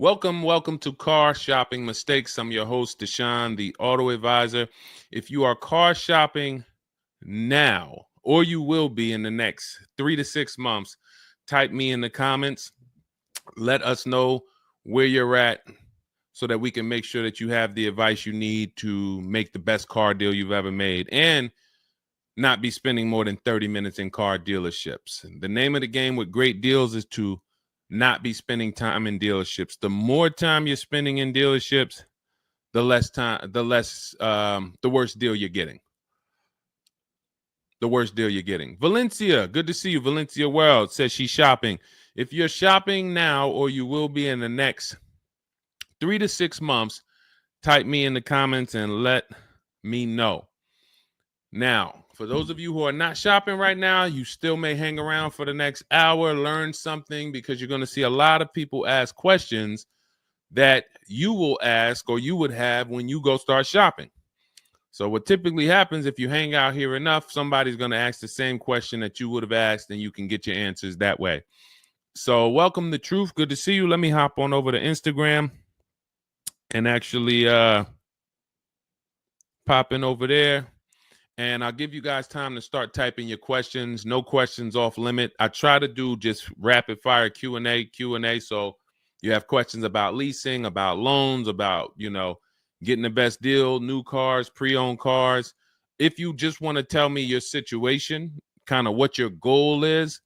Welcome to Car Shopping Mistakes. I'm your host, Deshone the Auto Advisor. If you are car shopping now, or you will be in the next 3 to 6 months, type me in the comments. Let us know where you're at so that we can make sure that you have the advice you need to make the best car deal you've ever made and not be spending more than 30 minutes in car dealerships. The name of the game with great deals is to not be spending time in dealerships. The more time you're spending in dealerships, the worse deal you're getting. The worst deal you're getting. Valencia, good to see you. Valencia World says she's shopping. If you're shopping now or you will be in the next 3 to 6 months, type me in the comments and let me know. Now, for those of you who are not shopping right now, you still may hang around for the next hour, learn something, because you're going to see a lot of people ask questions that you will ask or you would have when you go start shopping. So what typically happens if you hang out here enough, somebody's going to ask the same question that you would have asked, and you can get your answers that way. So welcome to Truth. Good to see you. Let me hop on over to Instagram and actually pop in over there. And I'll give you guys time to start typing your questions. No questions off limit. I try to do just rapid fire Q&A. So you have questions about leasing, about loans, about, getting the best deal, new cars, pre-owned cars. If you just want to tell me your situation, kind of what your goal is,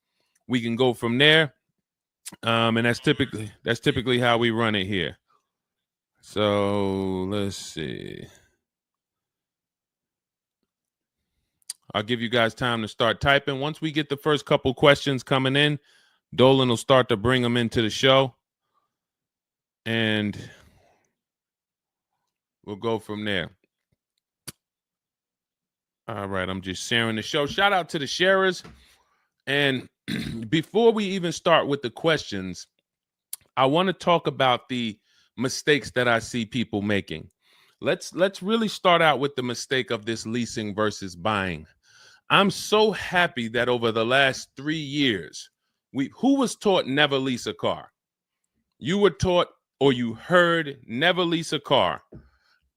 we can go from there. And that's typically how we run it here. So let's see. I'll give you guys time to start typing. Once we get the first couple questions coming in, Dolan will start to bring them into the show. And we'll go from there. All right, I'm just sharing the show. Shout out to the sharers. And before we even start with the questions, I want to talk about the mistakes that I see people making. Let's really start out with the mistake of this leasing versus buying. I'm so happy that over the last 3 years, who was taught never lease a car? You were taught or you heard never lease a car.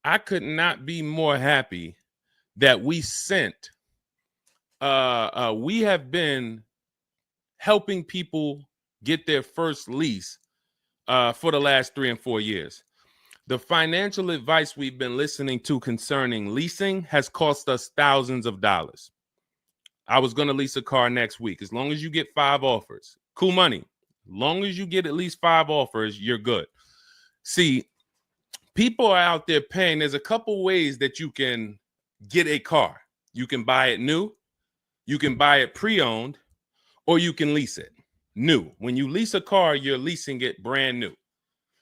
I could not be more happy that we have been helping people get their first lease for the last 3 and 4 years. The financial advice we've been listening to concerning leasing has cost us thousands of dollars. I was going to lease a car next week. As long as you get 5 offers, cool money. As long as you get at least 5 offers, you're good. See, people are out there paying. There's a couple ways that you can get a car. You can buy it new, you can buy it pre-owned, or you can lease it new. When you lease a car, you're leasing it brand new.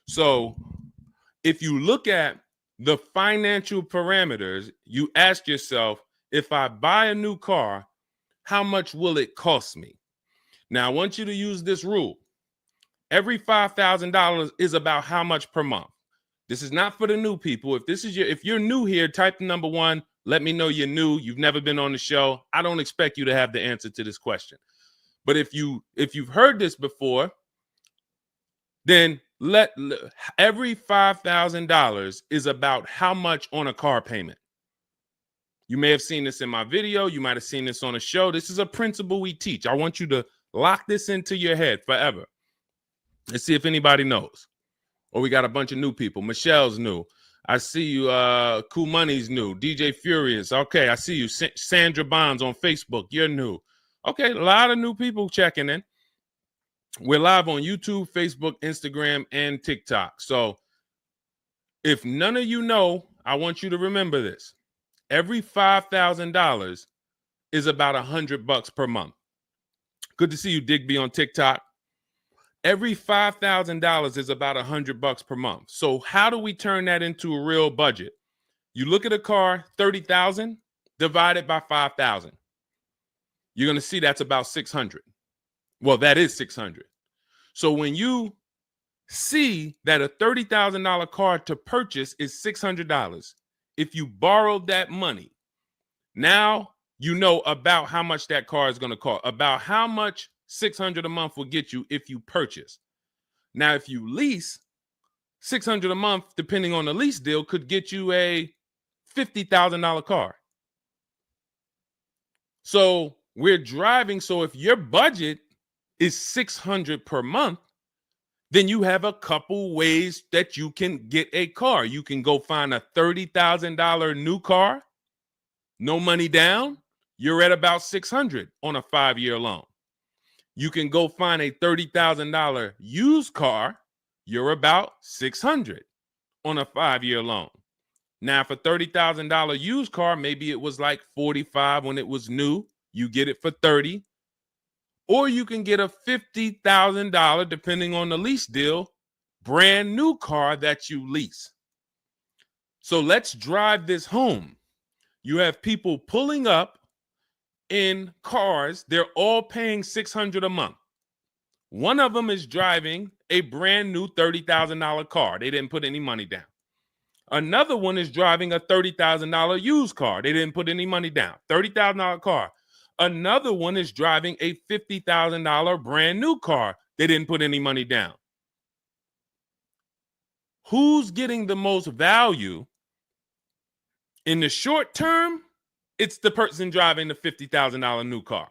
So if you look at the financial parameters, you ask yourself, if I buy a new car, how much will it cost me? Now, I want you to use this rule. Every $5,000 is about how much per month. This is not for the new people. If you're new here, type the number 1. Let me know you're new. You've never been on the show. I don't expect you to have the answer to this question. But if you've heard this before, then every $5,000 is about how much on a car payment. You may have seen this in my video. You might have seen this on a show. This is a principle we teach. I want you to lock this into your head forever. Let's see if anybody knows. Or we got a bunch of new people. Michelle's new. I see you. Cool Money's new. DJ Furious. Okay, I see you. Sandra Bonds on Facebook. You're new. Okay, a lot of new people checking in. We're live on YouTube, Facebook, Instagram, and TikTok. So if none of you know, I want you to remember this. Every $5,000 is about $100 per month. Good to see you, Digby, on TikTok. Every $5,000 is about $100 per month. So how do we turn that into a real budget? You look at a car, $30,000 divided by 5,000. You're going to see that's about 600. Well, that is 600. So when you see that a $30,000 car to purchase is $600, if you borrowed that money, now you know about how much that car is going to cost, about how much $600 a month will get you if you purchase. Now, if you lease, $600 a month, depending on the lease deal, could get you a $50,000 car. So we're driving. So if your budget is $600 per month, then you have a couple ways that you can get a car. You can go find a $30,000 new car, no money down. You're at about $600 on a 5-year loan. You can go find a $30,000 used car. You're about $600 on a 5-year loan. Now, for $30,000 used car, maybe it was like $45 when it was new. You get it for $30. Or you can get a $50,000, depending on the lease deal, brand new car that you lease. So let's drive this home. You have people pulling up in cars. They're all paying $600 a month. One of them is driving a brand new $30,000 car. They didn't put any money down. Another one is driving a $30,000 used car. They didn't put any money down. $30,000 car. Another one is driving a $50,000 brand new car. They didn't put any money down. Who's getting the most value? In the short term, it's the person driving the $50,000 new car.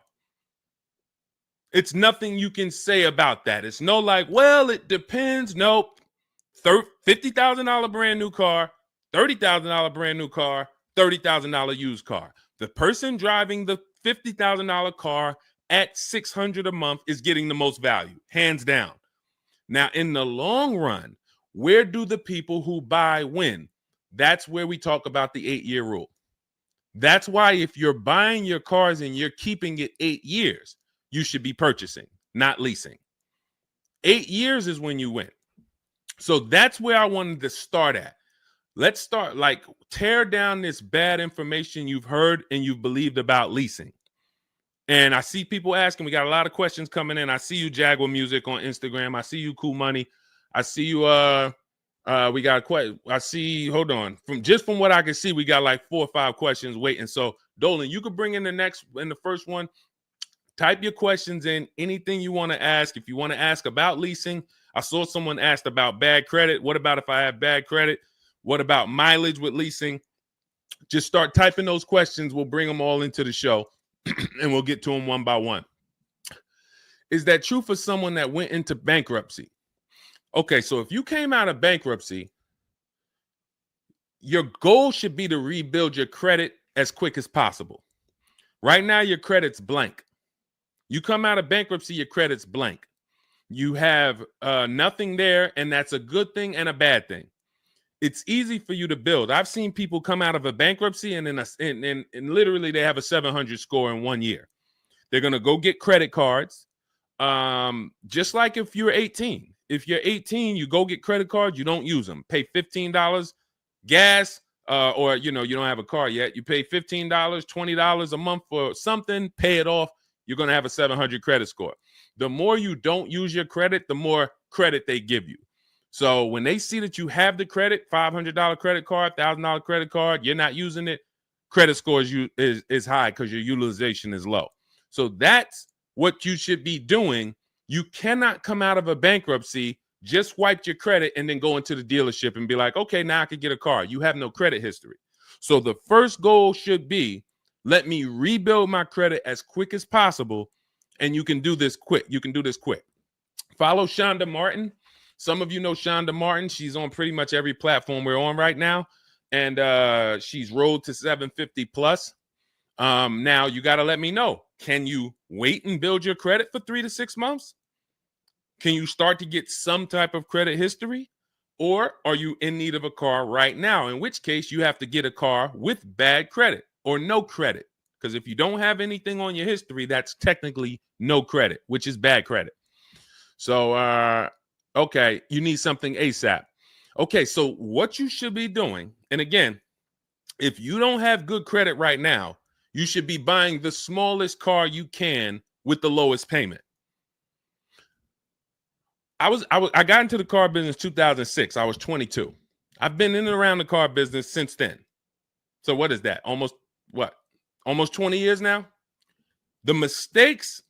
It's nothing you can say about that. It's no like, well, it depends. Nope. $50,000 brand new car, $30,000 brand new car, $30,000 used car. The person driving the $50,000 car at $600 a month is getting the most value, hands down. Now, in the long run, where do the people who buy win? That's where we talk about the 8-year rule. That's why if you're buying your cars and you're keeping it 8 years, you should be purchasing, not leasing. 8 years is when you win. So that's where I wanted to start at. Let's start, like, tear down this bad information you've heard and you've believed about leasing. And I see people asking, we got a lot of questions coming in. I see you, Jaguar Music, on Instagram. I see you, Cool Money. I see you, we got quite, I see, hold on. From what I can see, we got like 4 or 5 questions waiting. So Dolan, you could bring in the first one. Type your questions in, anything you want to ask. If you want to ask about leasing, I saw someone asked about bad credit. What about if I have bad credit? What about mileage with leasing? Just start typing those questions. We'll bring them all into the show and we'll get to them one by one. Is that true for someone that went into bankruptcy? Okay, so if you came out of bankruptcy, your goal should be to rebuild your credit as quick as possible. Right now, your credit's blank. You come out of bankruptcy, your credit's blank. You have nothing there, and that's a good thing and a bad thing. It's easy for you to build. I've seen people come out of a bankruptcy and literally they have a 700 score in 1 year. They're going to go get credit cards. Just like if you're 18. If you're 18, you go get credit cards, you don't use them. Pay $15 gas, or you don't have a car yet. You pay $15, $20 a month for something, pay it off. You're going to have a 700 credit score. The more you don't use your credit, the more credit they give you. So when they see that you have the credit, $500 credit card, $1,000 credit card, you're not using it, credit score is high because your utilization is low. So that's what you should be doing. You cannot come out of a bankruptcy, just wipe your credit, and then go into the dealership and be like, okay, now I can get a car. You have no credit history. So the first goal should be, let me rebuild my credit as quick as possible, and you can do this quick. You can do this quick. Follow Shonda Martin. Some of you know Shonda Martin. She's on pretty much every platform we're on right now, and she's Road to 750 plus. Now you got to let me know. Can you wait and build your credit for 3 to 6 months? Can you start to get some type of credit history? Or are you in need of a car right now? In which case you have to get a car with bad credit or no credit. Because if you don't have anything on your history, that's technically no credit, which is bad credit. So, okay, you need something ASAP. Okay, so what you should be doing, and again, if you don't have good credit right now, you should be buying the smallest car you can with the lowest payment. I got into the car business 2006. I was 22. I've been in and around the car business since then. So what is that? Almost 20 years now? The mistakes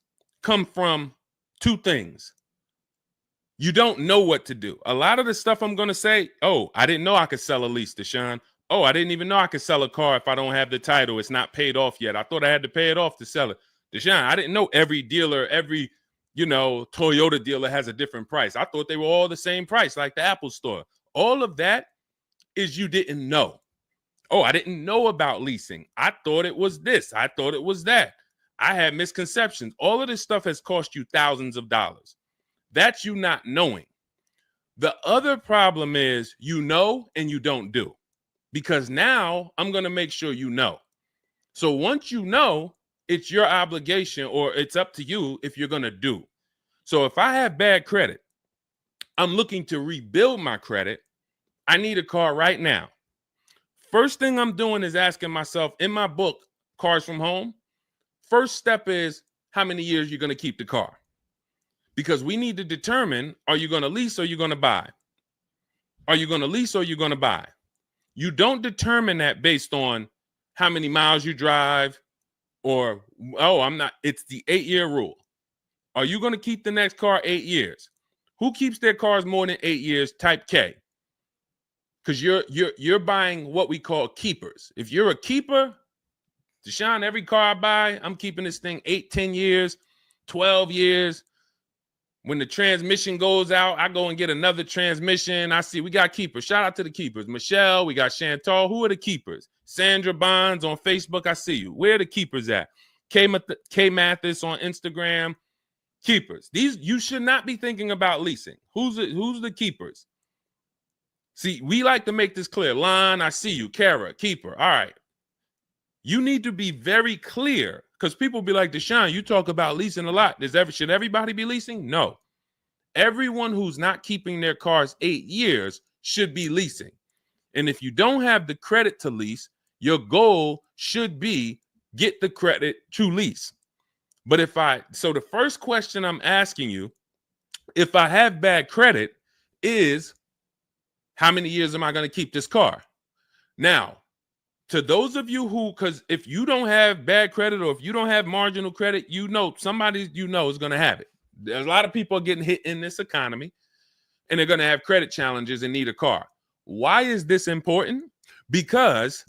come from 2 things. You don't know what to do. A lot of the stuff I'm going to say, oh, I didn't know I could sell a lease, Deshone. Oh, I didn't even know I could sell a car if I don't have the title. It's not paid off yet. I thought I had to pay it off to sell it. Deshone, I didn't know every dealer, every, Toyota dealer has a different price. I thought they were all the same price, like the Apple store. All of that is you didn't know. Oh, I didn't know about leasing. I thought it was this. I thought it was that. I had misconceptions. All of this stuff has cost you thousands of dollars. That's you not knowing. The other problem is you know and you don't do, because now I'm going to make sure you know. So once you know, it's your obligation, or it's up to you if you're going to do. So if I have bad credit, I'm looking to rebuild my credit. I need a car right now. First thing I'm doing is asking myself, in my book, Cars from Home, first step is how many years you're going to keep the car. Because we need to determine, are you going to lease or you're going to buy? Are you going to lease or you're going to buy? You don't determine that based on how many miles you drive or, it's the 8-year rule. Are you going to keep the next car 8 years? Who keeps their cars more than 8 years? Type K. Because you're buying what we call keepers. If you're a keeper, Deshone, every car I buy, I'm keeping this thing 8, 10 years, 12 years. When the transmission goes out, I go and get another transmission. I see we got keepers. Shout out to the keepers. Michelle, we got Chantal. Who are the keepers? Sandra Bonds on Facebook. I see you. Where are the keepers at? K Mathis on Instagram. Keepers. These, you should not be thinking about leasing. Who's the keepers? See, we like to make this clear. Lon, I see you. Kara, keeper. All right. You need to be very clear, because people be like, Deshone, you talk about leasing a lot. Should everybody be leasing? No. Everyone who's not keeping their cars 8 years should be leasing. And if you don't have the credit to lease, your goal should be get the credit to lease. But so the first question I'm asking you, if I have bad credit, is how many years am I going to keep this car? Now, to those of you because if you don't have bad credit, or if you don't have marginal credit, somebody is going to have it. There's a lot of people getting hit in this economy, and they're going to have credit challenges and need a car. Why is this important? Because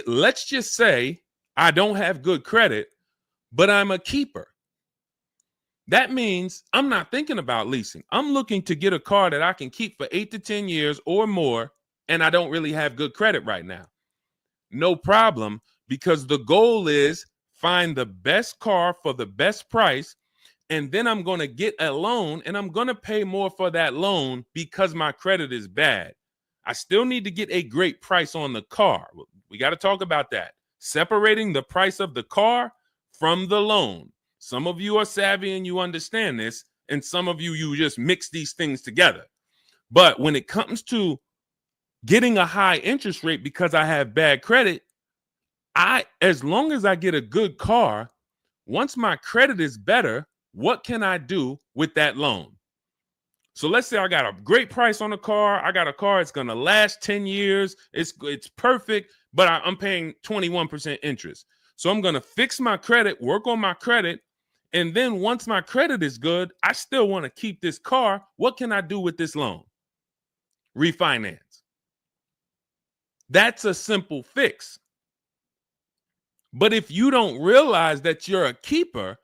let's just say I don't have good credit, but I'm a keeper. That means I'm not thinking about leasing. I'm looking to get a car that I can keep for 8 to 10 years or more, and I don't really have good credit right now. No problem, because the goal is find the best car for the best price, and then I'm going to get a loan, and I'm going to pay more for that loan because my credit is bad. I still need to get a great price on the car. We got to talk about that. Separating the price of the car from the loan. Some of you are savvy and you understand this, and some of you just mix these things together. But when it comes to getting a high interest rate because I have bad credit, as long as I get a good car, once my credit is better, what can I do with that loan? So let's say I got a great price on a car. I got a car, it's going to last 10 years. It's perfect, but I'm paying 21% interest. So I'm going to fix my credit, work on my credit. And then once my credit is good, I still want to keep this car. What can I do with this loan? Refinance. That's a simple fix. But if you don't realize that you're a keeper,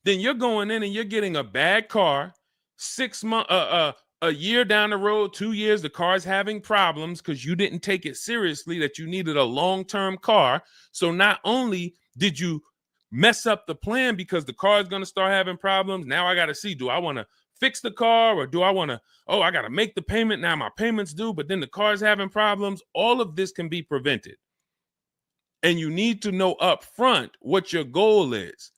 then you're going in and you're getting a bad car. 6 months, a year down the road, 2 years, the car's having problems because you didn't take it seriously that you needed a long-term car. So not only did you mess up the plan because the car is going to start having problems, now I got to see, do I want to fix the car, or do I want to, I got to make the payment, now my payment's due, but then the car's having problems. All of this can be prevented. And you need to know up front what your goal is.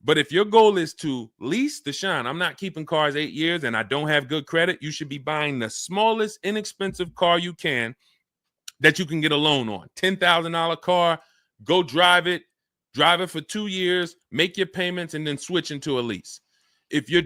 But if your goal is to lease, Deshone, I'm not keeping cars 8 years and I don't have good credit, you should be buying the smallest inexpensive car you can that you can get a loan on. $10,000 car, go drive it for 2 years, make your payments, and then switch into a lease. If you're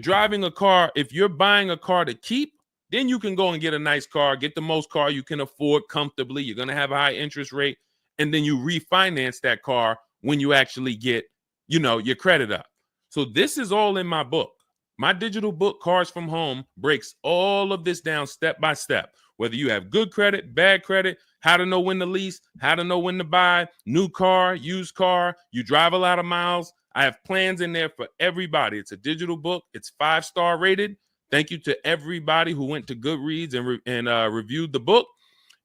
buying a car to keep, then you can go and get a nice car, get the most car you can afford comfortably. You're going to have a high interest rate, and then you refinance that car when you actually get your credit up. So this is all in my book. My digital book, Cars from Home, breaks all of this down step by step. Whether you have good credit, bad credit, how to know when to lease, how to know when to buy, new car, used car, you drive a lot of miles. I have plans in there for everybody. It's a digital book. It's 5-star rated. Thank you to everybody who went to Goodreads and reviewed the book.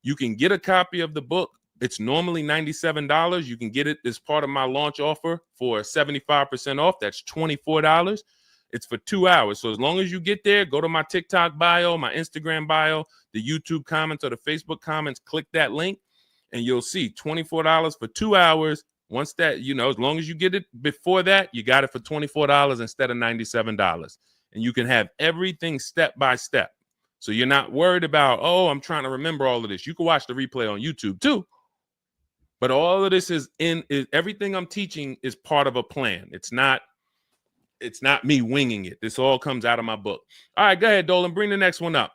You can get a copy of the book. It's normally $97. You can get it as part of my launch offer for 75% off. That's $24. It's for 2 hours. So as long as you get there, go to my TikTok bio, my Instagram bio, the YouTube comments or the Facebook comments, click that link, and you'll see $24 for 2 hours. Once that, as long as you get it before that, you got it for $24 instead of $97. And you can have everything step by step. So you're not worried about, I'm trying to remember all of this. You can watch the replay on YouTube too. But all of this is everything I'm teaching is part of a plan. It's not me winging it. This all comes out of my book. All right, go ahead, Dolan. Bring the next one up.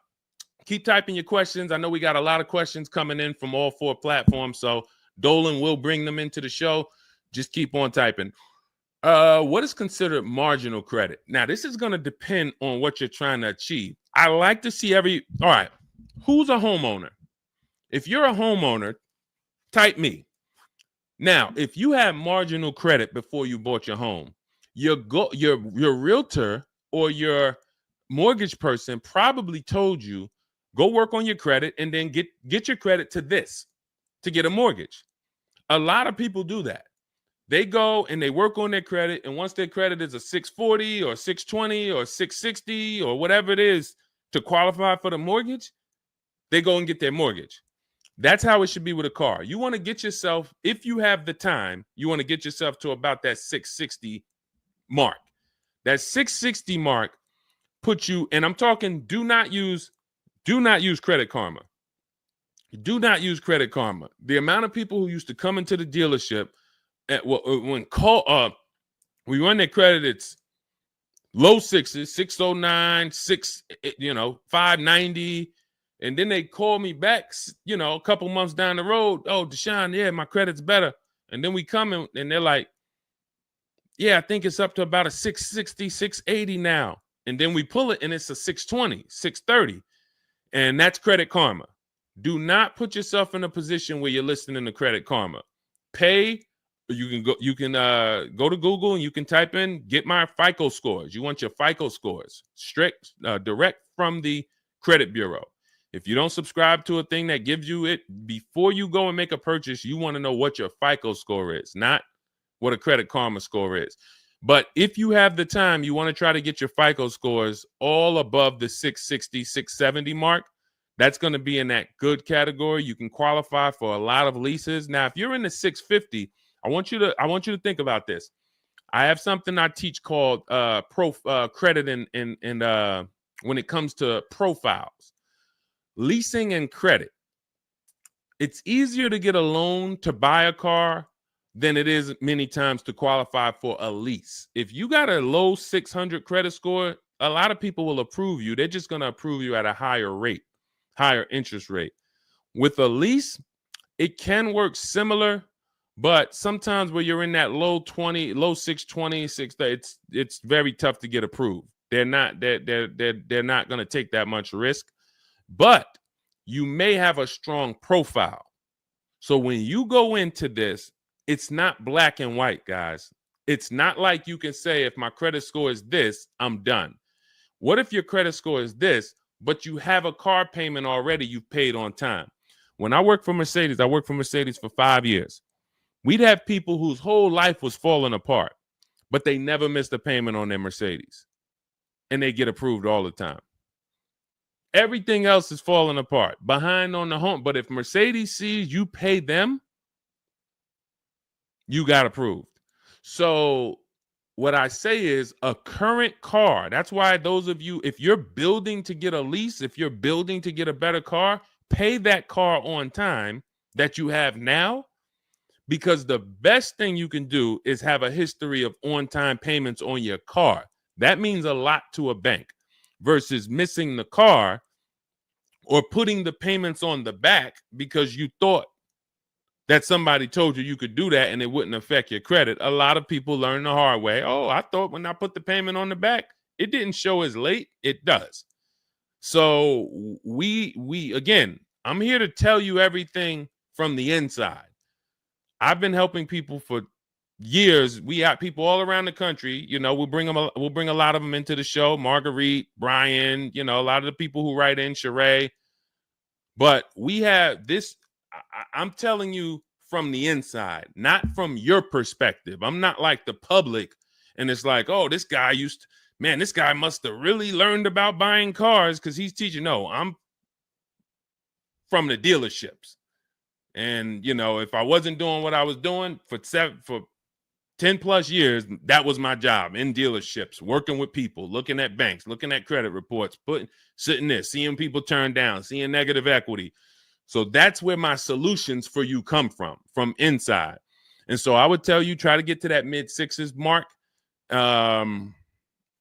Keep typing your questions. I know we got a lot of questions coming in from all 4 platforms, so Dolan will bring them into the show. Just keep on typing. What is considered marginal credit? Now, this is going to depend on what you're trying to achieve. I like to see all right, who's a homeowner? If you're a homeowner, type me. Now, if you had marginal credit before you bought your home, your realtor or your mortgage person probably told you, go work on your credit and then get your credit to this to get a mortgage. A lot of people do that. They go and they work on their credit, and once their credit is a 640 or 620 or 660 or whatever it is to qualify for the mortgage, they go and get their mortgage. That's how it should be with a car. You want to get yourself, if you have the time, you want to get yourself to about that 660 mark. That 660 mark puts you, and I'm talking, do not use Credit Karma. Do not use Credit Karma. The amount of people who used to come into the dealership we run their credit, it's low 6s, 609, 590. And then they call me back, a couple months down the road. Oh, Deshone, yeah, my credit's better. And then we come in and they're like, yeah, I think it's up to about a 660, 680 now. And then we pull it and it's a 620, 630. And that's Credit Karma. Do not put yourself in a position where you're listening to Credit Karma. Pay. You can go to Google and you can type in, get my FICO scores. You want your FICO scores direct from the credit bureau. If you don't subscribe to a thing that gives you it before you go and make a purchase, you want to know what your FICO score is, not what a Credit Karma score is. But if you have the time, you want to try to get your FICO scores all above the 660, 670 mark. That's going to be in that good category. You can qualify for a lot of leases. Now, if you're in the 650, I want you to think about this. I have something I teach called credit and when it comes to profiles, leasing and credit. It's easier to get a loan to buy a car than it is many times to qualify for a lease. If you got a low 600 credit score, a lot of people will approve you. They're just going to approve you at a higher rate, higher interest rate. With a lease, it can work similar. But sometimes where you're in that low 620, 630, it's very tough to get approved. They're not going to take that much risk, but you may have a strong profile. So when you go into this, it's not black and white, guys. It's not like you can say, if my credit score is this, I'm done. What if your credit score is this, but you have a car payment already you've paid on time? When I worked for Mercedes, I worked for Mercedes for 5 years. We'd have people whose whole life was falling apart, but they never missed a payment on their Mercedes, and they get approved all the time. Everything else is falling apart, behind on the home. But if Mercedes sees you pay them, you got approved. So what I say is a current car. That's why those of you, if you're building to get a lease, if you're building to get a better car, pay that car on time that you have now. Because the best thing you can do is have a history of on-time payments on your car. That means a lot to a bank versus missing the car or putting the payments on the back because you thought that somebody told you could do that and it wouldn't affect your credit. A lot of people learn the hard way. Oh, I thought when I put the payment on the back, it didn't show as late. It does. So we again, I'm here to tell you everything from the inside. I've been helping people for years. We have people all around the country. You know, we'll bring a lot of them into the show. Marguerite, Brian, you know, a lot of the people who write in, Sheree. But we have this. I'm telling you from the inside, not from your perspective. I'm not like the public, and it's like, oh, this guy this guy must have really learned about buying cars because he's teaching. No, I'm from the dealerships. And, you know, if I wasn't doing what I was doing for 10 plus years, that was my job in dealerships, working with people, looking at banks, looking at credit reports, sitting there, seeing people turn down, seeing negative equity. So that's where my solutions for you come from inside. And so I would tell you, try to get to that mid sixes mark. And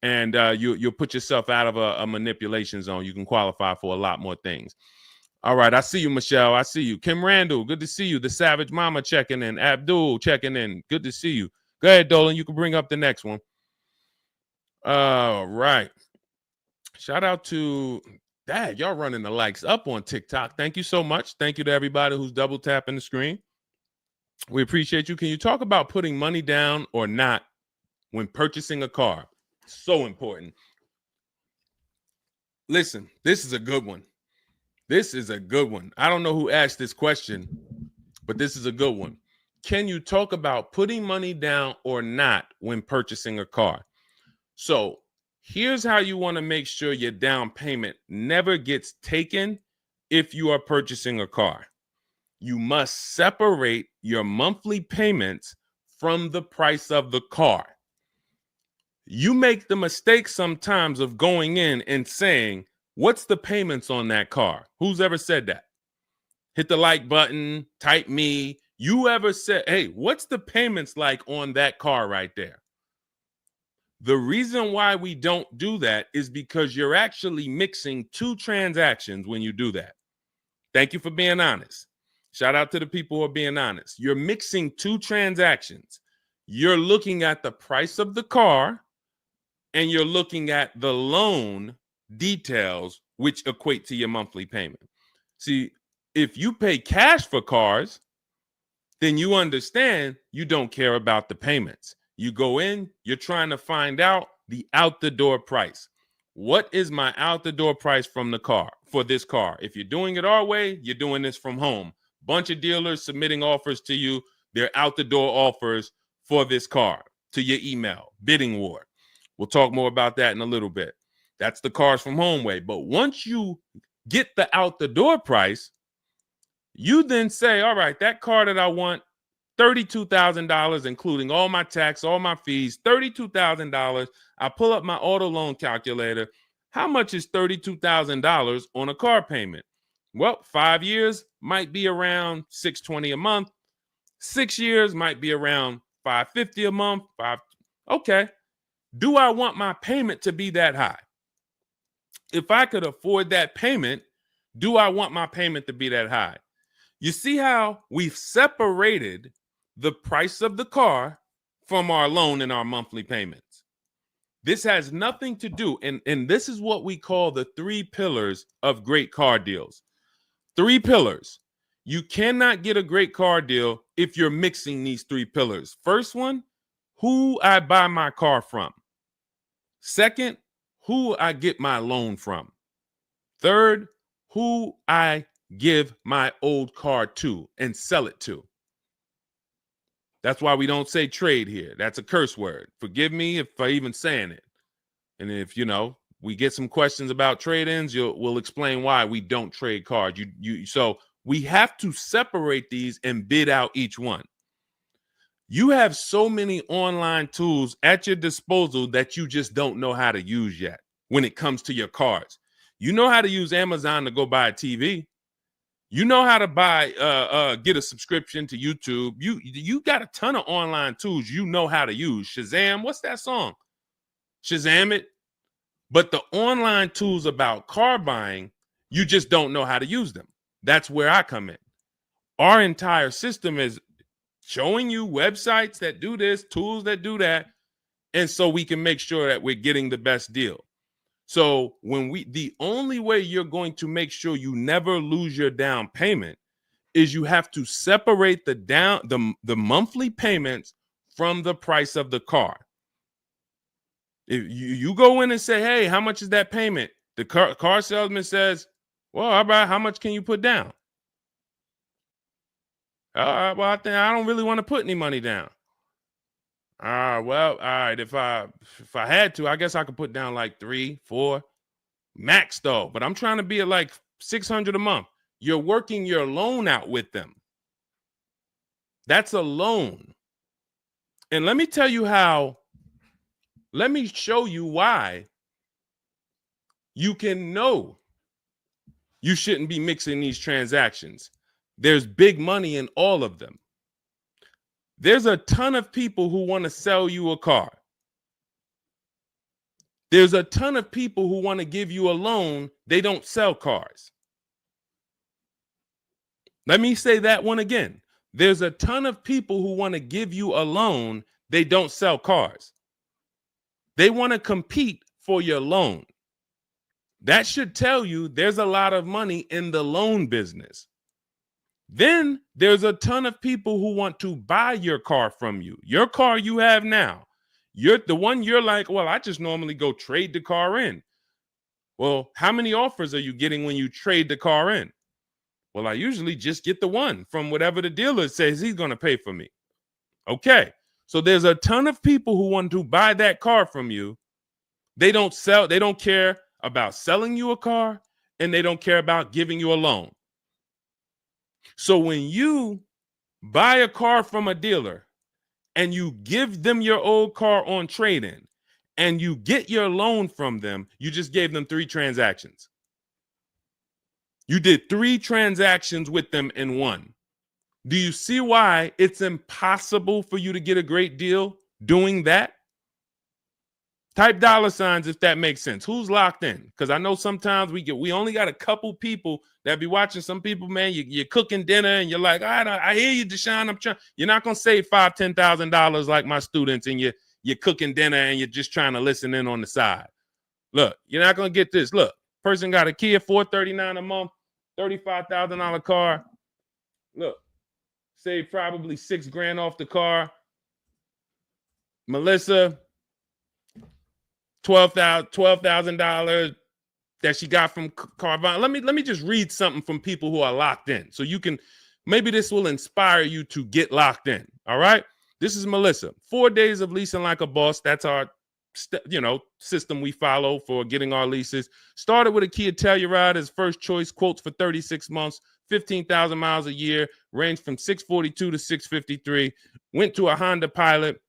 you'll put yourself out of a manipulation zone. You can qualify for a lot more things. All right, I see you, Michelle. I see you. Kim Randall, good to see you. The Savage Mama checking in. Abdul checking in. Good to see you. Go ahead, Dolan. You can bring up the next one. All right. Shout out to Dad. Y'all running the likes up on TikTok. Thank you so much. Thank you to everybody who's double tapping the screen. We appreciate you. Can you talk about putting money down or not when purchasing a car? So important. Listen, this is a good one. This is a good one. I don't know who asked this question, but this is a good one. Can you talk about putting money down or not when purchasing a car? So here's how you want to make sure your down payment never gets taken if you are purchasing a car. You must separate your monthly payments from the price of the car. You make the mistake sometimes of going in and saying, what's the payments on that car? Who's ever said that? Hit the like button, type me. You ever said, hey, what's the payments like on that car right there? The reason why we don't do that is because you're actually mixing two transactions when you do that. Thank you for being honest. Shout out to the people who are being honest. You're mixing two transactions. You're looking at the price of the car and you're looking at the loan details, which equate to your monthly payment. See, if you pay cash for cars, then you understand you don't care about the payments. You go in, you're trying to find out the out the door price. What is my out the door price from the car for this car? If you're doing it our way, you're doing this from home. Bunch of dealers submitting offers to you. They're out the door offers for this car to your email, bidding war. We'll talk more about that in a little bit. That's the cars from home way. But once you get the out the door price, you then say, all right, that car that I want, $32,000, including all my tax, all my fees, $32,000. I pull up my auto loan calculator. How much is $32,000 on a car payment? Well, 5 years might be around $620 a month. 6 years might be around $550 a month. Okay. Do I want my payment to be that high? If I could afford that payment, do I want my payment to be that high? You see how we've separated the price of the car from our loan and our monthly payments. This has nothing to do, and this is what we call the 3 pillars of great car deals. 3 pillars. You cannot get a great car deal if you're mixing these 3 pillars. First one, who I buy my car from. Second, who I get my loan from. Third, who I give my old car to and sell it to. That's why we don't say trade here. That's a curse word. Forgive me if I even saying it. And if, we get some questions about trade-ins, we'll explain why we don't trade cars. So we have to separate these and bid out each one. You have so many online tools at your disposal that you just don't know how to use yet when it comes to your cars. You know how to use Amazon to go buy a TV. You know how to get a subscription to YouTube. You got a ton of online tools you know how to use. Shazam, what's that song? Shazam it. But the online tools about car buying, you just don't know how to use them. That's where I come in. Our entire system is showing you websites that do this, tools that do that. And so we can make sure that we're getting the best deal. So the only way you're going to make sure you never lose your down payment is you have to separate the monthly payments from the price of the car. If you go in and say, hey, how much is that payment? The car salesman says, well, how much can you put down? Well, I don't really want to put any money down. Well, all right. If I had to, I guess I could put down like 3, 4 max though. But I'm trying to be at like $600 a month. You're working your loan out with them. That's a loan. And let me tell you how. Let me show you why you can know you shouldn't be mixing these transactions. There's big money in all of them. There's a ton of people who want to sell you a car. There's a ton of people who want to give you a loan. They don't sell cars. Let me say that one again. There's a ton of people who want to give you a loan. They don't sell cars. They want to compete for your loan. That should tell you there's a lot of money in the loan business. Then there's a ton of people who want to buy your car from you. Your car you have now. You're the one you're like, well, I just normally go trade the car in. Well, how many offers are you getting when you trade the car in? Well, I usually just get the one from whatever the dealer says he's going to pay for me. Okay. So there's a ton of people who want to buy that car from you. They don't care about selling you a car, and they don't care about giving you a loan. So when you buy a car from a dealer and you give them your old car on trade-in and you get your loan from them, you just gave them 3 transactions. You did 3 transactions with them in one. Do you see why it's impossible for you to get a great deal doing that? Type $signs if that makes sense. Who's locked in? Because I know sometimes we only got a couple people that be watching. Some people, man, you're cooking dinner and you're like, I hear you, Deshone. You're not gonna save $5,000, $10,000 like my students, and you're cooking dinner and you're just trying to listen in on the side. Look, you're not gonna get this. Look, person got a Kia $439 a month, $35,000 car. Look, save probably $6,000 off the car. Melissa, $12,000 that she got from Carvana. Let me just read something from people who are locked in, so you can, maybe this will inspire you to get locked in. All right, this is Melissa. 4 days of leasing like a boss. That's our system we follow for getting our leases. Started with a Kia Telluride as first choice. Quotes for 36 months, 15,000 miles a year. Ranged from 642 to 653. Went to a Honda Pilot.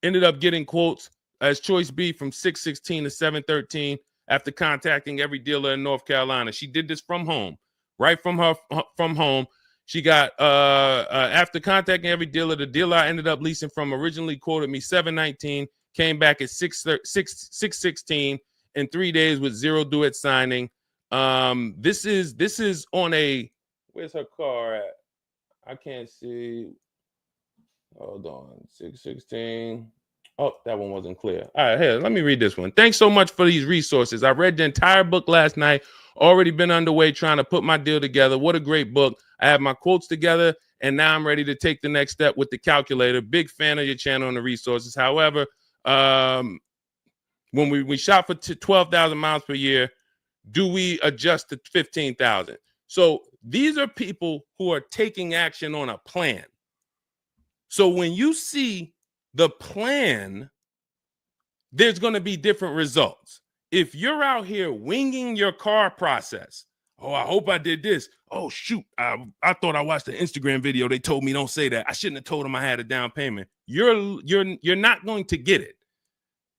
Ended up getting quotes as choice B from 616 to 713 after contacting every dealer in North Carolina. She did this from home, right from home. She got after contacting every dealer, the dealer I ended up leasing from originally quoted me 719, came back at 616 in 3 days with 0 due at signing. This is on a, where's her car at? I can't see. Hold on, 616. Oh, that one wasn't clear. All right, here, let me read this one. Thanks so much for these resources. I read the entire book last night. Already been underway trying to put my deal together. What a great book. I have my quotes together, and now I'm ready to take the next step with the calculator. Big fan of your channel and the resources. However, when we shop for 12,000 miles per year, do we adjust to 15,000? So these are people who are taking action on a plan. So when you see the plan, there's going to be different results. If you're out here winging your car process, oh, I hope I did this. Oh, shoot, I thought I watched the Instagram video. They told me don't say that. I shouldn't have told them I had a down payment. You're not going to get it.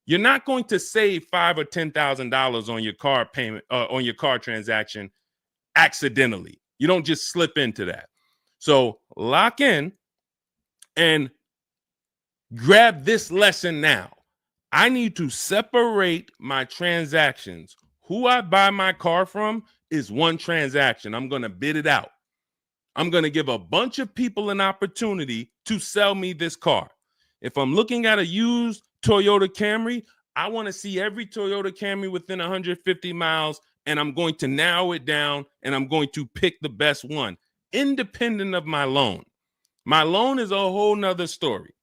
You're not going to save $5,000 or $10,000 on your car payment, on your car transaction accidentally. You don't just slip into that. So lock in and grab this lesson now. I need to separate my transactions. Who I buy my car from is one transaction. I'm going to bid it out. I'm going to give a bunch of people an opportunity to sell me this car. If I'm looking at a used Toyota Camry, I want to see every Toyota Camry within 150 miles, and I'm going to narrow it down, and I'm going to pick the best one, independent of my loan. My loan is a whole nother story,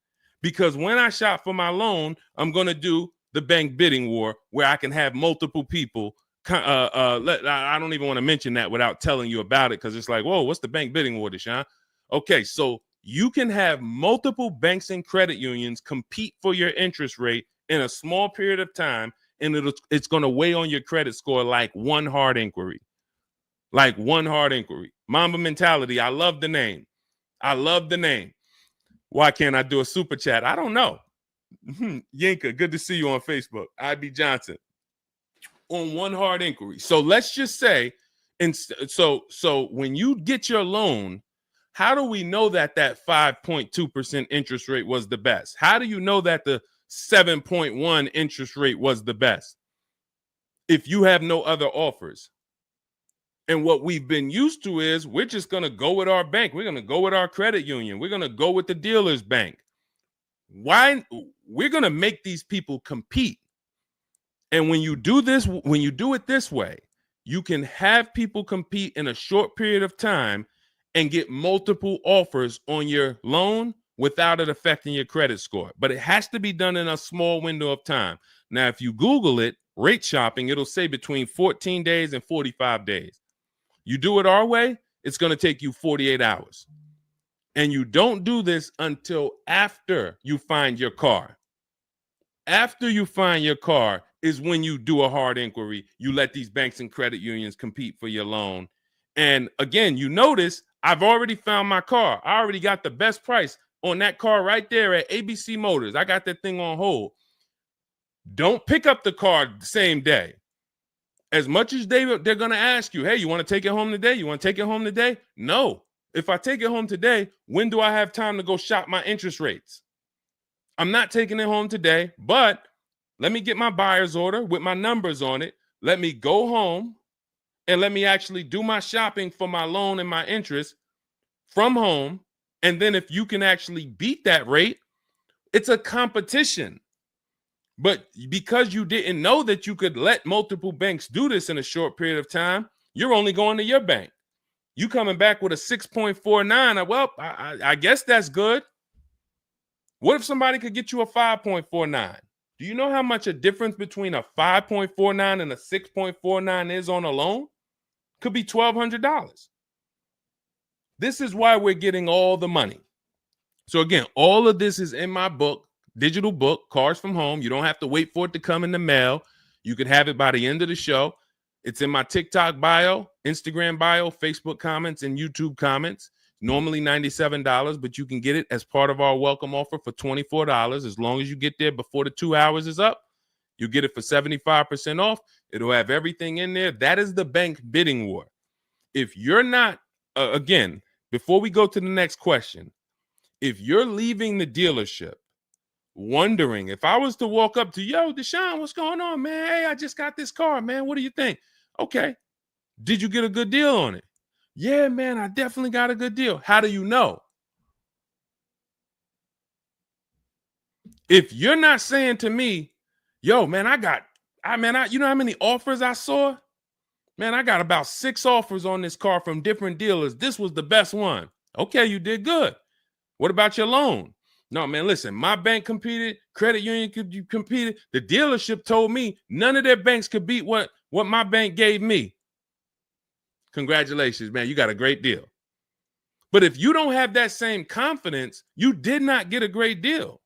because when I shop for my loan, I'm going to do the bank bidding war where I can have multiple people. I don't even want to mention that without telling you about it, because it's like, whoa, what's the bank bidding war, Deshone? Okay, so you can have multiple banks and credit unions compete for your interest rate in a small period of time, and it's going to weigh on your credit score like one hard inquiry. Like one hard inquiry. Mamba Mentality, I love the name. I love the name. Why can't I do a super chat? I don't know. Yinka, good to see you on Facebook. IB Johnson. On one hard inquiry. So let's just say, and so when you get your loan, how do we know that 5.2% interest rate was the best? How do you know that the 7.1 interest rate was the best if you have no other offers? And what we've been used to is we're just going to go with our bank. We're going to go with our credit union. We're going to go with the dealer's bank. Why? We're going to make these people compete. And when you do this, when you do it this way, you can have people compete in a short period of time and get multiple offers on your loan without it affecting your credit score. But it has to be done in a small window of time. Now, if you Google it, rate shopping, it'll say between 14 days and 45 days. You do it our way, it's going to take you 48 hours. And you don't do this until after you find your car. After you find your car is when you do a hard inquiry. You let these banks and credit unions compete for your loan. And again, you notice I've already found my car. I already got the best price on that car right there at ABC Motors. I got that thing on hold. Don't pick up the car the same day. As much as they're going to ask you, hey, you want to take it home today? You want to take it home today? No. If I take it home today, when do I have time to go shop my interest rates? I'm not taking it home today, but let me get my buyer's order with my numbers on it. Let me go home and let me actually do my shopping for my loan and my interest from home. And then if you can actually beat that rate, it's a competition. But because you didn't know that you could let multiple banks do this in a short period of time, you're only going to your bank. You coming back with a 6.49. Well, I guess that's good. What if somebody could get you a 5.49? Do you know how much a difference between a 5.49 and a 6.49 is on a loan? Could be $1,200. This is why we're getting all the money. So again, all of this is in my book, digital book, Cars from Home. You don't have to wait for it to come in the mail. You can have it by the end of the show. It's in my TikTok bio, Instagram bio, Facebook comments, and YouTube comments. Normally $97, but you can get it as part of our welcome offer for $24. As long as you get there before the 2 hours is up, you get it for 75% off. It'll have everything in there. That is the bank bidding war. If you're not, again, before we go to the next question, if you're leaving the dealership wondering, if I was to walk up to, yo, Deshone, what's going on, man? Hey, I just got this car, man. What do you think? Okay. Did you get a good deal on it? Yeah, man, I definitely got a good deal. How do you know? If you're not saying to me, yo, man, you know how many offers I saw? Man, I got about 6 offers on this car from different dealers. This was the best one. Okay, you did good. What about your loan? No, man, listen, my bank competed, credit union competed. The dealership told me none of their banks could beat what my bank gave me. Congratulations, man. You got a great deal. But if you don't have that same confidence, you did not get a great deal.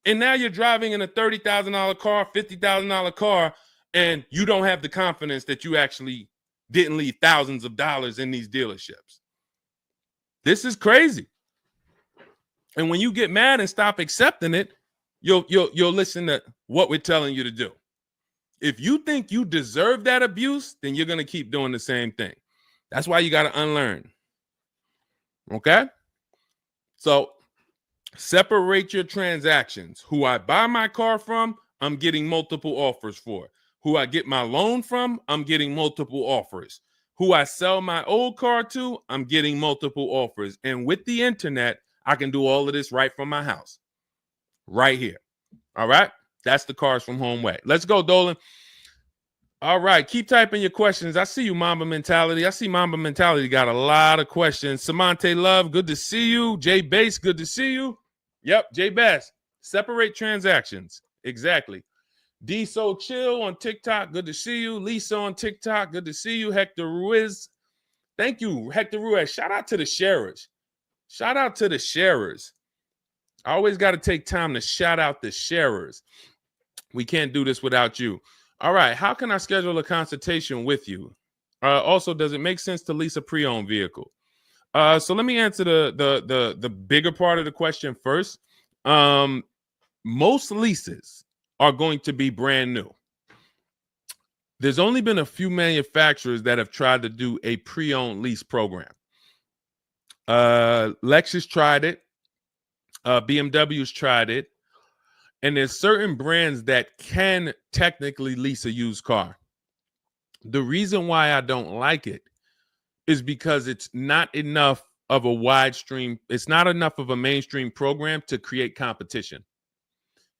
And now you're driving in a $30,000 car, $50,000 car, and you don't have the confidence that you actually didn't leave thousands of dollars in these dealerships. This is crazy. And when you get mad and stop accepting it, you'll listen to what we're telling you to do. If you think you deserve that abuse, then you're going to keep doing the same thing. That's why you got to unlearn. Okay? So separate your transactions. Who I buy my car from, I'm getting multiple offers for. Who I get my loan from, I'm getting multiple offers. Who I sell my old car to, I'm getting multiple offers. And with the internet, I can do all of this right from my house. Right here. All right. That's the Cars from Home way. Let's go, Dolan. All right. Keep typing your questions. I see you, Mamba Mentality. I see Mamba Mentality got a lot of questions. Samante Love, good to see you. Jay Bass, good to see you. Yep, Jay Bass. Separate transactions. Exactly. D So Chill on TikTok, good to see you. Lisa on TikTok, good to see you. Hector Ruiz, thank you, Hector Ruiz. Shout out to the sharers. Shout out to the sharers. I always got to take time to shout out the sharers. We can't do this without you. All right, how can I schedule a consultation with you? Also, does it make sense to lease a pre-owned vehicle? So let me answer the bigger part of the question first. Most leases are going to be brand new. There's only been a few manufacturers that have tried to do a pre-owned lease program. Lexus tried it. BMW's tried it. And there's certain brands that can technically lease a used car. The reason why I don't like it is because it's not enough of a wide stream. It's not enough of a mainstream program to create competition.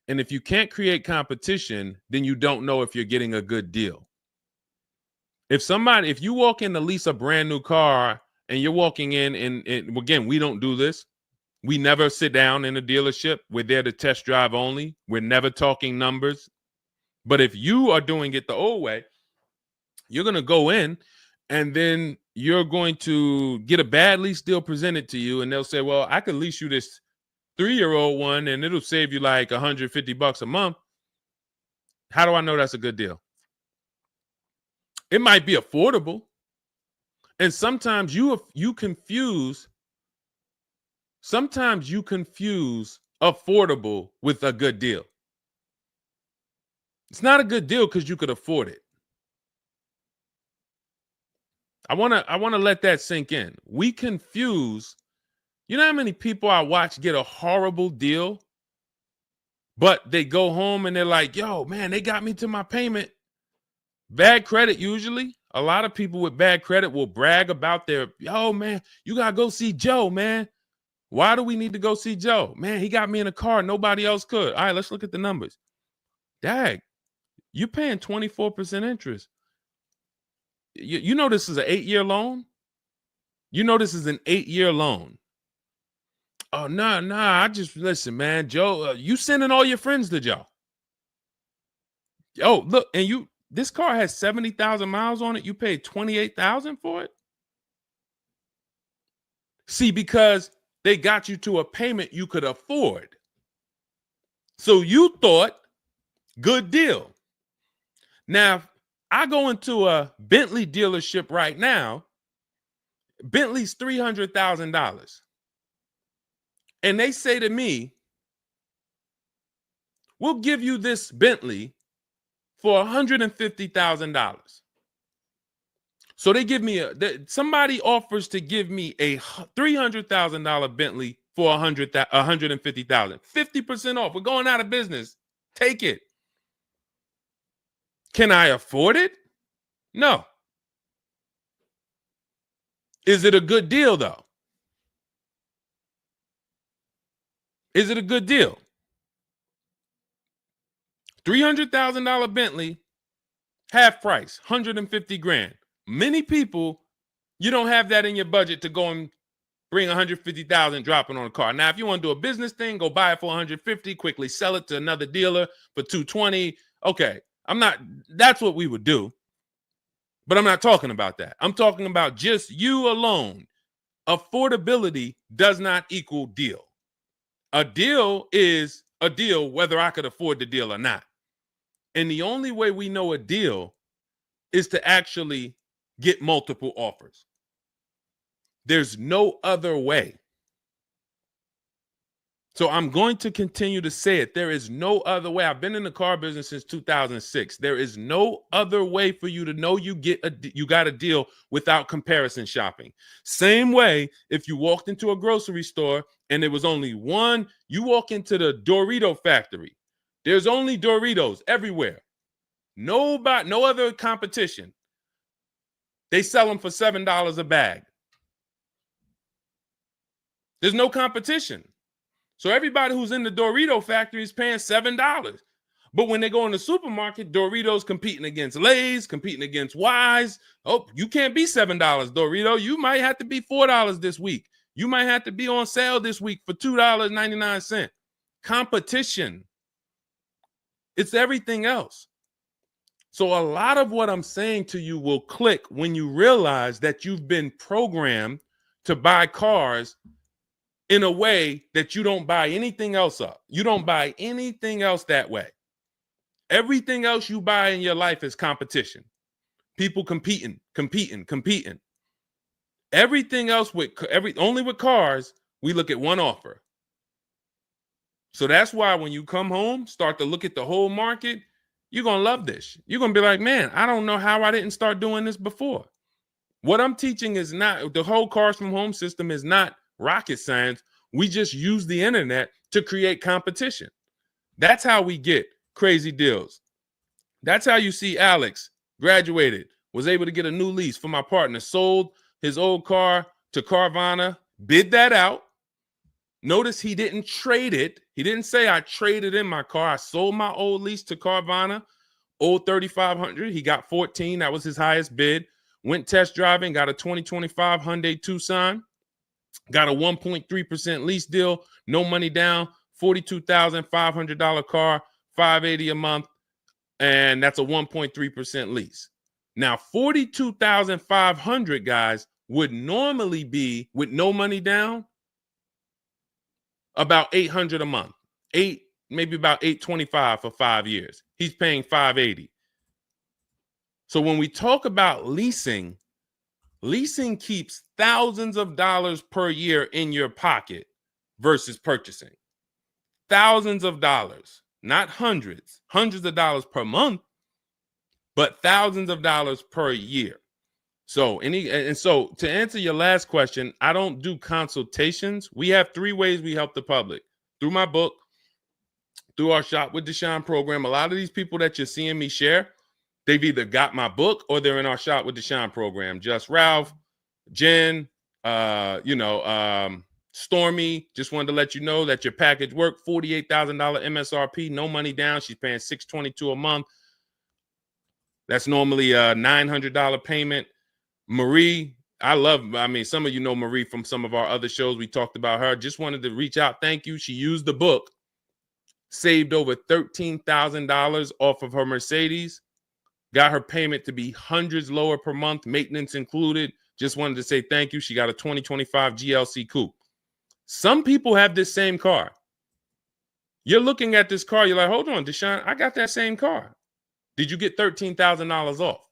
And if you can't create competition, then you don't know if you're getting a good deal. If you walk in to lease a brand new car and you're walking in and again, we don't do this. We never sit down in a dealership. We're there to test drive only. We're never talking numbers. But if you are doing it the old way, you're going to go in and then you're going to get a bad lease deal presented to you. And they'll say, well, I could lease you this 3-year-old one and it'll save you like $150 a month. How do I know that's a good deal? It might be affordable. And sometimes you confuse affordable with a good deal. It's not a good deal because you could afford it. I want to let that sink in. We confuse, you know how many people I watch get a horrible deal, but they go home and they're like, yo, man, they got me to my payment. Bad credit usually. A lot of people with bad credit will brag about yo, man, you got to go see Joe, man. Why do we need to go see Joe? Man, he got me in a car. Nobody else could. All right, let's look at the numbers. Dag, you're paying 24% interest. You know this is an 8-year loan? You know this is an 8-year loan. Oh, nah, I just, listen, man, Joe, you sending all your friends to Joe. Oh, look, and this car has 70,000 miles on it. You paid 28,000 for it? See, because they got you to a payment you could afford. So you thought, good deal. Now, I go into a Bentley dealership right now. Bentley's $300,000. And they say to me, we'll give you this Bentley for $150,000. So they give me somebody offers to give me a $300,000 Bentley for $150,000. 50% off. We're going out of business. Take it. Can I afford it? No. Is it a good deal, though? Is it a good deal? $300,000 Bentley, half price, 150 grand. Many people, you don't have that in your budget to go and bring 150,000 dropping on a car. Now, if you want to do a business thing, go buy it for 150, quickly sell it to another dealer for 220. Okay, that's what we would do. But I'm not talking about that. I'm talking about just you alone. Affordability does not equal deal. A deal is a deal whether I could afford the deal or not. And the only way we know a deal is to actually get multiple offers. There's no other way. So I'm going to continue to say it. There is no other way. I've been in the car business since 2006. There is no other way for you to know you got a deal without comparison shopping. Same way if you walked into a grocery store and there was only one, you walk into the Dorito factory. There's only Doritos everywhere. No other competition. They sell them for $7 a bag. There's no competition. So everybody who's in the Dorito factory is paying $7. But when they go in the supermarket, Doritos competing against Lay's, competing against Wise. Oh, you can't be $7, Dorito. You might have to be $4 this week. You might have to be on sale this week for $2.99. Competition. It's everything else. So a lot of what I'm saying to you will click when you realize that you've been programmed to buy cars in a way that you don't buy anything else up. You don't buy anything else that way. Everything else you buy in your life is competition. People competing. Everything else only with cars, we look at one offer. So that's why when you come home, start to look at the whole market, you're going to love this. You're going to be like, man, I don't know how I didn't start doing this before. What I'm teaching is not, the whole cars from home system is not rocket science. We just use the internet to create competition. That's how we get crazy deals. That's how you see Alex graduated, was able to get a new lease for my partner, sold his old car to Carvana, bid that out. Notice he didn't trade it. He didn't say I traded in my car. I sold my old lease to Carvana, old 3,500. He got 14. That was his highest bid. Went test driving, got a 2025 Hyundai Tucson, got a 1.3% lease deal, no money down, $42,500 car, $580 a month, and that's a 1.3% lease. Now, $42,500, guys, would normally be, with no money down, about $800 a month. Maybe about $825 for 5 years. He's paying $580. So when we talk about leasing keeps thousands of dollars per year in your pocket versus purchasing. Thousands of dollars, not hundreds of dollars per month, but thousands of dollars per year. So to answer your last question, I don't do consultations. We have 3 ways we help the public: through my book, through our Shop with Deshone program. A lot of these people that you're seeing me share, they've either got my book or they're in our Shop with Deshone program. Just Ralph, Jen, Stormy. Just wanted to let you know that your package worked. $48,000 MSRP, no money down. She's paying $622 a month. That's normally a $900 payment. Marie, some of you know Marie from some of our other shows. We talked about her. Just wanted to reach out. Thank you. She used the book, saved over $13,000 off of her Mercedes, got her payment to be hundreds lower per month, maintenance included. Just wanted to say thank you. She got a 2025 GLC Coupe. Some people have this same car. You're looking at this car. You're like, hold on, Deshone, I got that same car. Did you get $13,000 off?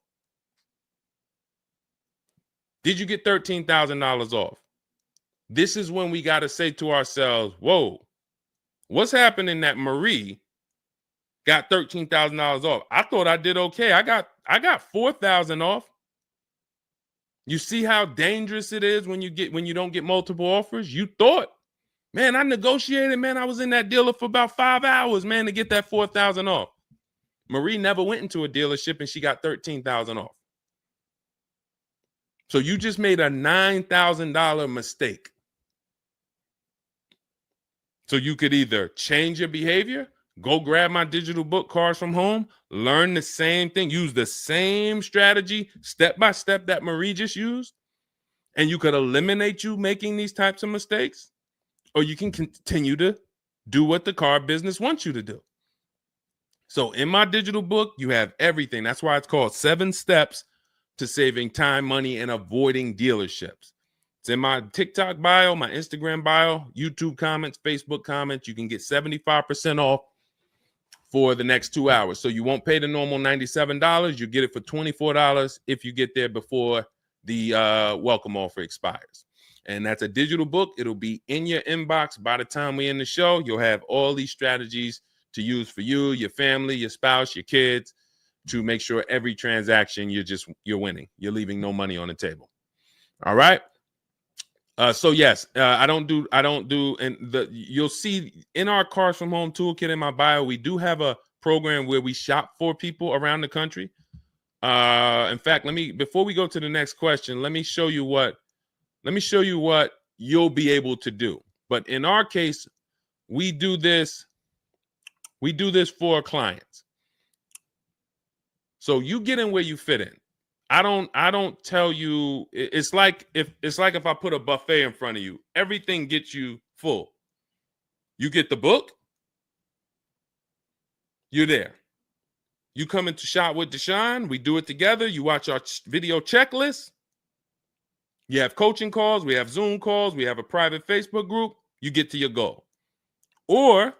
Did you get $13,000 off? This is when we got to say to ourselves, whoa, what's happening that Marie got $13,000 off? I thought I did okay. I got $4,000 off. You see how dangerous it is when you don't get multiple offers? You thought, man, I negotiated, man. I was in that dealer for about 5 hours, man, to get that $4,000 off. Marie never went into a dealership and she got $13,000 off. So you just made a $9,000 mistake. So you could either change your behavior, go grab my digital book, Cars from Home, learn the same thing, use the same strategy step by step that Marie just used, and you could eliminate you making these types of mistakes, or you can continue to do what the car business wants you to do. So in my digital book, you have everything. That's why it's called 7 Steps to Saving Time, Money, and Avoiding Dealerships. It's in my TikTok bio, my Instagram bio, YouTube comments, Facebook comments. You can get 75% off for the next 2 hours. So you won't pay the normal $97. You get it for $24 if you get there before the welcome offer expires. And that's a digital book. It'll be in your inbox by the time we end the show. You'll have all these strategies to use for you, your family, your spouse, your kids, to make sure every transaction you're winning. You're leaving no money on the table. All right. So yes, I don't do, and you'll see in our Cars from Home toolkit in my bio, we do have a program where we shop for people around the country. In fact, before we go to the next question, let me show you what you'll be able to do. But in our case, we do this for clients. So you get in where you fit in. I don't tell you, it's like if I put a buffet in front of you, everything gets you full. You get the book, you're there. You come into Shop with Deshone, we do it together. You watch our video checklist. You have coaching calls, we have Zoom calls, we have a private Facebook group. You get to your goal. Or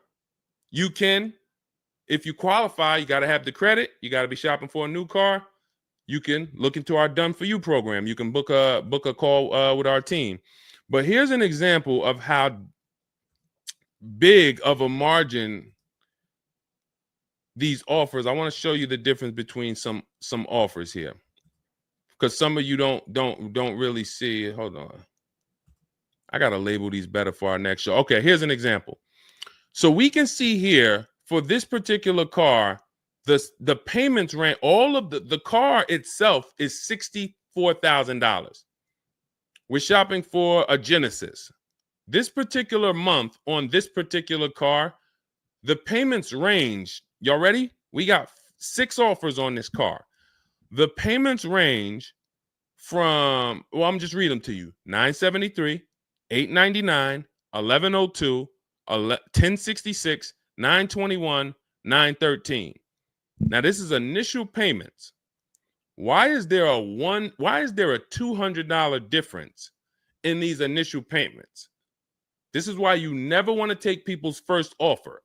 you can, if you qualify, you got to have the credit. You got to be shopping for a new car. You can look into our Done For You program. You can book a call with our team. But here's an example of how big of a margin these offers. I want to show you the difference between some offers here, because some of you don't really see it. Hold on. I got to label these better for our next show. Okay, here's an example. So we can see here for this particular car, the payments ran, all of the car itself is $64,000. We're shopping for a Genesis. This particular month on this particular car, the payments range. Y'all ready? We got 6 offers on this car. The payments range from, well, I'm just reading them to you. $973, $899, $1,102, $1,066, $921, $913. Now this is initial payments. Why is there a $200 difference in these initial payments? This is why you never want to take people's first offer,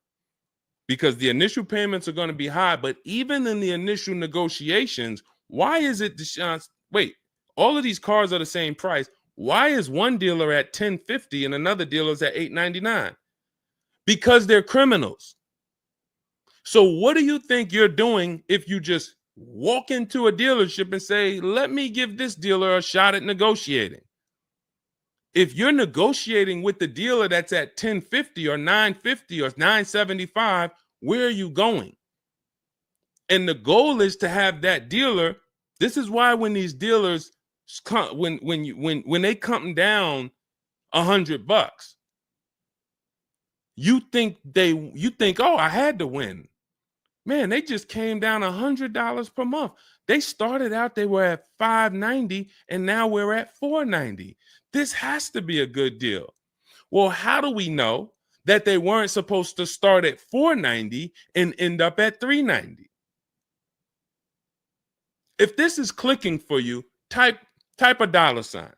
because the initial payments are going to be high. But even in the initial negotiations, why is it, Deshone? Wait, all of these cars are the same price. Why is one dealer at $1,050 and another dealer is at $899? Because they're criminals. So what do you think you're doing if you just walk into a dealership and say, let me give this dealer a shot at negotiating? If you're negotiating with the dealer that's at $1,050 or $950 or $975, where are you going? And the goal is to have that dealer. This is why when these dealers come, when they come down $100, you think, oh, I had to win. Man, they just came down $100 per month. They started out, they were at $590, and now we're at $490. This has to be a good deal. Well, how do we know that they weren't supposed to start at $490 and end up at $390? If this is clicking for you, type a $,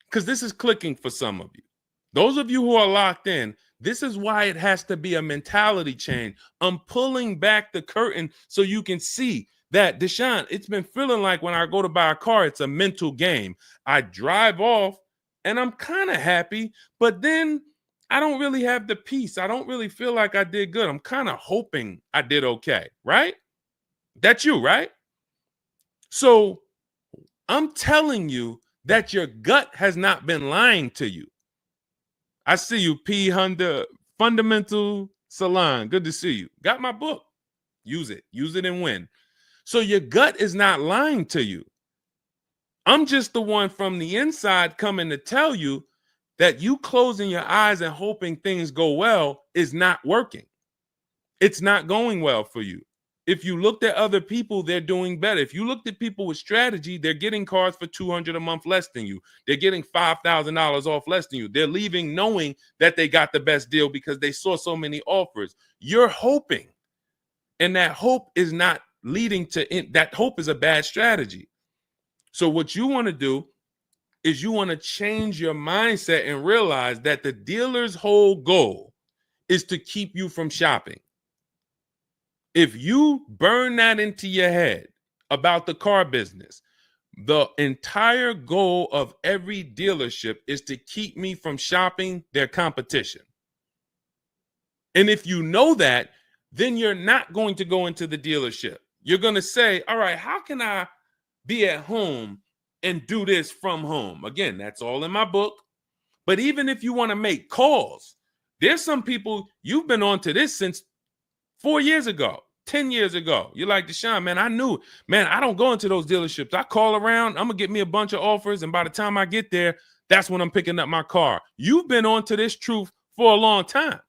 because this is clicking for some of you. Those of you who are locked in, this is why it has to be a mentality change. I'm pulling back the curtain so you can see that, Deshone, it's been feeling like when I go to buy a car, it's a mental game. I drive off and I'm kind of happy, but then I don't really have the peace. I don't really feel like I did good. I'm kind of hoping I did okay, right? That's you, right? So I'm telling you that your gut has not been lying to you. I see you, P. Honda Fundamental Salon. Good to see you. Got my book. Use it. Use it and win. So your gut is not lying to you. I'm just the one from the inside coming to tell you that you closing your eyes and hoping things go well is not working. It's not going well for you. If you looked at other people, they're doing better. If you looked at people with strategy, they're getting cars for $200 a month less than you. They're getting $5,000 off less than you. They're leaving knowing that they got the best deal because they saw so many offers. You're hoping, and that hope is not leading to that. Hope is a bad strategy. So what you want to do is you want to change your mindset and realize that the dealer's whole goal is to keep you from shopping. If you burn that into your head about the car business, the entire goal of every dealership is to keep me from shopping their competition. And if you know that, then you're not going to go into the dealership. You're going to say, all right, how can I be at home and do this from home? Again, that's all in my book. But even if you want to make calls, there's some people, you've been on to this since 4 years ago, 10 years ago. You're like, Deshone, man, I knew, man, I don't go into those dealerships. I call around, I'm going to get me a bunch of offers. And by the time I get there, that's when I'm picking up my car. You've been on to this truth for a long time.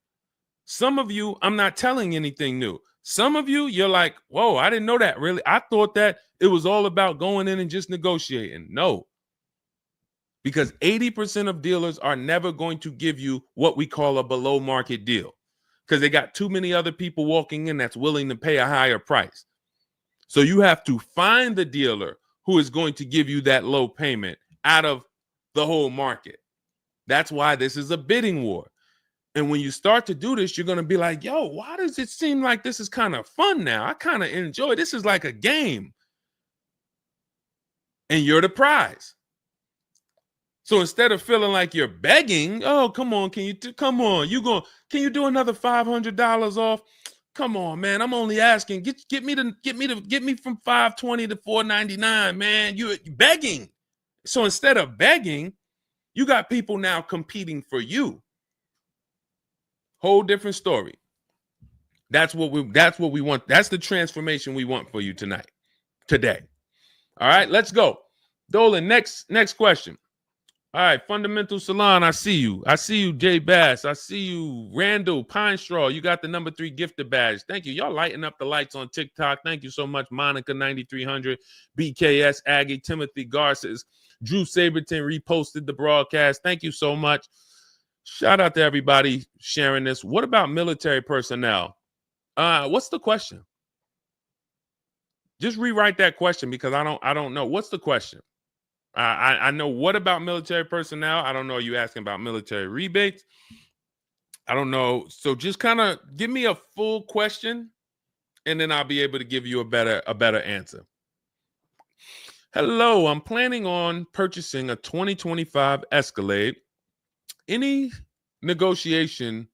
Some of you, I'm not telling anything new. Some of you, you're like, whoa, I didn't know that really. I thought that it was all about going in and just negotiating. No, because 80% of dealers are never going to give you what we call a below market deal because they got too many other people walking in that's willing to pay a higher price. So you have to find the dealer who is going to give you that low payment out of the whole market. That's why this is a bidding war. And when you start to do this, you're going to be like, yo, why does it seem like this is kind of fun now? I kind of enjoy this. Is like a game. And you're the prize. So instead of feeling like you're begging, oh, come on, can you do another $500 off? Come on, man. I'm only asking. Get me from 520 to 499, man. You're begging. So instead of begging, you got people now competing for you. Whole different story. That's what we want. That's the transformation we want for you today. All right, let's go. Dolan, next question. All right, Fundamental Salon, I see you. I see you, Jay Bass. I see you, Randall Pine Straw. You got the number 3 gifted badge. Thank you. Y'all lighting up the lights on TikTok. Thank you so much, Monica 9300, BKS Aggie, Timothy Garces, Drew Saberton reposted the broadcast. Thank you so much. Shout out to everybody sharing this. What about military personnel? What's the question? Just rewrite that question because I don't know. What's the question? I know what about military personnel. I don't know. Are you asking about military rebates? I don't know. So just kind of give me a full question, and then I'll be able to give you a better answer. Hello, I'm planning on purchasing a 2025 Escalade. Any negotiation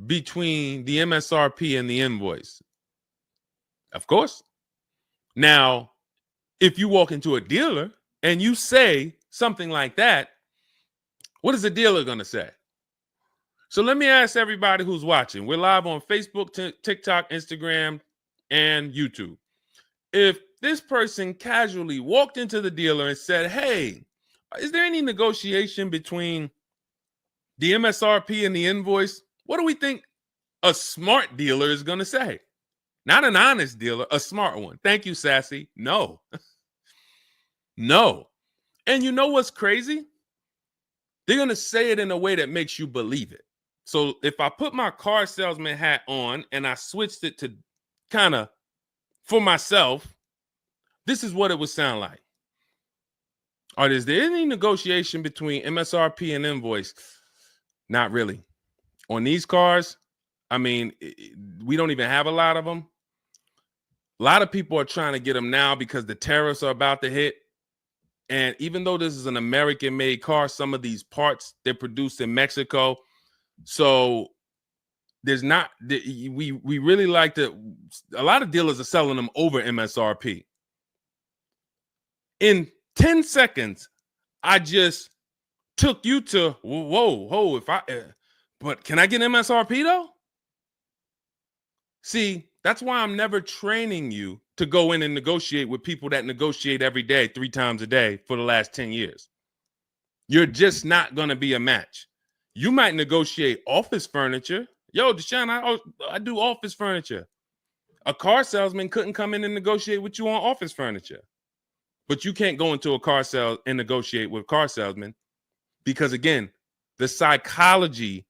between the MSRP and the invoice? Of course. Now, if you walk into a dealer and you say something like that, what is the dealer going to say? So let me ask everybody who's watching. We're live on Facebook, TikTok, Instagram, and YouTube. If this person casually walked into the dealer and said, hey, is there any negotiation between the MSRP and the invoice? What do we think a smart dealer is going to say? Not an honest dealer, a smart one. Thank you, Sassy. No. No. And you know what's crazy? They're going to say it in a way that makes you believe it. So if I put my car salesman hat on and I switched it to kind of for myself, this is what it would sound like. Or is there any negotiation between MSRP and invoice? Not really. On these cars, I mean, we don't even have a lot of them. A lot of people are trying to get them now because the tariffs are about to hit. And even though this is an American-made car, some of these parts, they're produced in Mexico. So there's not, we really like to, a lot of dealers are selling them over MSRP. In 10 seconds, I just took you to, whoa, but can I get MSRP though? See, that's why I'm never training you to go in and negotiate with people that negotiate every day, 3 times a day for the last 10 years. You're just not going to be a match. You might negotiate office furniture. Yo, Deshone, I do office furniture. A car salesman couldn't come in and negotiate with you on office furniture. But you can't go into a car sale and negotiate with car salesmen because, again, the psychology,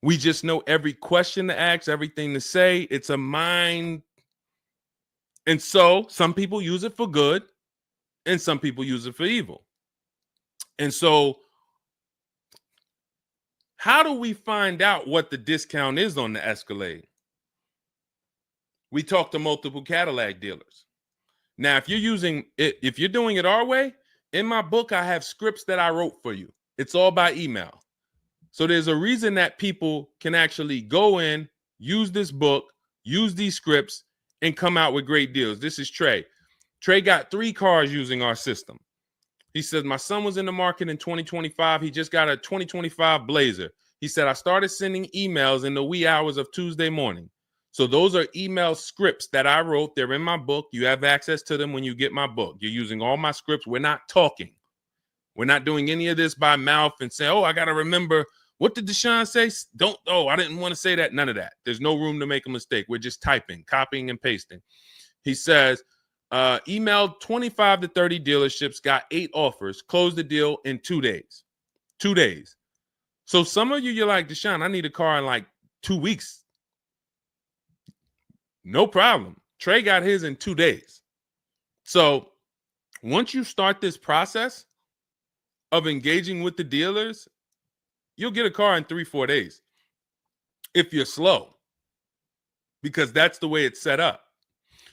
we just know every question to ask, everything to say. It's a mind. And so some people use it for good and some people use it for evil. And so how do we find out what the discount is on the Escalade? We talk to multiple Cadillac dealers. Now, if you're doing it our way, in my book, I have scripts that I wrote for you. It's all by email. So there's a reason that people can actually go in, use this book, use these scripts, and come out with great deals. This is Trey. Trey got 3 cars using our system. He says, my son was in the market in 2025. He just got a 2025 Blazer. He said, I started sending emails in the wee hours of Tuesday morning. So those are email scripts that I wrote. They're in my book. You have access to them when you get my book. You're using all my scripts. We're not talking. We're not doing any of this by mouth and saying, oh, I got to remember What did Deshone say? Don't, oh, I didn't want to say that. None of that. There's no room to make a mistake. We're just typing, copying, and pasting. He says, emailed 25 to 30 dealerships, got 8 offers, closed the deal in 2 days. 2 days. So some of you, you're like, Deshone, I need a car in like 2 weeks. No problem. Trey got his in 2 days. So once you start this process of engaging with the dealers, you'll get a car in 3-4 days if you're slow, because that's the way it's set up.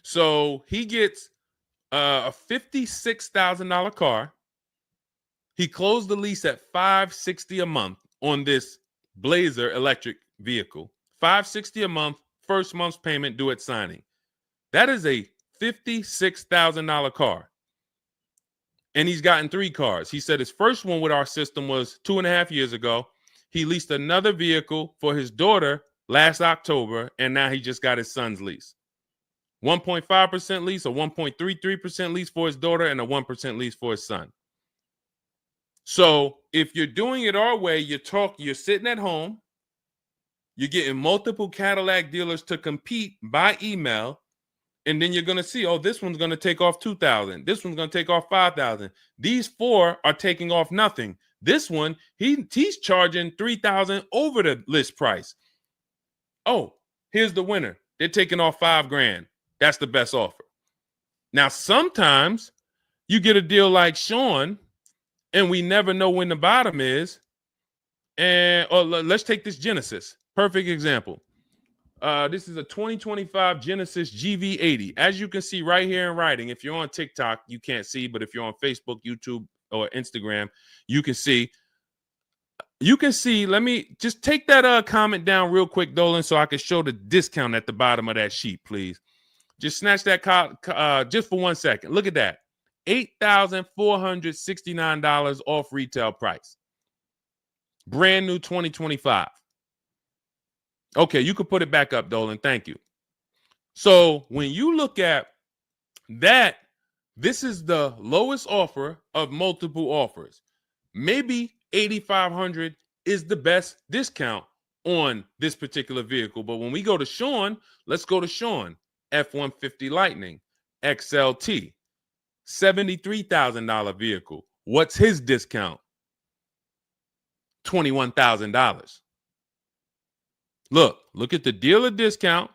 So he gets a $56,000 car. He closed the lease at $560 a month on this Blazer electric vehicle. $560 a month, first month's payment due at signing. That is a $56,000 car. And he's gotten 3 cars. He said his first one with our system was 2.5 years ago. He leased another vehicle for his daughter last October, and now he just got his son's lease. 1.5% lease, a 1.33% lease for his daughter, and a 1% lease for his son. So if you're doing it our way, you're sitting at home, you're getting multiple Cadillac dealers to compete by email, and then you're going to see, oh, this one's going to take off $2,000. This one's going to take off $5,000. These 4 are taking off nothing. This one, he's charging $3,000 over the list price. Oh, here's the winner. They're taking off $5,000. That's the best offer. Now, sometimes you get a deal like Sean, and we never know when the bottom is. And let's take this Genesis. Perfect example. This is a 2025 Genesis GV80. As you can see right here in writing, if you're on TikTok, you can't see, but if you're on Facebook, YouTube, or Instagram, you can see. You can see, let me just take that comment down real quick, Dolan, so I can show the discount at the bottom of that sheet, please. Just snatch that just for 1 second. Look at that. $8,469 off retail price. Brand new 2025. Okay, you could put it back up, Dolan. Thank you. So when you look at that, this is the lowest offer of multiple offers. Maybe $8,500 is the best discount on this particular vehicle. But when we go to Sean, let's go to Sean. F-150 Lightning XLT, $73,000 vehicle. What's his discount? $21,000. Look at the dealer discount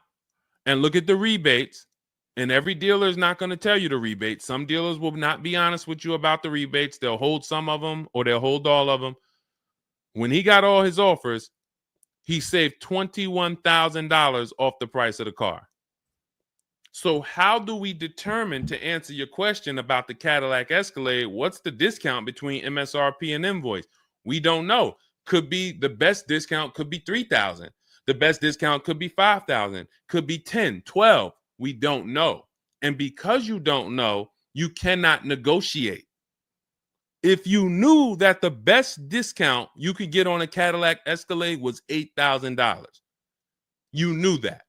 and look at the rebates. And every dealer is not going to tell you the rebates. Some dealers will not be honest with you about the rebates. They'll hold some of them or they'll hold all of them. When he got all his offers, he saved $21,000 off the price of the car. So how do we determine, to answer your question about the Cadillac Escalade, what's the discount between MSRP and invoice? We don't know. Could be the best discount could be $3,000. The best discount could be $5,000, could be $10,000, $12,000. We don't know. And because you don't know, you cannot negotiate. If you knew that the best discount you could get on a Cadillac Escalade was $8,000, you knew that,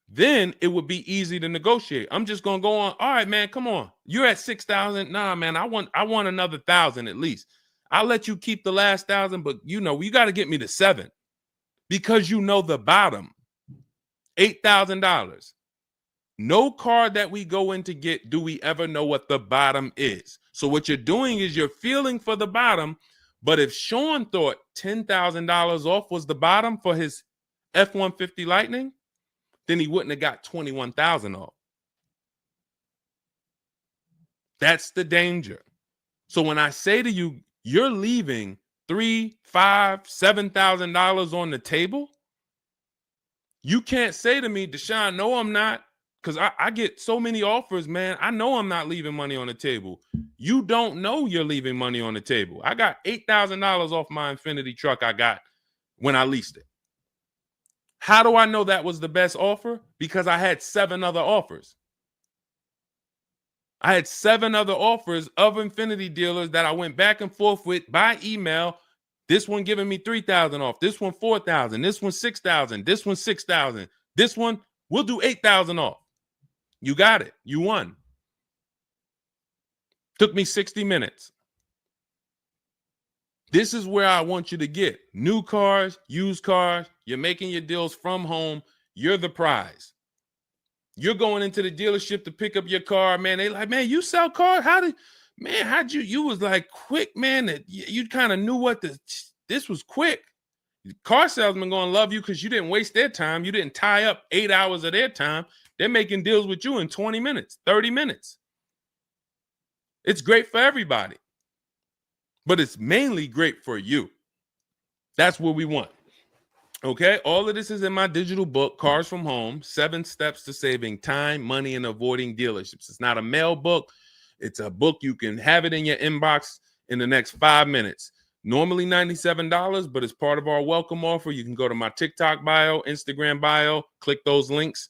then it would be easy to negotiate. I'm just going to go on. All right, man, come on. You're at $6,000. Nah, man, I want another $1,000 at least. I'll let you keep the last $1,000, but you got to get me to $7,000 because you know the bottom, $8,000. No car that we go in to get do we ever know what the bottom is. So what you're doing is you're feeling for the bottom. But if Sean thought $10,000 off was the bottom for his F-150 Lightning, then he wouldn't have got $21,000 off. That's the danger. So when I say to you, you're leaving $3,000, $5,000, $7,000 on the table, you can't say to me, Deshone, no, I'm not. Because I get so many offers, man. I know I'm not leaving money on the table. You don't know you're leaving money on the table. I got $8,000 off my Infiniti truck I got when I leased it. How do I know that was the best offer? Because I had 7 other offers. I had 7 other offers of Infiniti dealers that I went back and forth with by email. This one giving me $3,000 off. This one $4,000. This one $6,000. This one $6,000. This one, we'll do $8,000 off. You got it. You won. Took me 60 minutes. This is where I want you to get new cars, used cars. You're making your deals from home. You're the prize. You're going into the dealership to pick up your car, man. They like, man, you sell cars? How'd you was like quick, man, that you kind of knew what this was quick. Car salesman going to love you because you didn't waste their time. You didn't tie up 8 hours of their time. They're making deals with you in 20 minutes, 30 minutes. It's great for everybody, but it's mainly great for you. That's what we want. Okay, all of this is in my digital book, Cars from Home, 7 Steps to Saving Time, Money, and Avoiding Dealerships. It's not a mail book. It's a book. You can have it in your inbox in the next 5 minutes. Normally $97, but as part of our welcome offer, you can go to my TikTok bio, Instagram bio, click those links.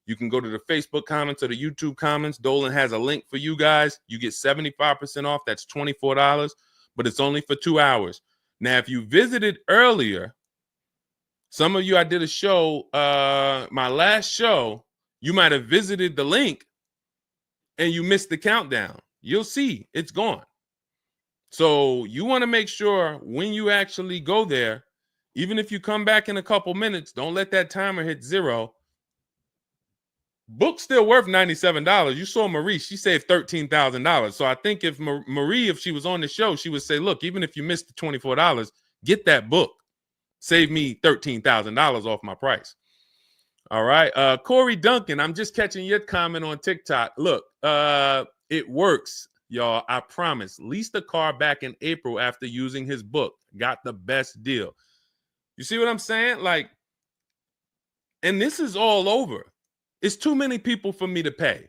You can go to the Facebook comments or the YouTube comments. Dolan has a link for you guys. You get 75% off. That's $24, but it's only for 2 hours. Now, if you visited earlier, some of you, I did a show, my last show, you might have visited the link and you missed the countdown. You'll see it's gone. So you want to make sure when you actually go there, even if you come back in a couple minutes, don't let that timer hit 0. Book's still worth $97. You saw Marie, she saved $13,000. So I think if Marie, if she was on the show, she would say, look, even if you missed the $24, get that book. Save me $13,000 off my price. All right. Corey Duncan, I'm just catching your comment on TikTok. Look, it works, y'all. I promise. Leased a car back in April after using his book. Got the best deal. You see what I'm saying? Like, and this is all over. It's too many people for me to pay.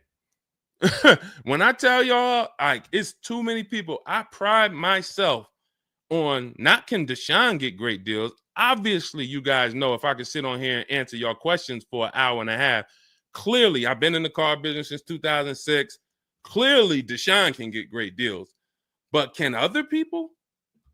When I tell y'all, like, it's too many people. I pride myself on not can Deshone get great deals. Obviously, you guys know if I could sit on here and answer your questions for an hour and a half, clearly I've been in the car business since 2006. Clearly, Deshone can get great deals. But can other people?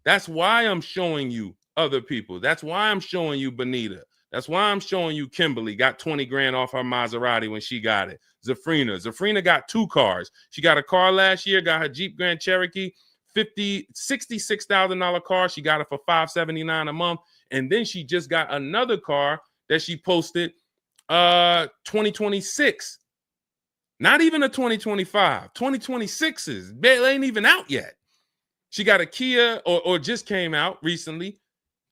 That's why I'm showing you other people. That's why I'm showing you Benita. That's why I'm showing you Kimberly got 20 grand off her Maserati when she got it. Zafrina got 2 cars. She got a car last year, got her Jeep Grand Cherokee, $66,000 car. She got it for $579 a month. And then she just got another car that she posted 2026. Not even a 2025. 2026s. It ain't even out yet. She got a Kia or just came out recently.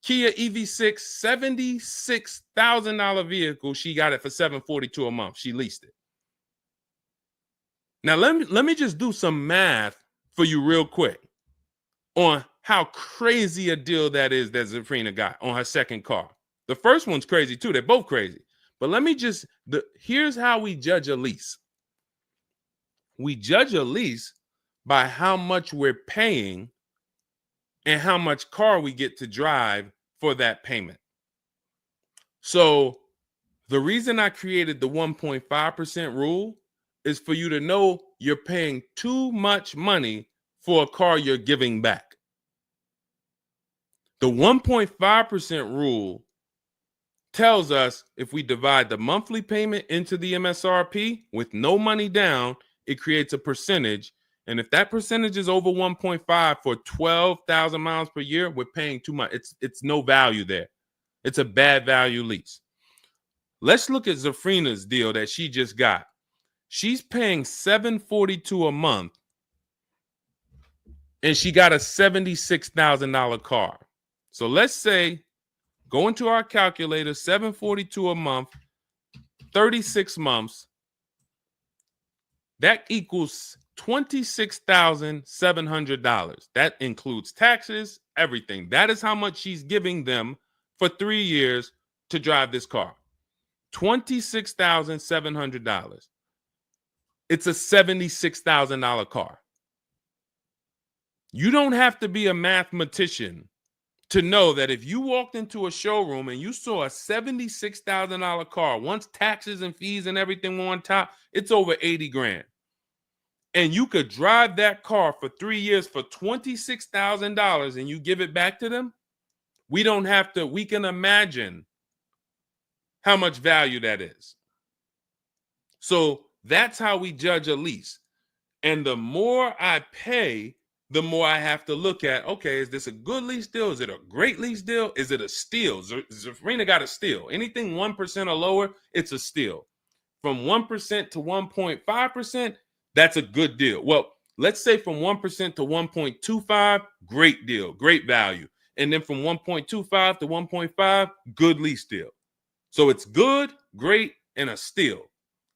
Kia EV6, $76,000 vehicle. She got it for $742 a month. She leased it. Now let me just do some math for you real quick on how crazy a deal that is that Zafrina got on her second car. The first one's crazy too. They're both crazy. But let me just, here's how we judge a lease. We judge a lease by how much we're paying and how much car we get to drive for that payment. So the reason I created the 1.5% rule is for you to know you're paying too much money for a car you're giving back. The 1.5% rule tells us if we divide the monthly payment into the MSRP with no money down, it creates a percentage. And if that percentage is over 1.5 for 12,000 miles per year, we're paying too much. It's no value there. It's a bad value lease. Let's look at Zafrina's deal that she just got. She's paying $742 a month, and she got a $76,000 car. So let's say, go into our calculator, $742 a month, 36 months. That equals $26,700. That includes taxes, everything. That is how much she's giving them for 3 years to drive this car. $26,700. It's a $76,000 car. You don't have to be a mathematician to know that if you walked into a showroom and you saw a $76,000 car, once taxes and fees and everything were on top, it's over 80 grand. And you could drive that car for 3 years for $26,000 and you give it back to them, we don't have to, we can imagine how much value that is. So that's how we judge a lease. And the more I pay, the more I have to look at, okay, is this a good lease deal? Is it a great lease deal? Is it a steal? Zafrina got a steal. Anything 1% or lower, it's a steal. From 1% to 1.5%, that's a good deal. Well, let's say from 1% to 1.25, great deal, great value. And then from 1.25 to 1.5, good lease deal. So it's good, great, and a steal.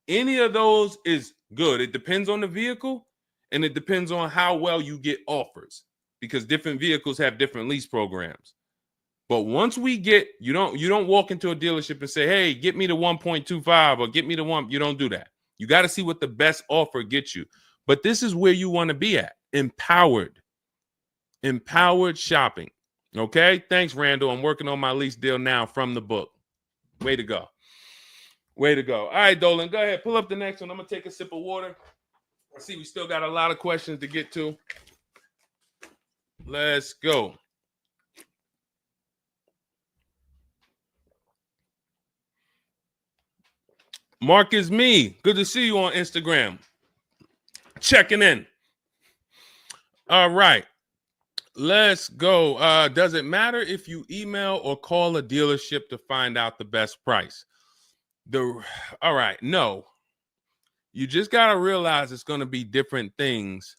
Any of those is good. It depends on the vehicle, and it depends on how well you get offers, because different vehicles have different lease programs. But once we get, you don't walk into a dealership and say, hey, get me the 1.25 or get me the one. You don't do that. You got to see what the best offer gets you. But this is where you want to be at. Empowered shopping. Okay. Thanks, Randall. I'm working on my lease deal now from the book. Way to go. Way to go. All right, Dolan, go ahead. Pull up the next one. I'm going to take a sip of water. I see we still got a lot of questions to get to. Let's go. Mark is me. Good to see you on Instagram. Checking in. All right. Let's go. Does it matter if you email or call a dealership to find out the best price? All right. No. You just got to realize it's going to be different things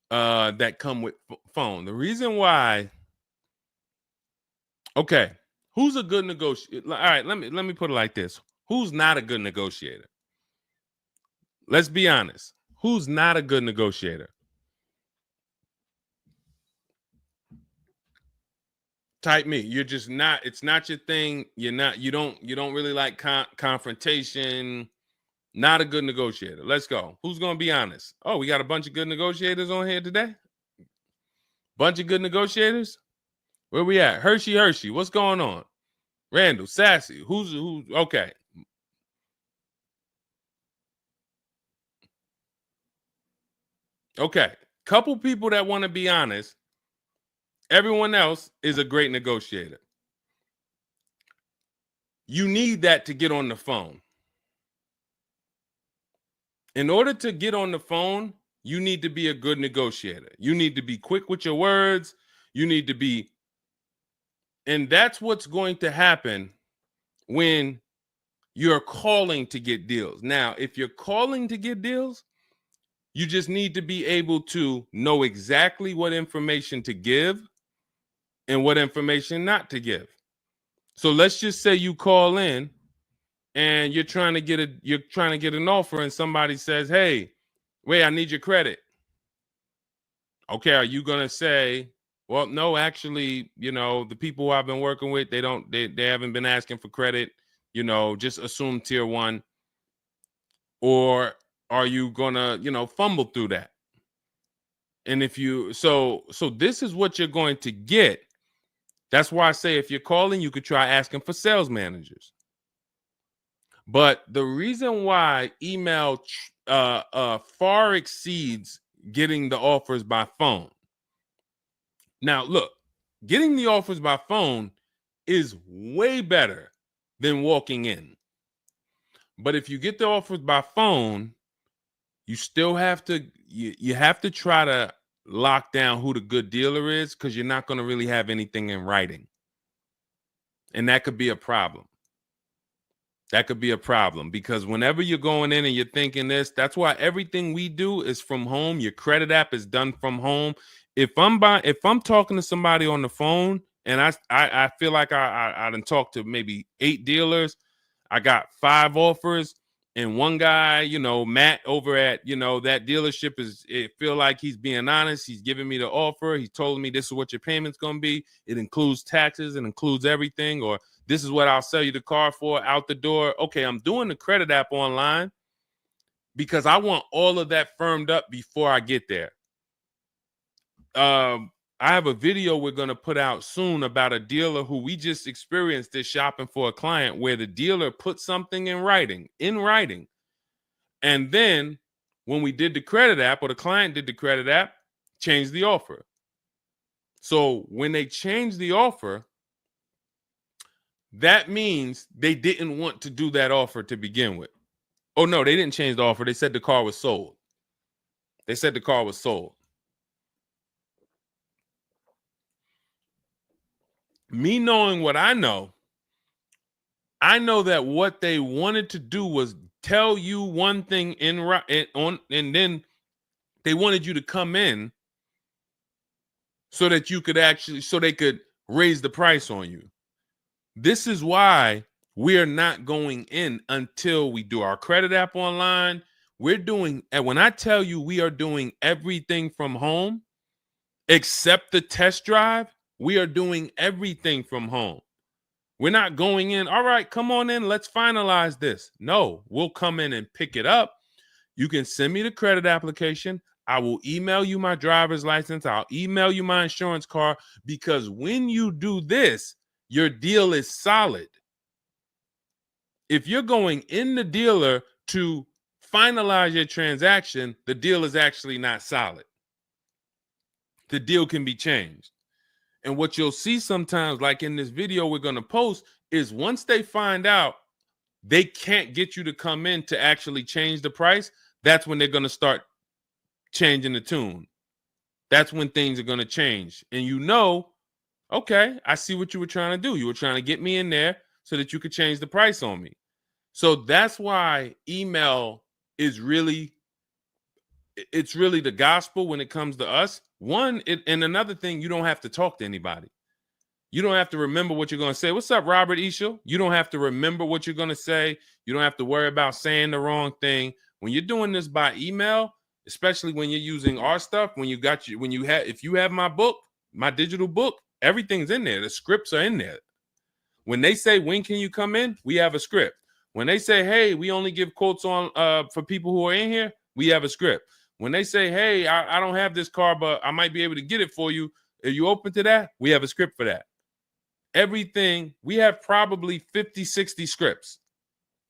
that come with phone. The reason why. Okay. Who's a good negotiator? All right. Let me put it like this. Who's not a good negotiator? Let's be honest. Who's not a good negotiator? Type me. You're just not. It's not your thing. You don't really like confrontation. Not a good negotiator. Let's go. Who's going to be honest? Oh, we got a bunch of good negotiators on here today. Bunch of good negotiators. Where we at? Hershey. What's going on? Randall, Sassy. Who's okay. Okay. Couple people that want to be honest. Everyone else is a great negotiator. You need that to get on the phone. In order to get on the phone, you need to be a good negotiator. You need to be quick with your words. You need to be, and that's what's going to happen when you're calling to get deals. Now, if you're calling to get deals, you just need to be able to know exactly what information to give and what information not to give. So let's just say you call in and you're trying to get an offer, and somebody says, "Hey, wait, I need your credit." Okay, are you gonna say, "Well, no, actually, the people I've been working with, they haven't been asking for credit. Just assume tier 1," or are you gonna, fumble through that? And if you so this is what you're going to get. That's why I say if you're calling, you could try asking for sales managers. But the reason why email far exceeds getting the offers by phone. Now, look, getting the offers by phone is way better than walking in. But if you get the offers by phone, you still have to you have to try to lock down who the good dealer is, because you're not going to really have anything in writing. And that could be a problem. That could be a problem, because whenever you're going in and you're thinking this, that's why everything we do is from home. Your credit app is done from home. If I'm talking to somebody on the phone and I feel like I done talked to maybe 8 dealers, I got 5 offers, and one guy, Matt over at, that dealership it feel like he's being honest. He's giving me the offer. He told me this is what your payment's going to be. It includes taxes. It includes everything. Or this is what I'll sell you the car for out the door. Okay, I'm doing the credit app online because I want all of that firmed up before I get there. I have a video we're going to put out soon about a dealer who we just experienced this shopping for a client, where the dealer put something in writing. And then when we did the credit app, or the client did the credit app, changed the offer. So when they changed the offer, that means they didn't want to do that offer to begin with. Oh, no, they didn't change the offer. They said the car was sold. Me knowing what I know that what they wanted to do was tell you one thing and then they wanted you to come in so that you could so they could raise the price on you. This is why we are not going in until we do our credit app online. And when I tell you we are doing everything from home, except the test drive, we are doing everything from home. We're not going in, all right, come on in, let's finalize this. No, we'll come in and pick it up. You can send me the credit application. I will email you my driver's license. I'll email you my insurance card, because when you do this, your deal is solid. If you're going in the dealer to finalize your transaction, the deal is actually not solid. The deal can be changed. And what you'll see sometimes, like in this video we're going to post, is once they find out they can't get you to come in to actually change the price, that's when they're going to start changing the tune. That's when things are going to change. And you know, okay, I see what you were trying to do. You were trying to get me in there so that you could change the price on me. So that's why email is really the gospel when it comes to us. And another thing, you don't have to talk to anybody. You don't have to remember what you're going to say. What's up, Robert Ishel? You don't have to remember what you're going to say. You don't have to worry about saying the wrong thing. When you're doing this by email, especially when you're using our stuff, if you have my book, my digital book, everything's in there. The scripts are in there. When they say, when can you come in? We have a script. When they say, hey, we only give quotes on for people who are in here, we have a script. When they say, hey, I don't have this car, but I might be able to get it for you. Are you open to that? We have a script for that. Everything, we have probably 50, 60 scripts.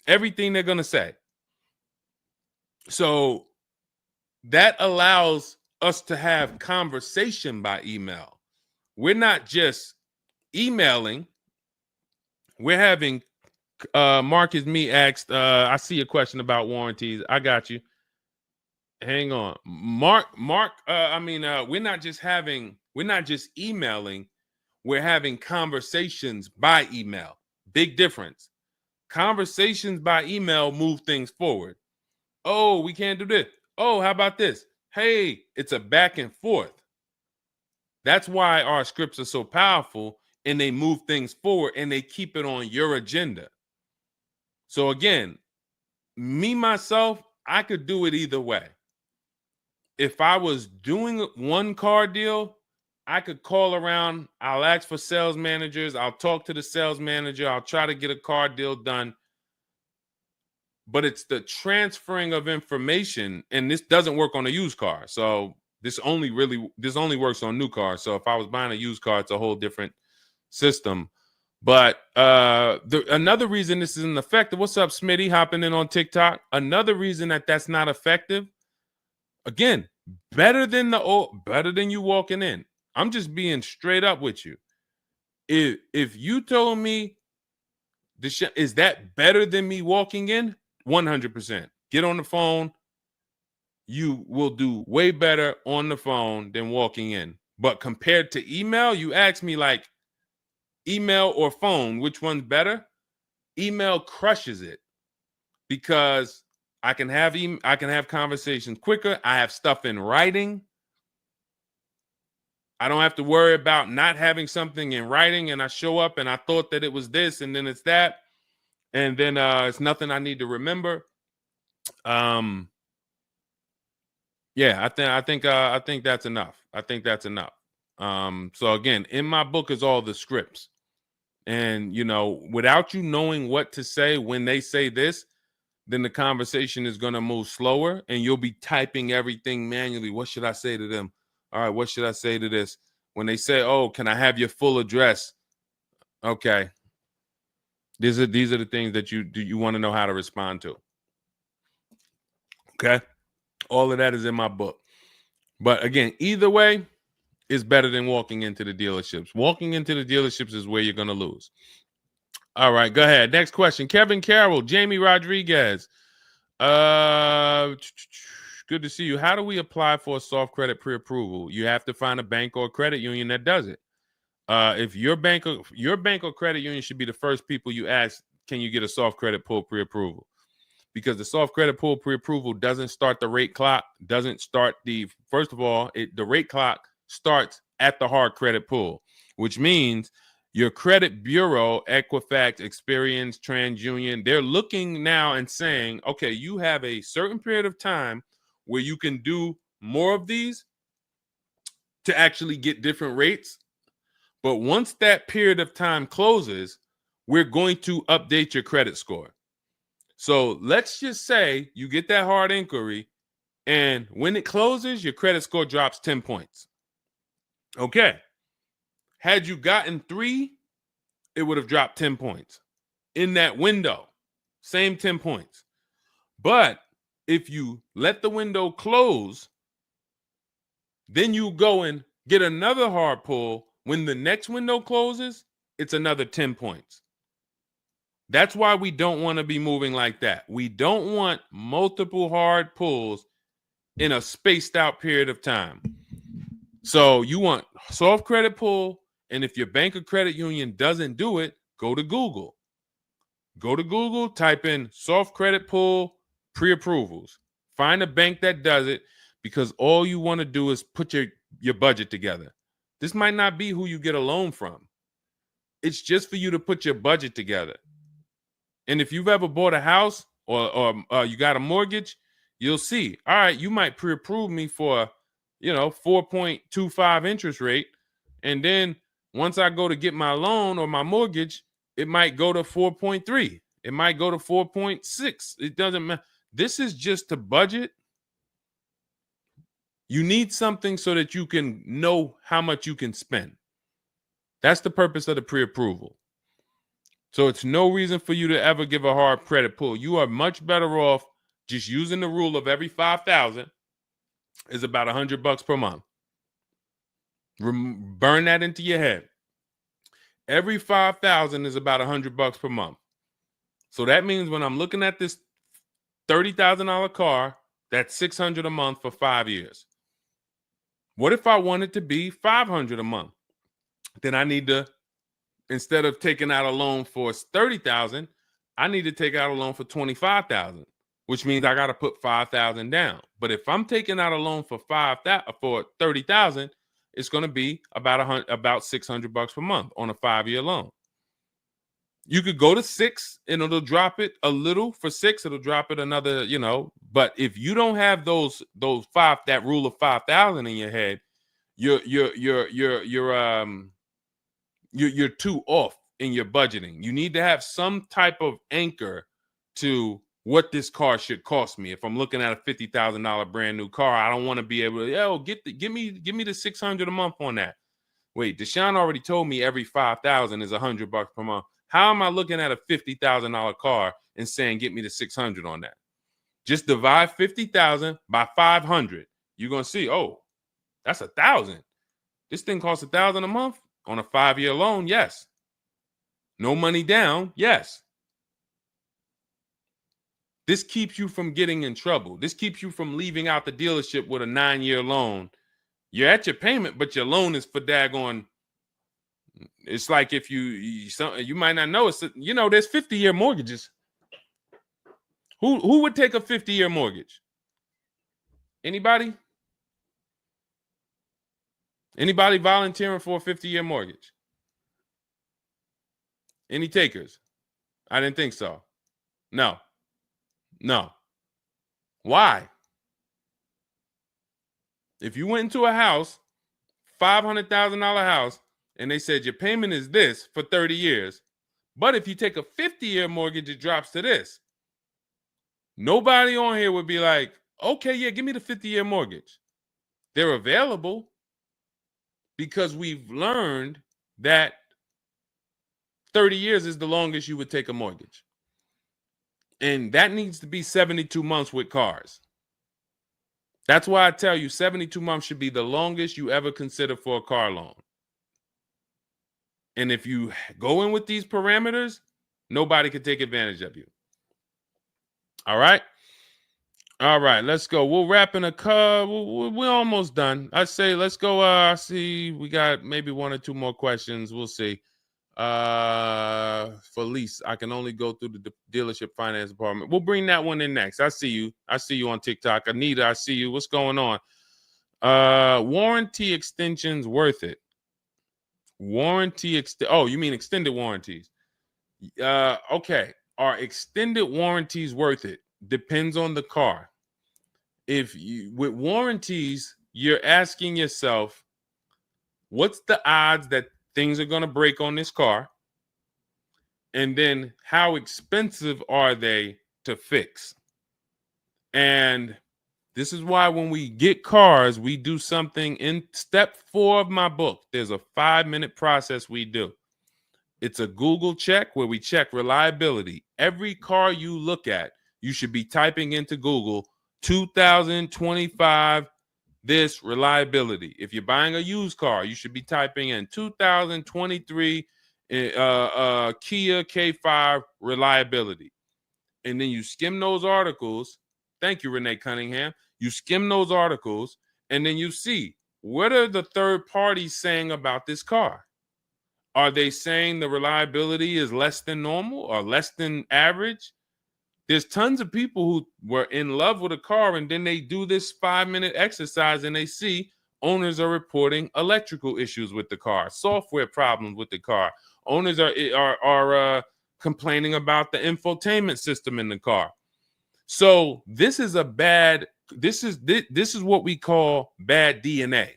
Everything they're going to say. So that allows us to have conversation by email. We're not just emailing. We're having, Marcus Me asked, I see a question about warranties. I got you. Hang on. Mark, we're not just emailing, we're having conversations by email. Big difference. Conversations by email move things forward. Oh, we can't do this. Oh, how about this? Hey, it's a back and forth. That's why our scripts are so powerful, and they move things forward and they keep it on your agenda. So again, me, myself, I could do it either way. If I was doing one car deal, I could call around. I'll ask for sales managers. I'll talk to the sales manager. I'll try to get a car deal done. But it's the transferring of information, and this doesn't work on a used car. So this only works on new cars. So if I was buying a used car, it's a whole different system. But another reason this isn't effective. What's up, Smitty? Hopping in on TikTok. Another reason that's not effective. Again, better than you walking in. I'm just being straight up with you. If you told me is that better than me walking in? 100%. Get on the phone. You will do way better on the phone than walking in. But compared to email, you ask me like email or phone, which one's better? Email crushes it because I can have conversations quicker. I have stuff in writing. I don't have to worry about not having something in writing, and I show up and I thought that it was this and then it's that, and then it's nothing I need to remember. Yeah, I think that's enough. I think that's enough. So again, in my book is all the scripts. And without you knowing what to say when they say this, then the conversation is going to move slower and you'll be typing everything manually. What should I say to them? All right, what should I say to this? When they say, "Oh, can I have your full address?" Okay. These are the things that you want to know how to respond to. Okay? All of that is in my book. But again, either way is better than walking into the dealerships. Walking into the dealerships is where you're going to lose. All right, go ahead. Next question. Kevin Carroll, Jamie Rodriguez. Good to see you. How do we apply for a soft credit pre-approval? You have to find a bank or a credit union that does it. If your bank or credit union should be the first people you ask, can you get a soft credit pull pre-approval? Because the soft credit pull pre-approval doesn't start the rate clock, doesn't start first of all, the rate clock starts at the hard credit pull, which means your credit bureau, Equifax, Experian, TransUnion, they're looking now and saying, okay, you have a certain period of time where you can do more of these to actually get different rates. But once that period of time closes, we're going to update your credit score. So let's just say you get that hard inquiry, and when it closes, your credit score drops 10 points. Okay. Had you gotten 3, it would have dropped 10 points. In that window, same 10 points. But if you let the window close, then you go and get another hard pull. When the next window closes, it's another 10 points. That's why we don't want to be moving like that. We don't want multiple hard pulls in a spaced out period of time. So you want soft credit pull, and if your bank or credit union doesn't do it, go to Google. Go to Google, type in soft credit pull pre-approvals. Find a bank that does it, because all you want to do is put your budget together. This might not be who you get a loan from. It's just for you to put your budget together. And if you've ever bought a house or you got a mortgage, you'll see, all right, you might pre-approve me for, 4.25 interest rate. And then once I go to get my loan or my mortgage, it might go to 4.3. It might go to 4.6. It doesn't matter. This is just to budget. You need something so that you can know how much you can spend. That's the purpose of the pre-approval. So it's no reason for you to ever give a hard credit pull. You are much better off just using the rule of every 5,000 is about $100 per month. Burn that into your head. Every 5,000 is about $100 per month. So that means when I'm looking at this $30,000 car, that's $600 a month for 5 years. What if I want it to be $500 a month? Then I need to, instead of taking out a loan for $30,000, I need to take out a loan for $25,000, which means I got to put $5,000 down. But if I'm taking out a loan for $30,000, it's going to be about $600 per month on a 5-year loan. You could go to 6 and it'll drop it a little. For 6, it'll drop it another, But if you don't have that rule of 5,000 in your head, you're too off in your budgeting. You need to have some type of anchor to what this car should cost me. If I'm looking at a $50,000 brand new car, I don't want to be able to, give me the $600 a month on that. Wait, Deshone already told me every 5,000 is $100 per month. How am I looking at a $50,000 car and saying get me the $600 on that? Just divide 50,000 by 500. You're gonna see, oh, that's 1,000. This thing costs 1,000 a month on a 5-year loan. Yes. No money down. Yes. This keeps you from getting in trouble. This keeps you from leaving out the dealership with a 9-year loan. You're at your payment, but your loan is for daggone. It's like if you might not know, it's there's 50-year mortgages. Who would take a 50-year mortgage? Anybody? Anybody volunteering for a 50-year mortgage? Any takers? I didn't think so. No. Why? If you went into a house, $500,000 house, and they said your payment is this for 30 years, but if you take a 50-year mortgage, it drops to this. Nobody on here would be like, okay, yeah, give me the 50-year mortgage. They're available because we've learned that 30 years is the longest you would take a mortgage. And that needs to be 72 months with cars. That's why I tell you 72 months should be the longest you ever consider for a car loan. And if you go in with these parameters, nobody can take advantage of you. All right. All right, let's go. We'll wrap in a car. We're almost done. I say let's go. I see we got maybe one or two more questions. We'll see. For lease, I can only go through the dealership finance department. We'll bring that one in next. I see you. I see you on TikTok. Anita, I see you. What's going on? Warranty extensions worth it? Oh, you mean extended warranties? Okay. Are extended warranties worth it? Depends on the car. If you with warranties, you're asking yourself, what's the odds that things are going to break on this car? And then how expensive are they to fix? And this is why when we get cars, we do something in step 4 of my book. There's a 5-minute process we do. It's a Google check where we check reliability. Every car you look at, you should be typing into Google 2025 this reliability. If you're buying a used car, you should be typing in 2023 Kia K5 reliability. And then you skim those articles. Thank you, Renee Cunningham. You skim those articles, and then you see, what are the third parties saying about this car? Are they saying the reliability is less than normal or less than average? There's tons of people who were in love with a car, and then they do this 5-minute exercise and they see owners are reporting electrical issues with the car, software problems with the car. Owners are complaining about the infotainment system in the car. So this is what we call bad DNA.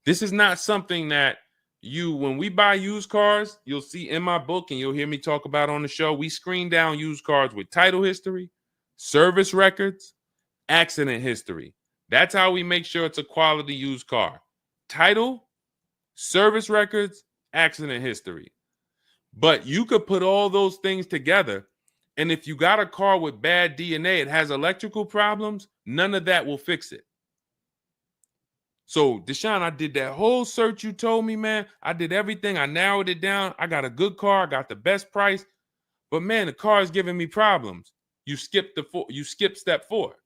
This is not something that when we buy used cars, you'll see in my book and you'll hear me talk about on the show. We screen down used cars with title history, service records, accident history. That's how we make sure it's a quality used car. Title, service records, accident history. But you could put all those things together, and if you got a car with bad DNA, it has electrical problems, none of that will fix it. So, Deshone, I did that whole search you told me, man. I did everything. I narrowed it down. I got a good car. I got the best price. But, man, the car is giving me problems. You skipped step 4.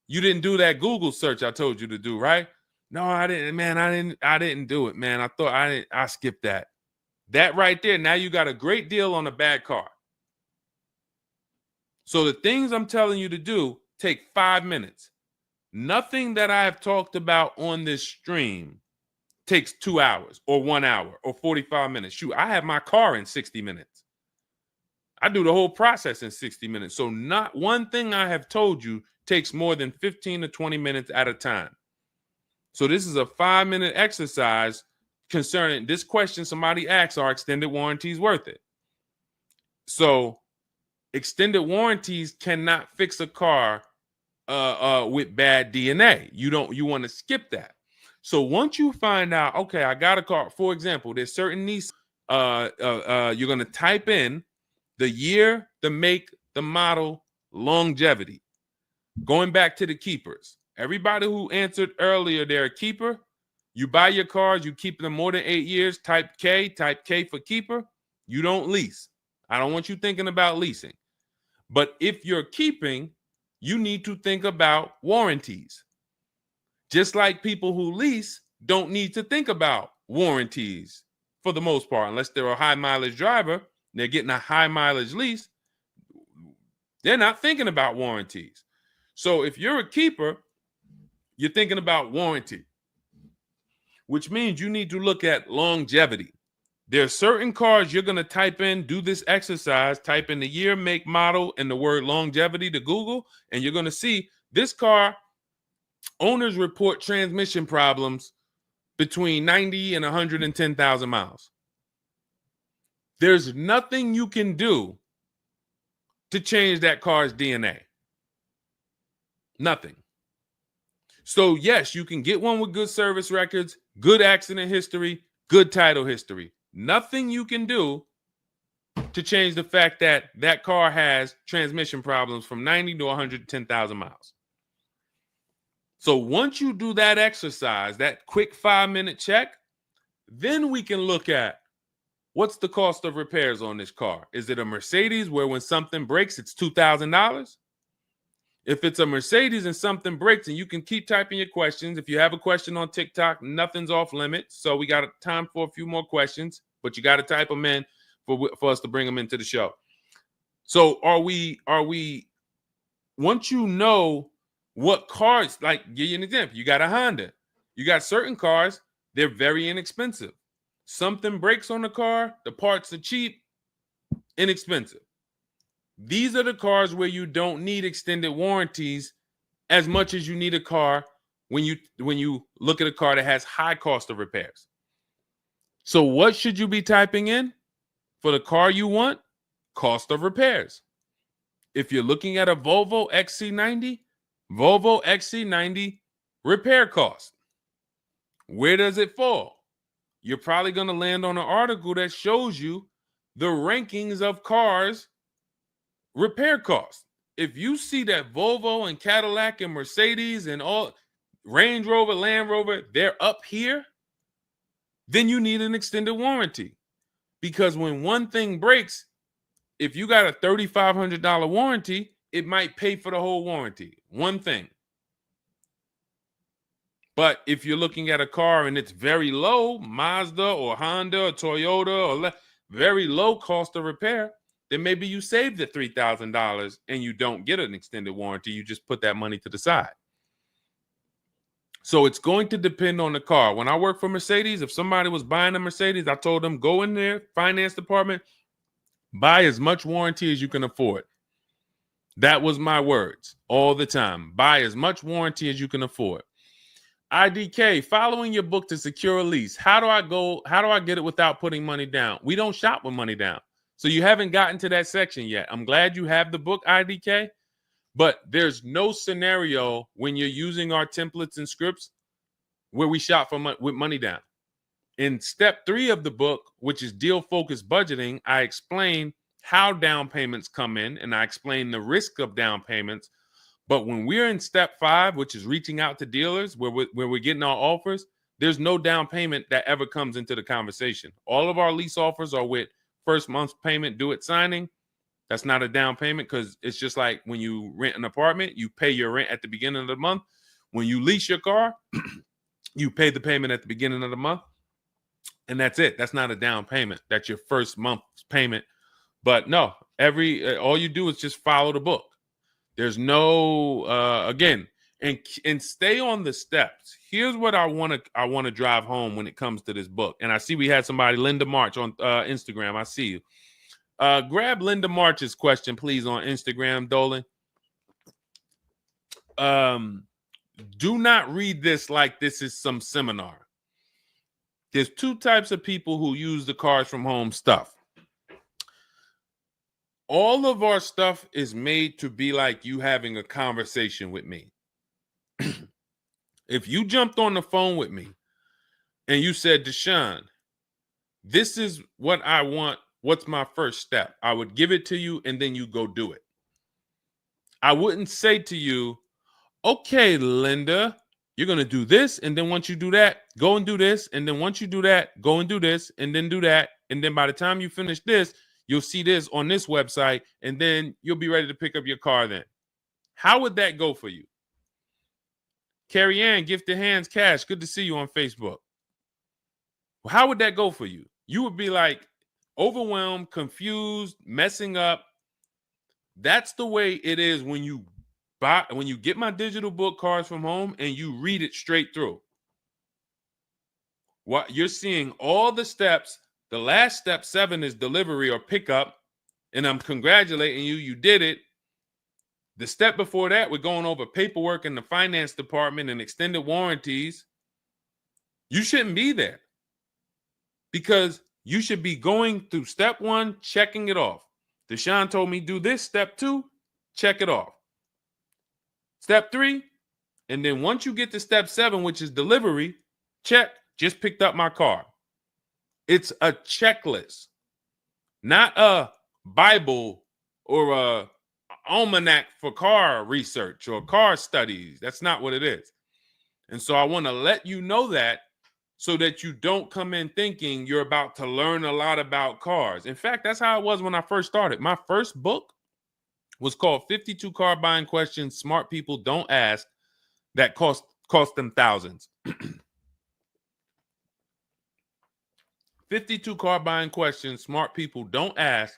You didn't do that Google search I told you to do, right? No, I didn't, man. I didn't do it, man. I skipped that. That right there, now you got a great deal on a bad car. So the things I'm telling you to do take 5 minutes. Nothing that I have talked about on this stream takes 2 hours or 1 hour or 45 minutes. Shoot, I have my car in 60 minutes. I do the whole process in 60 minutes. So not one thing I have told you takes more than 15 to 20 minutes at a time. So this is a 5-minute exercise concerning this question somebody asks, are extended warranties worth it? So extended warranties cannot fix a car with bad DNA. You want to skip that. So once you find out, okay, I got a car. For example, there's certain Nissan. You're going to type in the year, the make, the model, longevity. Going back to the keepers. Everybody who answered earlier, they're a keeper. You buy your cars, you keep them more than 8 years. Type K for keeper. You don't lease. I don't want you thinking about leasing. But if you're keeping, you need to think about warranties. Just like people who lease don't need to think about warranties for the most part, unless they're a high mileage driver, they're getting a high mileage lease, they're not thinking about warranties. So if you're a keeper, you're thinking about warranty, which means you need to look at longevity. There are certain cars you're going to type in, do this exercise, type in the year, make, model, and the word longevity to Google, and you're going to see this car, owners report transmission problems between 90 and 110,000 miles. There's nothing you can do to change that car's DNA. Nothing. So, yes, you can get one with good service records, good accident history, good title history. Nothing you can do to change the fact that that car has transmission problems from 90 to 110,000 miles. So once you do that exercise, that quick 5-minute check, then we can look at what's the cost of repairs on this car. Is it a Mercedes where when something breaks, it's $2,000? If it's a Mercedes and something breaks, and you can keep typing your questions. If you have a question on TikTok, nothing's off limits. So we got time for a few more questions, but you got to type them in for us to bring them into the show. So are we once you know what cars, like give you an example, you got a Honda, you got certain cars, they're very inexpensive. Something breaks on the car, the parts are cheap, inexpensive. These are the cars where you don't need extended warranties as much as you need a car when you look at a car that has high cost of repairs. So what should you be typing in for the car you want? Cost of repairs. If you're looking at a Volvo XC90, Volvo XC90 repair cost. Where does it fall? You're probably going to land on an article that shows you the rankings of cars repair costs. If you see that Volvo and Cadillac and Mercedes and all Range Rover, Land Rover, they're up here, then you need an extended warranty. Because when one thing breaks, if you got a $3,500 warranty, it might pay for the whole warranty. One thing. But if you're looking at a car and it's very low, Mazda or Honda or Toyota or very low cost of repair, then maybe you save the $3,000 and you don't get an extended warranty. You just put that money to the side. So it's going to depend on the car. When I worked for Mercedes, if somebody was buying a Mercedes, I told them, go in there, finance department, buy as much warranty as you can afford. That was my words all the time. Buy as much warranty as you can afford. IDK, following your book to secure a lease. How do I get it without putting money down? We don't shop with money down. So you haven't gotten to that section yet. I'm glad you have the book, IDK, but there's no scenario when you're using our templates and scripts where we shop with money down. In step 3 of the book, which is deal focused budgeting, I explain how down payments come in, and I explain the risk of down payments. But when we're in step 5, which is reaching out to dealers, where we're getting our offers, there's no down payment that ever comes into the conversation. All of our lease offers are with first month's payment due at signing. That's not a down payment, because it's just like when you rent an apartment, you pay your rent at the beginning of the month. When you lease your car, you pay the payment at the beginning of the month. And that's it. That's not a down payment. That's your first month's payment. But no, all you do is just follow the book. There's no again, and stay on the steps. Here's what I want to drive home when it comes to this book. And I see we had somebody, Linda March, on Instagram. I see you. Grab Linda March's question, please, on Instagram, Dolan. Do not read this like this is some seminar. There's 2 types of people who use the Cars from Home stuff. All of our stuff is made to be like you having a conversation with me. If you jumped on the phone with me and you said, Deshone, this is what I want. What's my first step? I would give it to you and then you go do it. I wouldn't say to you, okay, Linda, you're going to do this. And then once you do that, go and do this. And then once you do that, go and do this and then do that. And then by the time you finish this, you'll see this on this website, and then you'll be ready to pick up your car then. How would that go for you? Carrie Ann, Gifted Hands Cash, good to see you on Facebook. Well, how would that go for you? You would be like overwhelmed, confused, messing up. That's the way it is when you get my digital book, Cars from Home, and you read it straight through. What you're seeing, all the steps. The last step 7 is delivery or pickup, and I'm congratulating you. You did it. The step before that, we're going over paperwork in the finance department and extended warranties. You shouldn't be there, because you should be going through step 1, checking it off. Deshone told me do this. Step 2, check it off. Step 3, and then once you get to step 7, which is delivery, check, just picked up my car. It's a checklist, not a Bible or a almanac for car research or car studies. That's not what it is. And so I want to let you know that, so that you don't come in thinking you're about to learn a lot about cars. In fact, that's how it was when I first started. My first book was called 52 Car Buying Questions Smart People Don't Ask that cost them thousands. 52 car buying questions smart people don't ask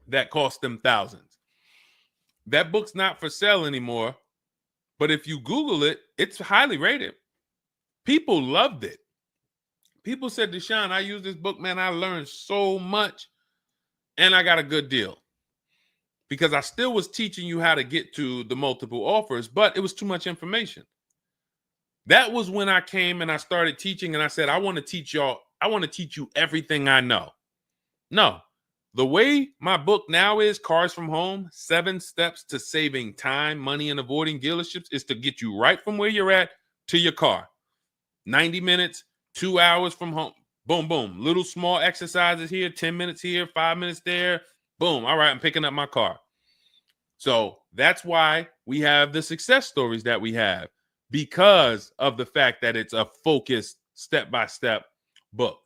that cost them thousands. That book's not for sale anymore, but if you Google it, it's highly rated. People loved it. People said, Deshone, I use this book, man. I learned so much and I got a good deal. Because I still was teaching you how to get to the multiple offers, but it was too much information. That was when I came and I started teaching and I said, I want to teach y'all. I want to teach you everything I know. No, the way my book now is, Cars from Home, 7 Steps to Saving Time, Money, and Avoiding Dealerships, is to get you right from where you're at to your car. 90 minutes, 2 hours from home. Boom, boom. Little small exercises here, 10 minutes here, 5 minutes there. Boom. All right, I'm picking up my car. So that's why we have the success stories that we have, because of the fact that it's a focused step-by-step book.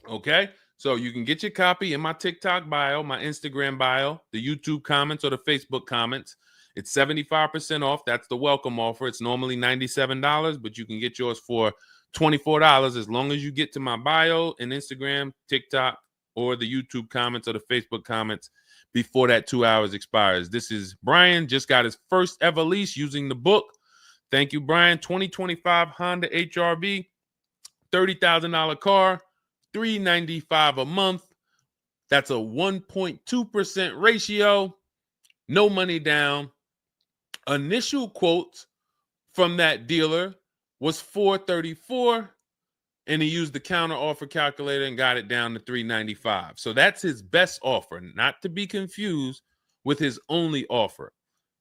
Okay? So you can get your copy in my TikTok bio, my Instagram bio, the YouTube comments, or the Facebook comments. It's 75% off. That's the welcome offer. It's normally $97, but you can get yours for $24 as long as you get to my bio and Instagram, TikTok, or the YouTube comments or the Facebook comments before that 2 hours expires. This is Brian, just got his first ever lease using the book. Thank you, Brian. 2025 Honda HRV, $30,000 car, $395 a month. That's a 1.2% ratio. No money down. Initial quotes from that dealer was $434, and he used the counter offer calculator and got it down to $395. So that's his best offer, not to be confused with his only offer.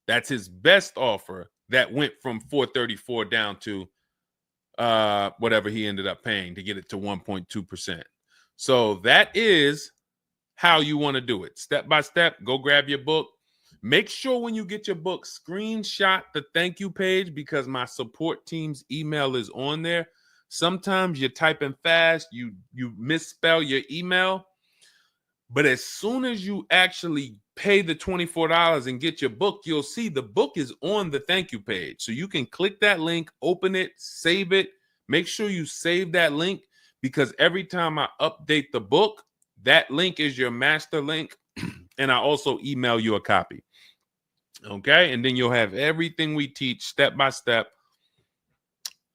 That's his best offer that went from $434 down to whatever he ended up paying to get it to 1.2%. So that is how you want to do it. Step by step, go grab your book. Make sure when you get your book, screenshot the thank you page, because my support team's email is on there. Sometimes you're typing fast, you misspell your email, but as soon as you actually pay the $24 and get your book, you'll see the book is on the thank you page. So you can click that link, open it, save it. Make sure you save that link, because every time I update the book, that link is your master link, and I also email you a copy. Okay, and then you'll have everything we teach step by step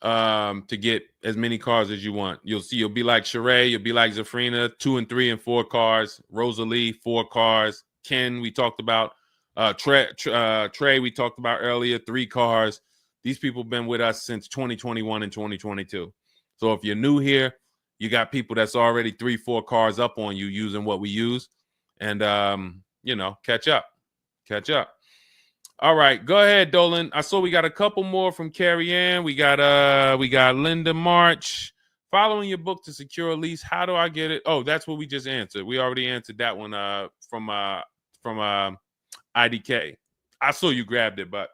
to get as many cars as you want. You'll see, you'll be like Sheree, you'll be like Zafrina, 2 and 3 and 4 cars. Rosalie, 4 cars. Ken, we talked about. Trey, we talked about earlier, 3 cars. These people have been with us since 2021 and 2022. So if you're new here, you got people that's already 3, 4 cars up on you using what we use, and catch up. All right, go ahead, Dolan. I saw we got a couple more from Carrie Ann. We got Linda March. Following your book to secure a lease, how do I get it? Oh, that's what we just answered. We already answered that one from IDK. I saw you grabbed it, but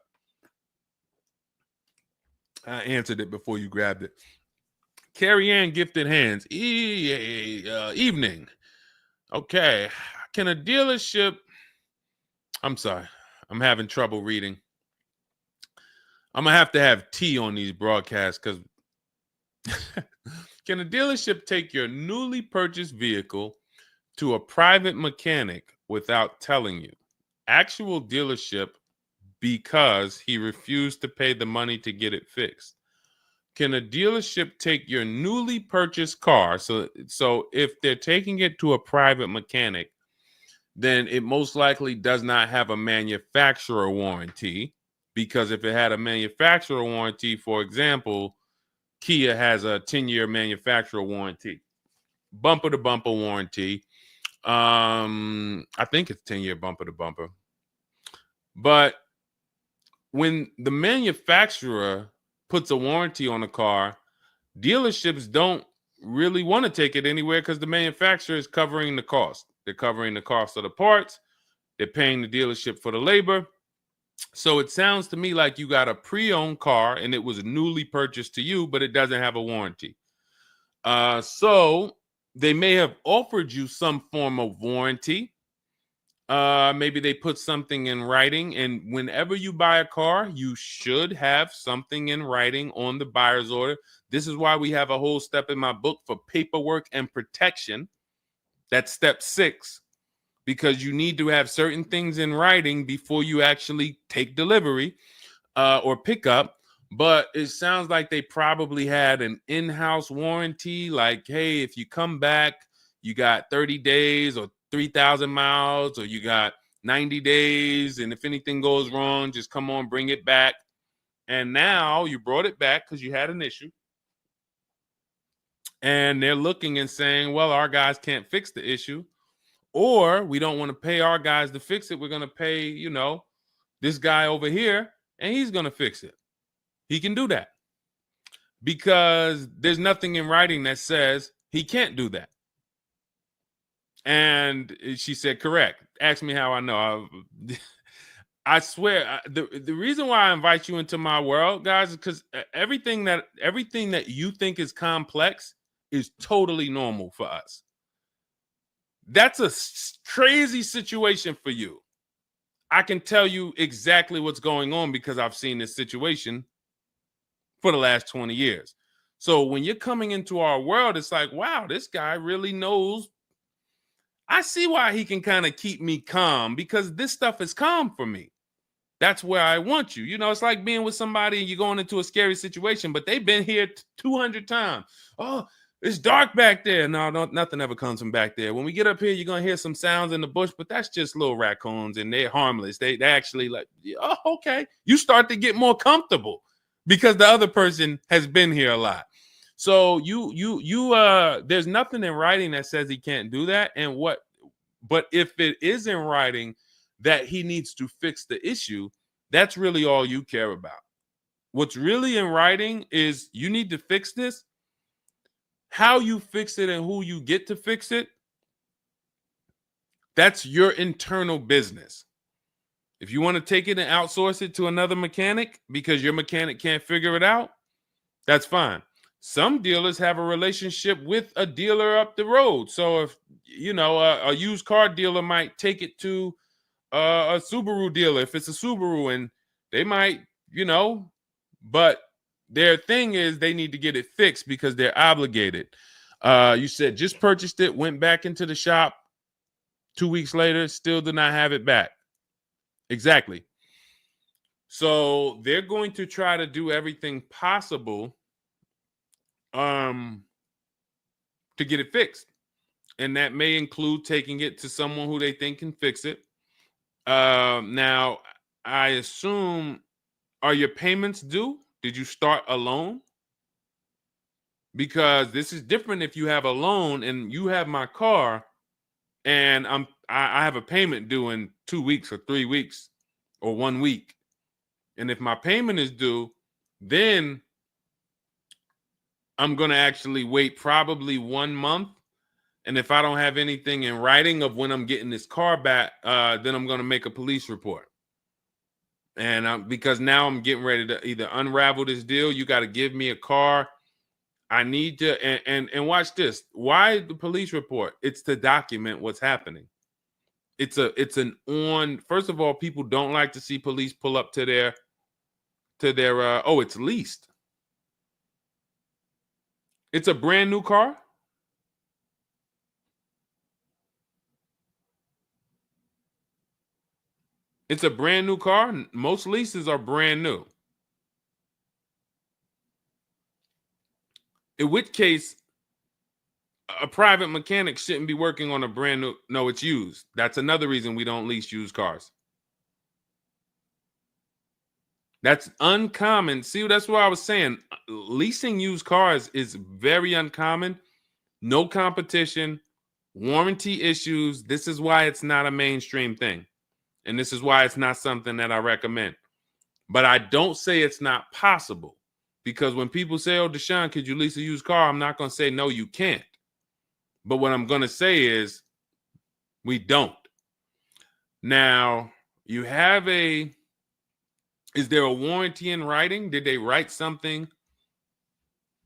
I answered it before you grabbed it. Carrie Ann Gifted Hands. Evening. Okay. Can a dealership... I'm sorry. I'm having trouble reading. I'm going to have tea on these broadcasts, because can a dealership take your newly purchased vehicle to a private mechanic without telling you? Actual dealership, because he refused to pay the money to get it fixed. Can a dealership take your newly purchased car? So if they're taking it to a private mechanic, then it most likely does not have a manufacturer warranty, because if it had a manufacturer warranty, for example, Kia has a 10-year manufacturer warranty, bumper-to-bumper warranty. I think it's 10-year bumper-to-bumper. But when the manufacturer puts a warranty on a car, dealerships don't really want to take it anywhere, because the manufacturer is covering the cost. They're covering the cost of the parts. They're paying the dealership for the labor. So it sounds to me like you got a pre-owned car and it was newly purchased to you, but it doesn't have a warranty. So they may have offered you some form of warranty, Maybe they put something in writing. And whenever you buy a car, you should have something in writing on the buyer's order. This is why we have a whole step in my book for paperwork and protection. That's step 6, because you need to have certain things in writing before you actually take delivery or pick up. But it sounds like they probably had an in-house warranty, like, hey, if you come back, you got 30 days or 3,000 miles, or you got 90 days, and if anything goes wrong, just come on, bring it back. And now you brought it back because you had an issue, and they're looking and saying, well, our guys can't fix the issue, or we don't want to pay our guys to fix it. We're going to pay, this guy over here, and he's going to fix it. He can do that because there's nothing in writing that says he can't do that. And she said, correct. Ask me how I know. I swear, the reason why I invite you into my world, guys, is because everything that you think is complex is totally normal for us. That's a crazy situation for you. I can tell you exactly what's going on because I've seen this situation for the last 20 years. So when you're coming into our world, it's like, wow, this guy really knows. I see why he can kind of keep me calm, because this stuff is calm for me. That's where I want you. It's like being with somebody and you're going into a scary situation, but they've been here 200 times. Oh, it's dark back there. No, nothing ever comes from back there. When we get up here, you're going to hear some sounds in the bush, but that's just little raccoons and they're harmless. They actually like, oh, okay. You start to get more comfortable because the other person has been here a lot. So there's nothing in writing that says he can't do that. But if it is in writing that he needs to fix the issue, that's really all you care about. What's really in writing is you need to fix this. How you fix it and who you get to fix it, that's your internal business. If you want to take it and outsource it to another mechanic because your mechanic can't figure it out, that's fine. Some dealers have a relationship with a dealer up the road. So if, a used car dealer might take it to a Subaru dealer if it's a Subaru, and they might, but their thing is they need to get it fixed because they're obligated. You said just purchased it, went back into the shop 2 weeks later, still did not have it back. Exactly. So they're going to try to do everything possible to get it fixed. And that may include taking it to someone who they think can fix it. Now, I assume, are your payments due? Did you start a loan? Because this is different if you have a loan and you have my car and I have a payment due in 2 weeks or 3 weeks or 1 week. And if my payment is due, then I'm going to actually wait probably 1 month. And if I don't have anything in writing of when I'm getting this car back, then I'm going to make a police report. And because now I'm getting ready to either unravel this deal. You got to give me a car. I need to, and watch this. Why the police report? It's to document what's happening. First of all, people don't like to see police pull up to their, it's leased. It's a brand new car. It's a brand new car. Most leases are brand new. In which case, a private mechanic shouldn't be working on a brand new. No, it's used. That's another reason we don't lease used cars. That's uncommon. See, that's what I was saying. Leasing used cars is very uncommon. No competition, warranty issues. This is why it's not a mainstream thing. And this is why it's not something that I recommend. But I don't say it's not possible. Because when people say, oh, Deshone, could you lease a used car? I'm not going to say, no, you can't. But what I'm going to say is we don't. Now, you have is there a warranty in writing? Did they write something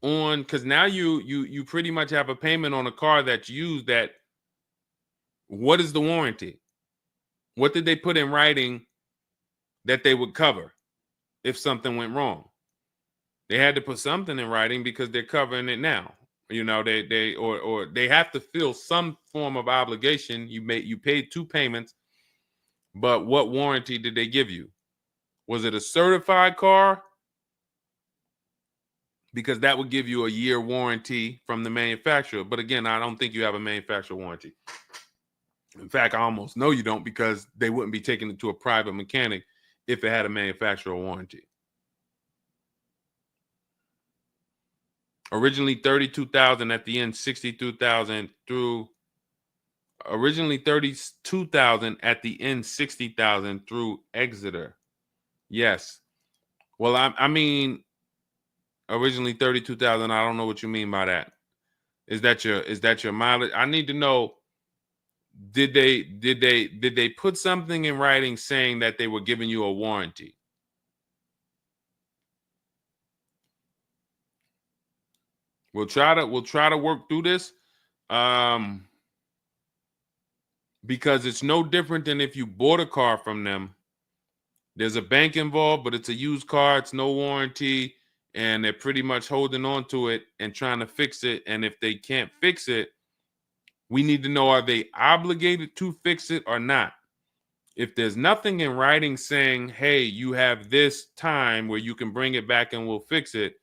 on? Because now you pretty much have a payment on a car that's used. What is the warranty? What did they put in writing that they would cover if something went wrong? They had to put something in writing because they're covering it now. You know, or they have to fill some form of obligation. You paid 2 payments, but what warranty did they give you? Was it a certified car? Because that would give you a year warranty from the manufacturer. But again, I don't think you have a manufacturer warranty. In fact, I almost know you don't, because they wouldn't be taking it to a private mechanic if it had a manufacturer warranty. Originally 32,000, at the end 62,000 through. Originally 32,000, at the end 60,000 through Exeter. Yes. Well, I mean, originally 32,000. I don't know what you mean by that. Is that your mileage? I need to know. Did they put something in writing saying that they were giving you a warranty? We'll try to work through this, because it's no different than if you bought a car from them. There's a bank involved, but it's a used car. It's no warranty, and they're pretty much holding on to it and trying to fix it. And if they can't fix it, we need to know, are they obligated to fix it or not? If there's nothing in writing saying, hey, you have this time where you can bring it back and we'll fix it,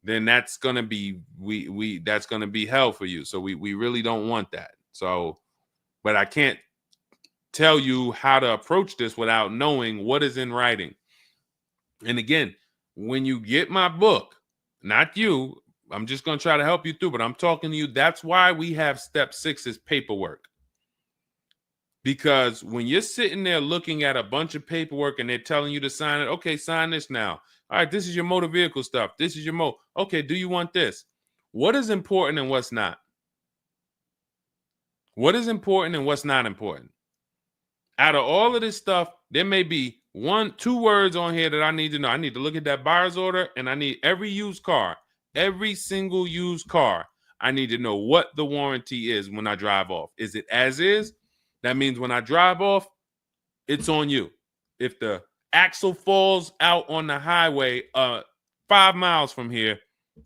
then that's gonna be that's gonna be hell for you. So we really don't want that. So, but I can't tell you how to approach this without knowing what is in writing. And again, when you get my book, not you, I'm just gonna try to help you through, but I'm talking to you. That's why we have step 6 is paperwork. Because when you're sitting there looking at a bunch of paperwork and they're telling you to sign it, okay, sign this now. All right, this is your motor vehicle stuff. This is your okay, do you want this? What is important and what's not? What is important and what's not important? Out of all of this stuff, there may be 1-2 words on here that I need to know. I need to look at that buyer's order, and I need every used car, every single used car. I need to know what the warranty is when I drive off. Is it as is? That means when I drive off, it's on you. If the axle falls out on the highway 5 miles from here,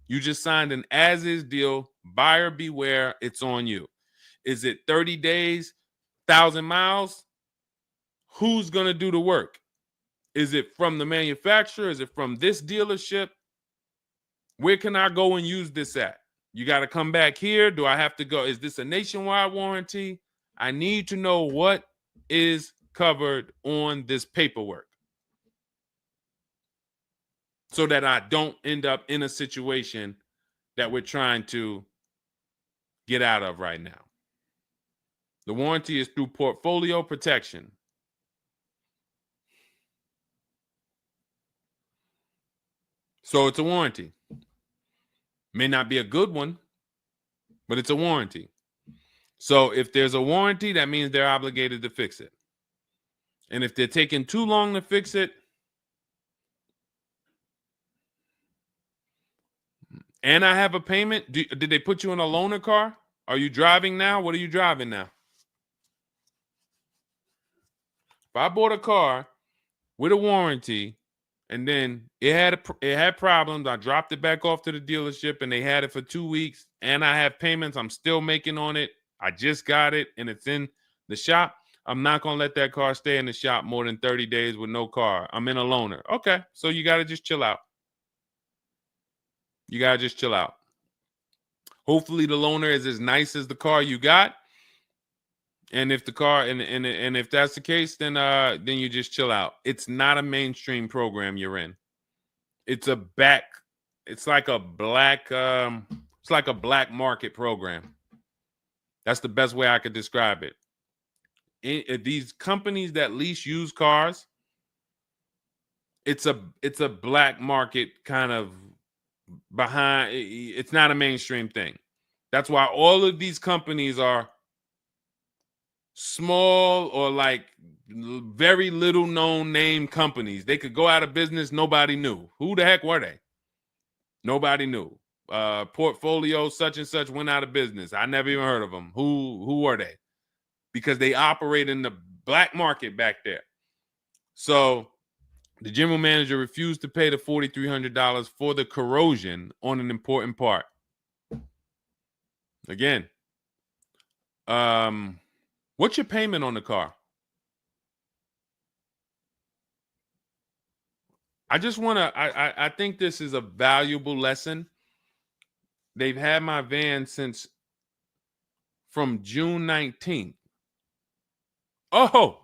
you just signed an as-is deal. Buyer beware, it's on you. Is it 30 days, 1,000 miles? Who's going to do the work? Is it from the manufacturer? Is it from this dealership? Where can I go and use this at? You got to come back here. Do I have to go? Is this a nationwide warranty? I need to know what is covered on this paperwork so that I don't end up in a situation that we're trying to get out of right now. The warranty is through portfolio protection. So it's a warranty. May not be a good one, but it's a warranty. So if there's a warranty, that means they're obligated to fix it. And if they're taking too long to fix it, and I have a payment, did they put you in a loaner car? Are you driving now? What are you driving now? If I bought a car with a warranty and then it had problems, I dropped it back off to the dealership and they had it for 2 weeks, and I have payments I'm still making on it, I just got it and it's in the shop, I'm not going to let that car stay in the shop more than 30 days with no car. I'm in a loaner. Okay, so you got to just chill out. You got to just chill out. Hopefully the loaner is as nice as the car you got. And if the car and if that's the case, then you just chill out. It's not a mainstream program you're in. It's like a black market program. That's the best way I could describe it. These companies that lease used cars, it's a black market kind of behind. It's not a mainstream thing. That's why all of these companies are small or like very little known name companies. They could go out of business. Nobody knew. Who the heck were they? Nobody knew. Portfolio such and such went out of business. I never even heard of them. Who were they? Because they operate in the black market back there. So the general manager refused to pay the $4,300 for the corrosion on an important part. Again, what's your payment on the car? I just want to, I think this is a valuable lesson. They've had my van since from June 19th. Oh,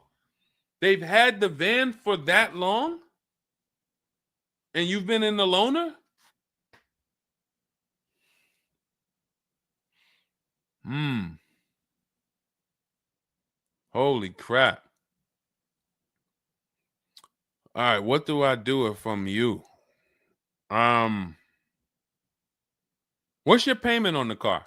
they've had the van for that long? And you've been in the loaner? Holy crap. All right, what do I do from you? What's your payment on the car?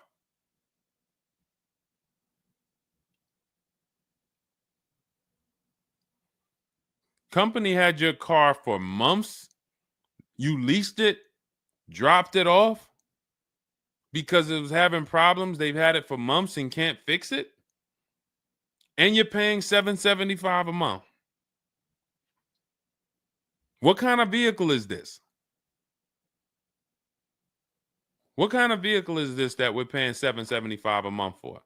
Company had your car for months. You leased it, dropped it off because it was having problems. They've had it for months and can't fix it. And you're paying $775 a month. What kind of vehicle is this? What kind of vehicle is this that we're paying $775 a month for?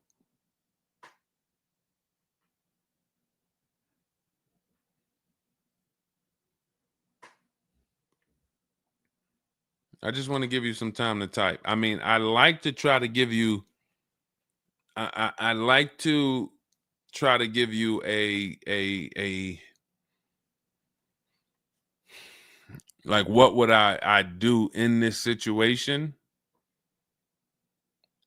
I just want to give you some time to type. I mean, I like to try to give you, I like to try to give you a like, what would I do in this situation?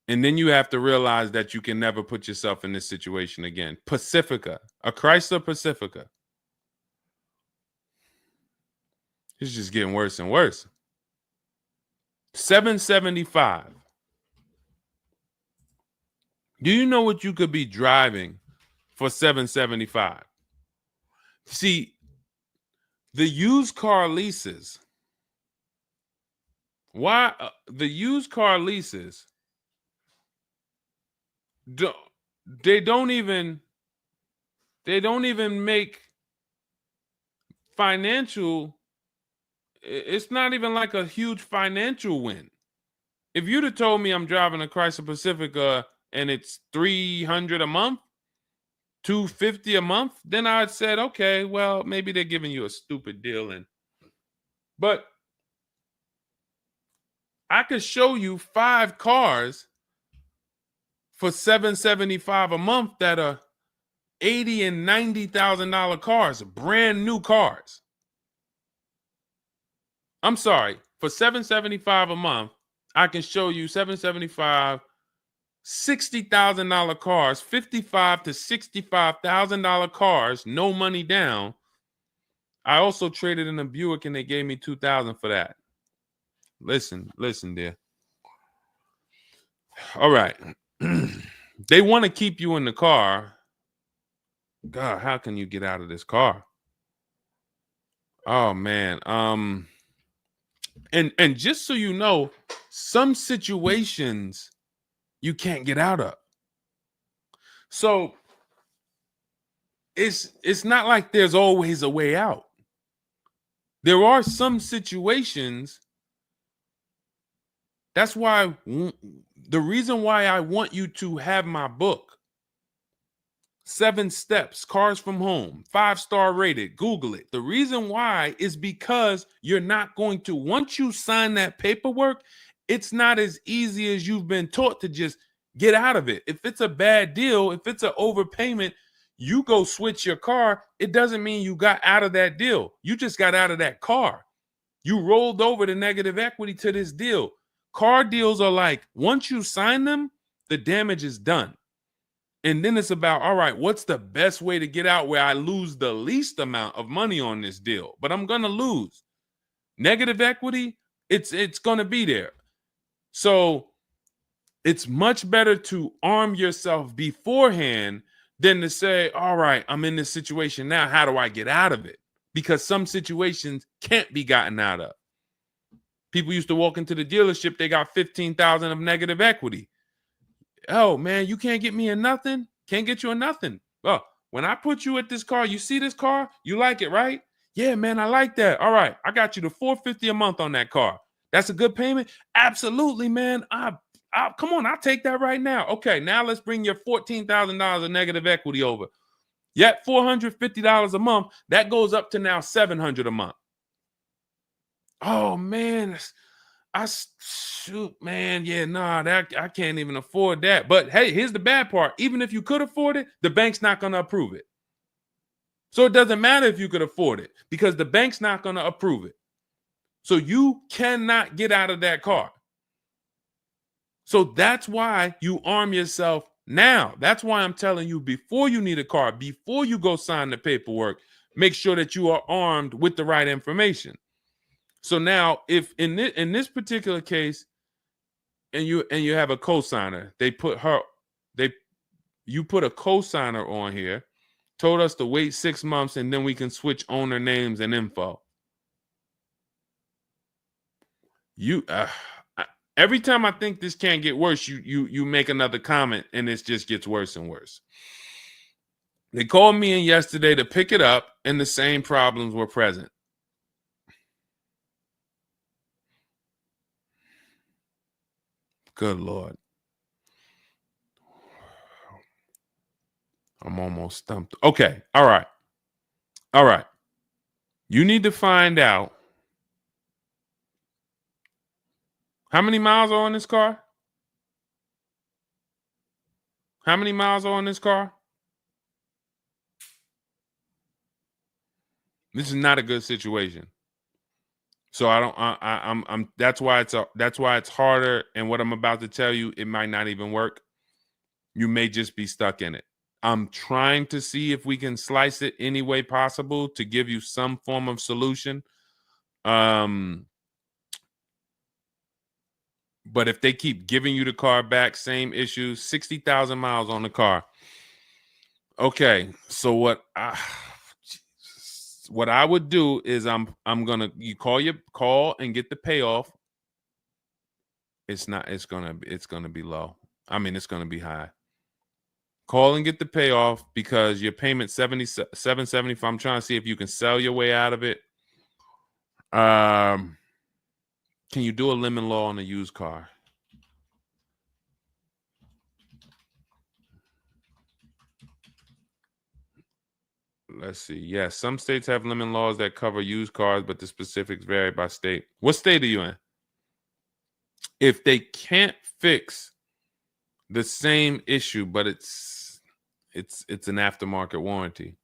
And then you have to realize that you can never put yourself in this situation again. Pacifica, a Chrysler Pacifica. It's just getting worse and worse. $775. Do you know what you could be driving for $775? See, the used car leases. Why the used car leases? They don't even make financial. It's not even like a huge financial win. If you'd have told me I'm driving a Chrysler Pacifica and it's $300 a month, $250 a month, then I'd said, okay, well, maybe they're giving you a stupid deal. But I could show you 5 cars for $775 a month that are $80,000 and $90,000 cars, brand new cars. I'm sorry, for $775 a month, I can show you $775, $60,000 cars, $55,000 to $65,000 cars, no money down. I also traded in a Buick and they gave me $2,000 for that. Listen, dear. All right. They want to keep you in the car. God, how can you get out of this car? Oh man. And just so you know, some situations you can't get out of. So it's not like there's always a way out. There are some situations. That's why the reason why I want you to have my book, 7 Steps, Cars from Home, 5-star rated, Google it. The reason why is because you're not going to, once you sign that paperwork, it's not as easy as you've been taught to just get out of it. If it's a bad deal, if it's an overpayment, you go switch your car, it doesn't mean you got out of that deal. You just got out of that car. You rolled over the negative equity to this deal. Car deals are like, once you sign them, the damage is done. And then it's about, all right, what's the best way to get out where I lose the least amount of money on this deal? But I'm going to lose. Negative equity, it's going to be there. So it's much better to arm yourself beforehand than to say, all right, I'm in this situation now. How do I get out of it? Because some situations can't be gotten out of. People used to walk into the dealership, they got 15,000 of negative equity. Oh man, you can't get me in nothing. Can't get you in nothing. Oh, when I put you at this car, you see this car? You like it, right? Yeah, man, I like that. All right, I got you the $450 a month on that car. That's a good payment? Absolutely, man. Come on, I'll take that right now. Okay, now let's bring your $14,000 of negative equity over. Yet $450 a month, that goes up to now $700 a month. Oh man, shoot, man, yeah, nah, that I can't even afford that. But hey, here's the bad part: even if you could afford it, the bank's not going to approve it. So it doesn't matter if you could afford it because the bank's not going to approve it. So you cannot get out of that car. So that's why you arm yourself now. That's why I'm telling you, before you need a car, before you go sign the paperwork, make sure that you are armed with the right information. So now, if in this particular case, and you have a cosigner, you put a cosigner on here, told us to wait 6 months, and then we can switch owner names and info. Every time I think this can't get worse, you make another comment, and it just gets worse and worse. They called me in yesterday to pick it up, and the same problems were present. Good Lord. I'm almost stumped. Okay. All right. All right. You need to find out how many miles are on this car? How many miles are on this car? This is not a good situation. So that's why it's harder. And what I'm about to tell you, it might not even work. You may just be stuck in it. I'm trying to see if we can slice it any way possible to give you some form of solution. But if they keep giving you the car back, same issues, 60,000 miles on the car. Okay, so what I would do is I'm gonna call and get the payoff. It's gonna be low. I mean, it's gonna be high. Call and get the payoff because your payment $775. I'm trying to see if you can sell your way out of it. Can you do a lemon law on a used car? Let's see. Yes, some states have lemon laws that cover used cars, but the specifics vary by state. What state are you in? If they can't fix the same issue, but it's an aftermarket warranty.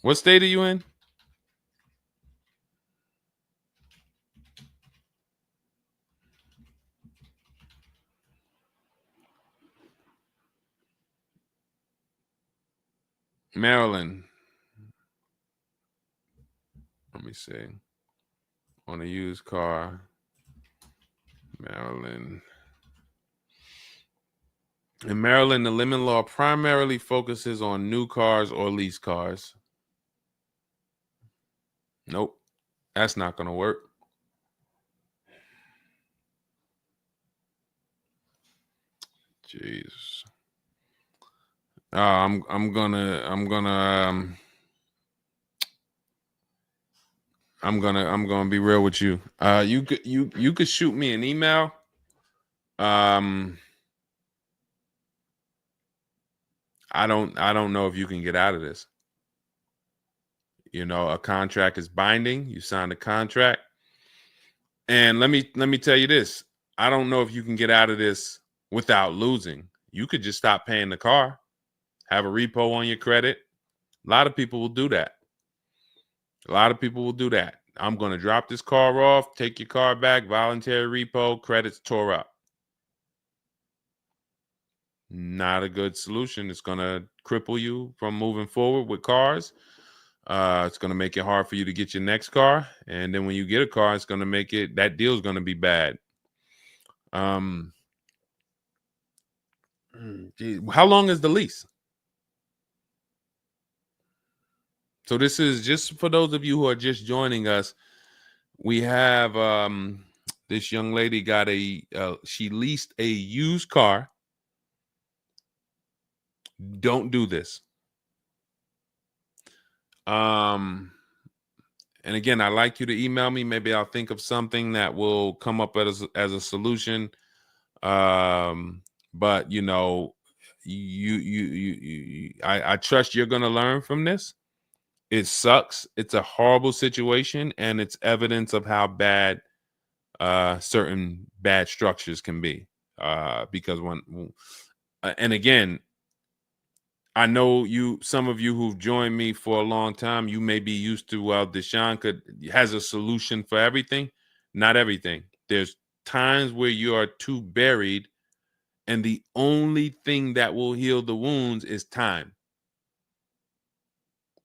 What state are you in? Maryland. Let me see. On a used car, Maryland. In Maryland, the lemon law primarily focuses on new cars or lease cars. Nope, that's not going to work. Jeez. I'm gonna be real with you. You could shoot me an email. I don't know if you can get out of this. You know, a contract is binding. You signed a contract. And let me tell you this. I don't know if you can get out of this without losing. You could just stop paying the car, have a repo on your credit. A lot of people will do that. I'm going to drop this car off, take your car back, voluntary repo, credits tore up. Not a good solution. It's going to cripple you from moving forward with cars. It's going to make it hard for you to get your next car. And then when you get a car, it's going to make that deal is going to be bad. Geez, how long is the lease? So this is just for those of you who are just joining us. We have This young lady got she leased a used car. Don't do this. And again, I'd like you to email me. Maybe I'll think of something that will come up as a solution. But you know, I trust you're gonna learn from this. It sucks. It's a horrible situation, and it's evidence of how bad certain bad structures can be. Because and again, I know some of you who've joined me for a long time, you may be used to, well, Deshone has a solution for everything. Not everything. There's times where you are too buried, and the only thing that will heal the wounds is time.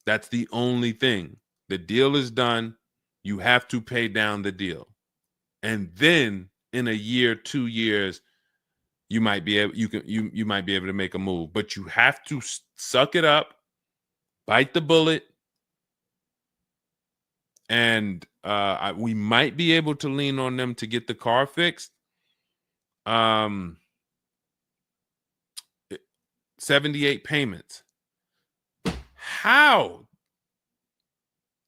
That's the only thing. The deal is done. You have to pay down the deal. And then in a year, 2 years, you might be able you might be able to make a move, but you have to suck it up, bite the bullet, and we might be able to lean on them to get the car fixed. 78 payments. How?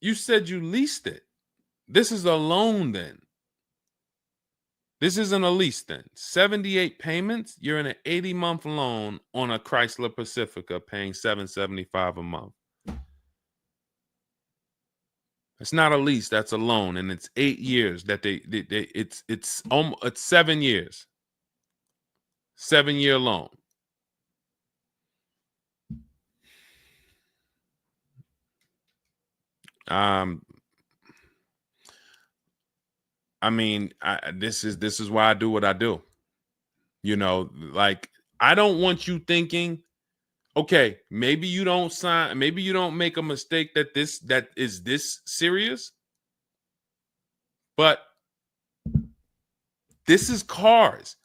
You said you leased it. This is a loan then. This isn't a lease then. 78 payments. You're in an 80-month loan on a Chrysler Pacifica paying $775 a month. It's not a lease, that's a loan, and it's 8 years that it's 7 years. 7-year loan. I mean, this is why I do what I do. You know, like, I don't want you thinking, okay, maybe you don't sign, maybe you don't make a mistake that is this serious, but this is cars.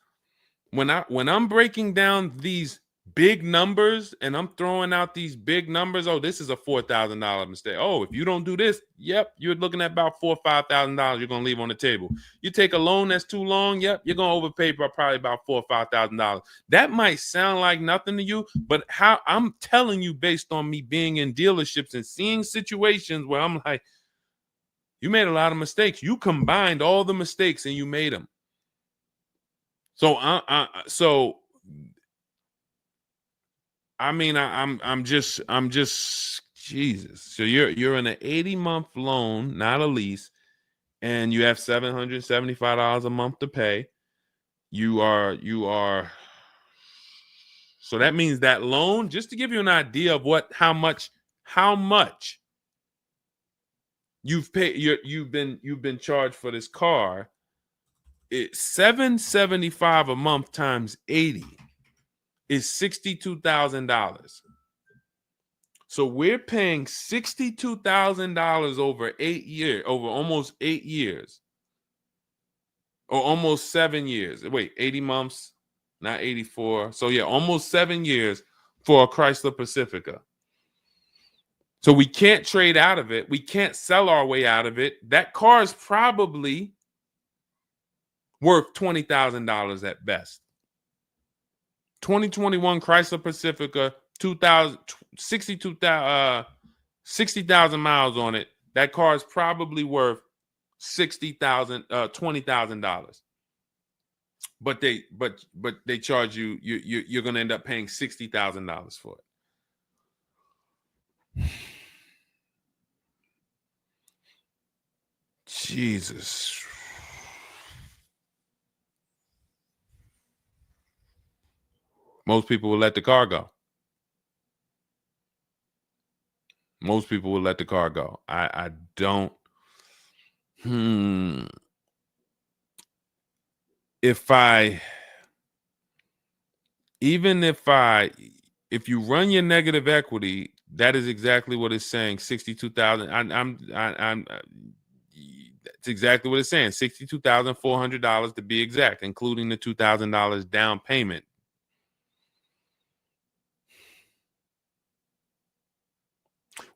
When I'm breaking down these big numbers and I'm throwing out these big numbers, oh, this is a $4,000 mistake. Oh, if you don't do this, yep, you're looking at about $4,000 or $5,000 you're gonna leave on the table. You take a loan that's too long, yep, you're gonna overpay by probably about $4,000 or $5,000. That might sound like nothing to you, but how I'm telling you based on me being in dealerships and seeing situations where I'm like, you made a lot of mistakes. You combined all the mistakes and you made them. So I mean, I'm just Jesus. So you're in an 80-month loan, not a lease, and you have $775 a month to pay. You are. So that means that loan, just to give you an idea of how much you've paid, you've been charged for this car. It's $775 a month times 80 is $62,000. So we're paying $62,000 over 8 years, over almost 8 years, or almost 7 years. Wait, 80 months, not 84. So yeah, almost 7 years for a Chrysler Pacifica. So we can't trade out of it. We can't sell our way out of it. That car is probably worth $20,000 at best. 2021 Chrysler Pacifica, 60,000 miles on it. That car is probably worth $20,000. But they charge you're going to end up paying $60,000 for it. Jesus. Most people will let the car go. Most people will let the car go. I don't. If you run your negative equity, that is exactly what it's saying. 62,000. It's exactly what it's saying. $62,400 to be exact, including the $2,000 down payment.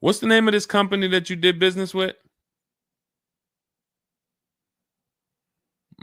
What's the name of this company that you did business with?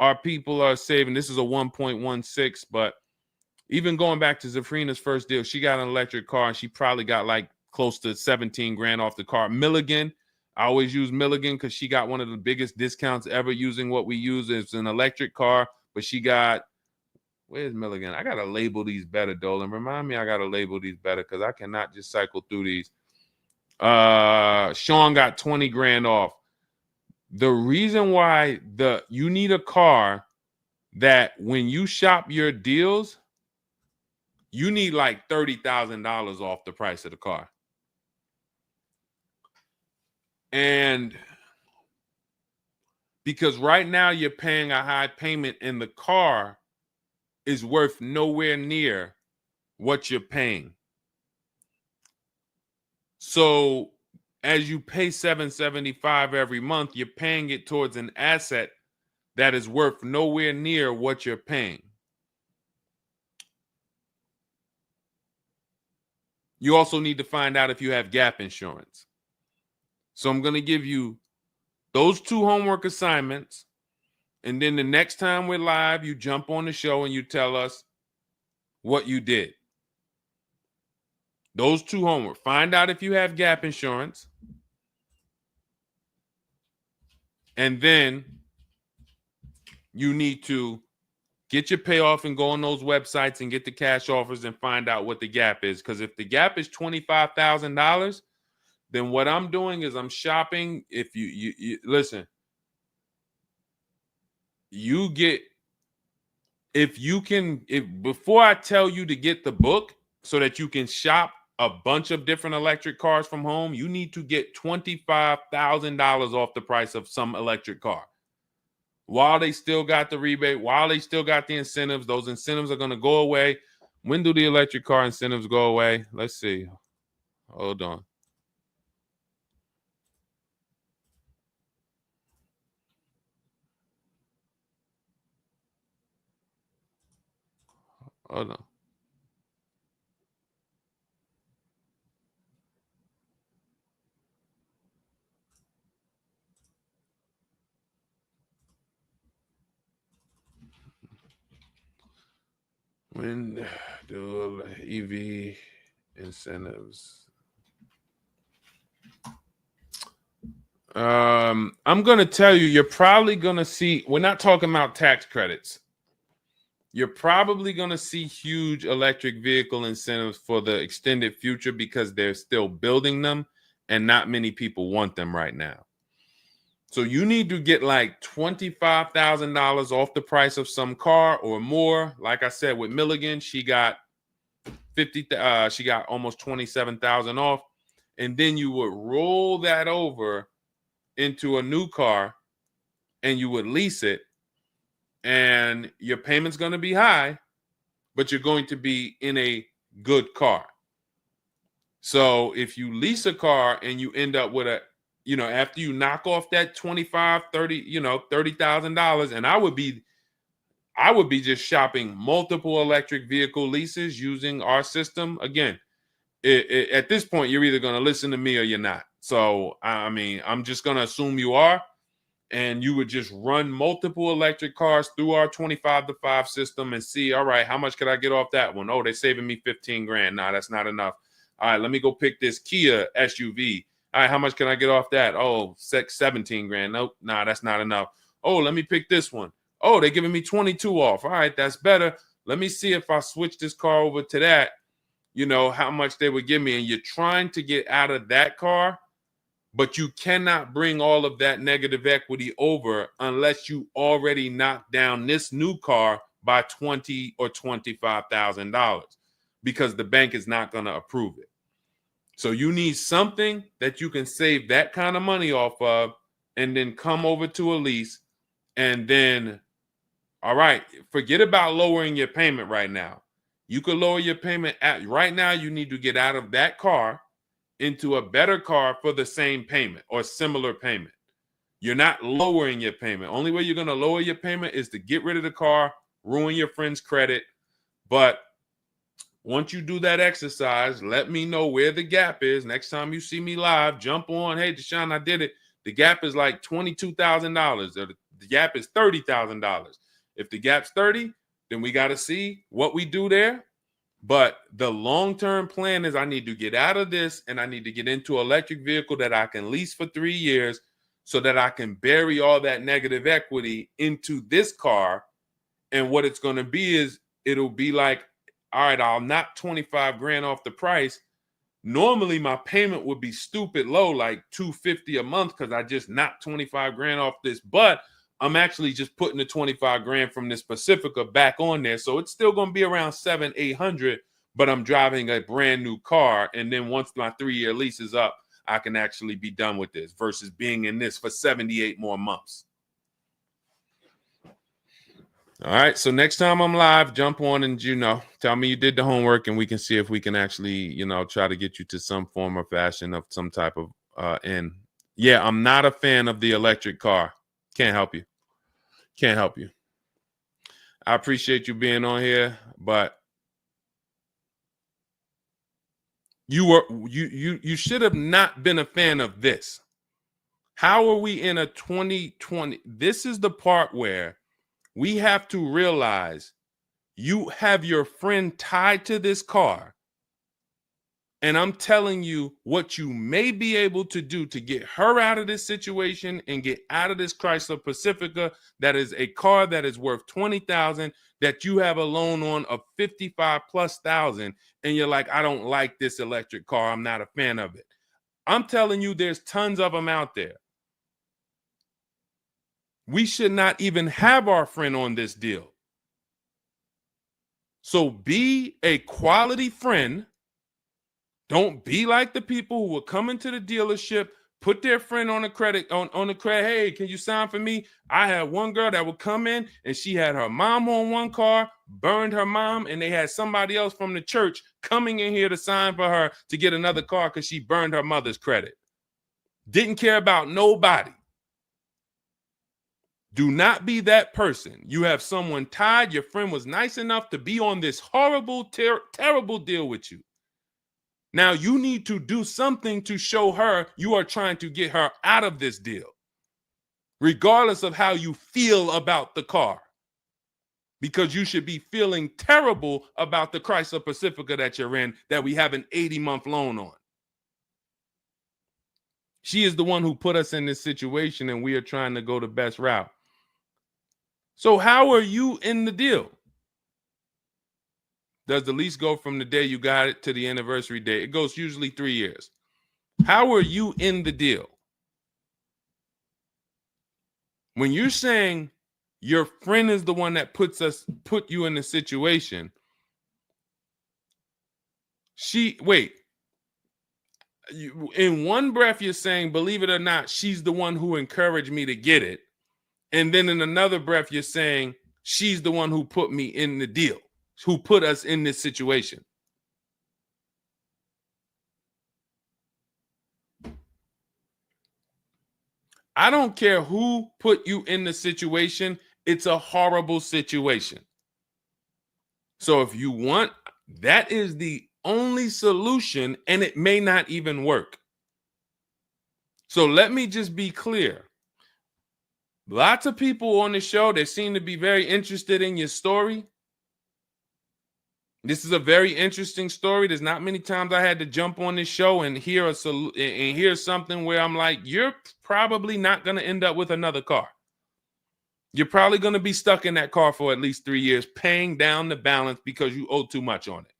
our people are saving. This is a 1.16, but even going back to Zafrina's first deal, she got an electric car and she probably got like close to 17 grand off the car. Milligan, I always use Milligan because she got one of the biggest discounts ever using what we use. It's an electric car, but she got, where's Milligan? I got to label these better, Dolan. Remind me I got to label these better because I cannot just cycle through these. Sean got 20 grand off. The reason why you need a car that when you shop your deals, you need like $30,000 off the price of the car. And because right now you're paying a high payment and the car is worth nowhere near what you're paying. So as you pay $775 every month, you're paying it towards an asset that is worth nowhere near what you're paying. You also need to find out if you have gap insurance. So I'm going to give you those 2 homework assignments. And then the next time we're live, you jump on the show and you tell us what you did. Those 2 homework. Find out if you have gap insurance. And then you need to get your payoff and go on those websites and get the cash offers and find out what the gap is. Because if the gap is $25,000, then what I'm doing is I'm shopping. If you listen, you get, if before I tell you to get the book so that you can shop a bunch of different electric cars from home, you need to get $25,000 off the price of some electric car. While they still got the rebate, while they still got the incentives, those incentives are going to go away. When do the electric car incentives go away? Let's see. Hold on. Hold on. When do EV incentives? I'm going to tell you, you're probably going to see, we're not talking about tax credits. You're probably going to see huge electric vehicle incentives for the extended future because they're still building them and not many people want them right now. So you need to get like $25,000 off the price of some car or more. Like I said, with Milligan, she got she got almost 27,000 off. And then you would roll that over into a new car and you would lease it. And your payment's going to be high, but you're going to be in a good car. So if you lease a car and you end up with after you knock off that $30,000, and I would be just shopping multiple electric vehicle leases using our system. Again, at this point, you're either going to listen to me or you're not. So, I mean, I'm just going to assume you are. And you would just run multiple electric cars through our 25-to-5 system and see, all right, how much could I get off that one? Oh, they're saving me 15 grand. Nah, that's not enough. All right, let me go pick this Kia SUV. All right, how much can I get off that? Oh, 17 grand. Nope, nah, that's not enough. Oh, let me pick this one. Oh, they're giving me 22 off. All right, that's better. Let me see if I switch this car over to that, how much they would give me. And you're trying to get out of that car, but you cannot bring all of that negative equity over unless you already knock down this new car by $20,000 or $25,000 because the bank is not going to approve it. So you need something that you can save that kind of money off of and then come over to a lease and then, all right, forget about lowering your payment right now. You could lower your payment right now. You need to get out of that car into a better car for the same payment or similar payment. You're not lowering your payment. Only way you're going to lower your payment is to get rid of the car, ruin your friend's credit. But once you do that exercise, let me know where the gap is. Next time you see me live, jump on. Hey, Deshone, I did it. The gap is like $22,000. The gap is $30,000. If the gap's 30, then we got to see what we do there. But the long-term plan is I need to get out of this and I need to get into an electric vehicle that I can lease for 3 years so that I can bury all that negative equity into this car. And what it's going to be is it'll be like, all right, I'll knock 25 grand off the price. Normally my payment would be stupid low, like $250 a month, because I just knocked 25 grand off this, but I'm actually just putting the 25 grand from this Pacifica back on there. So it's still going to be around 700-800, but I'm driving a brand new car. And then once my 3-year lease is up, I can actually be done with this versus being in this for 78 more months. All right. So next time I'm live, jump on and, tell me you did the homework and we can see if we can actually, try to get you to some form or fashion of some type of end. Yeah, I'm not a fan of the electric car. Can't help you. Can't help you. I appreciate you being on here, but you should have not been a fan of this. How are we in a 2020? This is the part where we have to realize you have your friend tied to this car. And I'm telling you what you may be able to do to get her out of this situation and get out of this Chrysler Pacifica. That is a car that is worth $20,000 that you have a loan on of $55,000+. And you're like, I don't like this electric car. I'm not a fan of it. I'm telling you, there's tons of them out there. We should not even have our friend on this deal. So be a quality friend. Don't be like the people who will come into the dealership, put their friend on the credit, on the credit. Hey, can you sign for me? I had one girl that would come in and she had her mom on one car, burned her mom, and they had somebody else from the church coming in here to sign for her to get another car because she burned her mother's credit. Didn't care about nobody. Do not be that person. You have someone tied. Your friend was nice enough to be on this horrible, terrible deal with you. Now you need to do something to show her you are trying to get her out of this deal, regardless of how you feel about the car, because you should be feeling terrible about the Chrysler Pacifica that you're in that we have an 80-month loan on. She is the one who put us in this situation and we are trying to go the best route. So how are you in the deal? Does the lease go from the day you got it to the anniversary day? It goes usually 3 years. How are you in the deal? When you're saying your friend is the one that put you in the situation, in one breath you're saying, believe it or not, she's the one who encouraged me to get it. And then in another breath, you're saying she's the one who put me in the deal, who put us in this situation. I don't care who put you in the situation. It's a horrible situation. So if you want, that is the only solution, and it may not even work. So let me just be clear. Lots of people on the show, they seem to be very interested in your story. This is a very interesting story. There's not many times I had to jump on this show and hear something where I'm like, you're probably not going to end up with another car. You're probably going to be stuck in that car for at least 3 years, paying down the balance because you owe too much on it.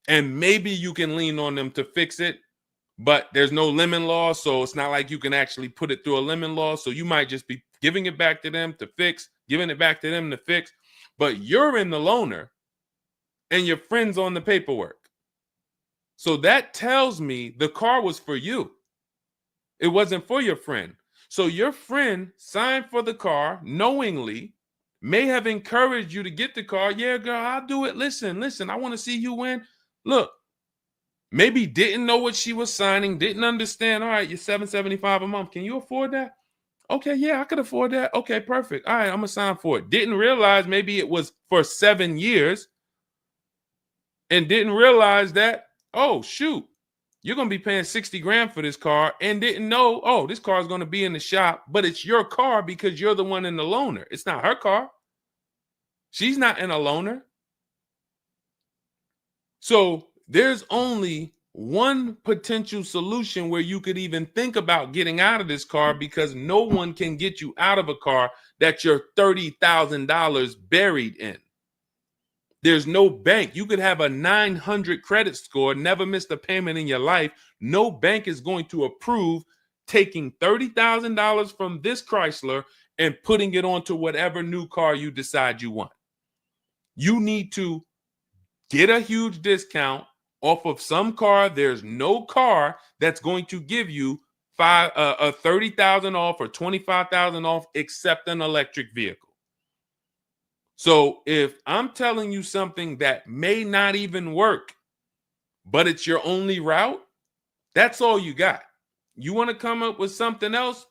And maybe you can lean on them to fix it, but there's no lemon law, so it's not like you can actually put it through a lemon law. So you might just be giving it back to them to fix, giving it back to them to fix. But you're in the loaner and your friend's on the paperwork. So that tells me the car was for you. It wasn't for your friend. So your friend signed for the car knowingly, may have encouraged you to get the car. Yeah, girl, I'll do it. Listen, I want to see you win. Look. Maybe didn't know what she was signing, didn't understand. All right, you're $775 a month. Can you afford that? Okay, yeah, I could afford that. Okay, perfect. All right, I'm going to sign for it. Didn't realize maybe it was for 7 years and didn't realize that, oh, shoot, You're going to be paying 60 grand for this car and didn't know, oh, this car is going to be in the shop, but it's your car because you're the one in the loaner. It's not her car. She's not in a loaner. So there's only one potential solution where you could even think about getting out of this car, because no one can get you out of a car that you're $30,000 buried in. There's no bank. You could have a 900 credit score, never missed a payment in your life. No bank is going to approve taking $30,000 from this Chrysler and putting it onto whatever new car you decide you want. You need to get a huge discount off of some car. There's no car that's going to give you $30,000 off or $25,000 off except an electric vehicle. So if I'm telling you something that may not even work, but it's your only route, that's all you got. You want to come up with something else,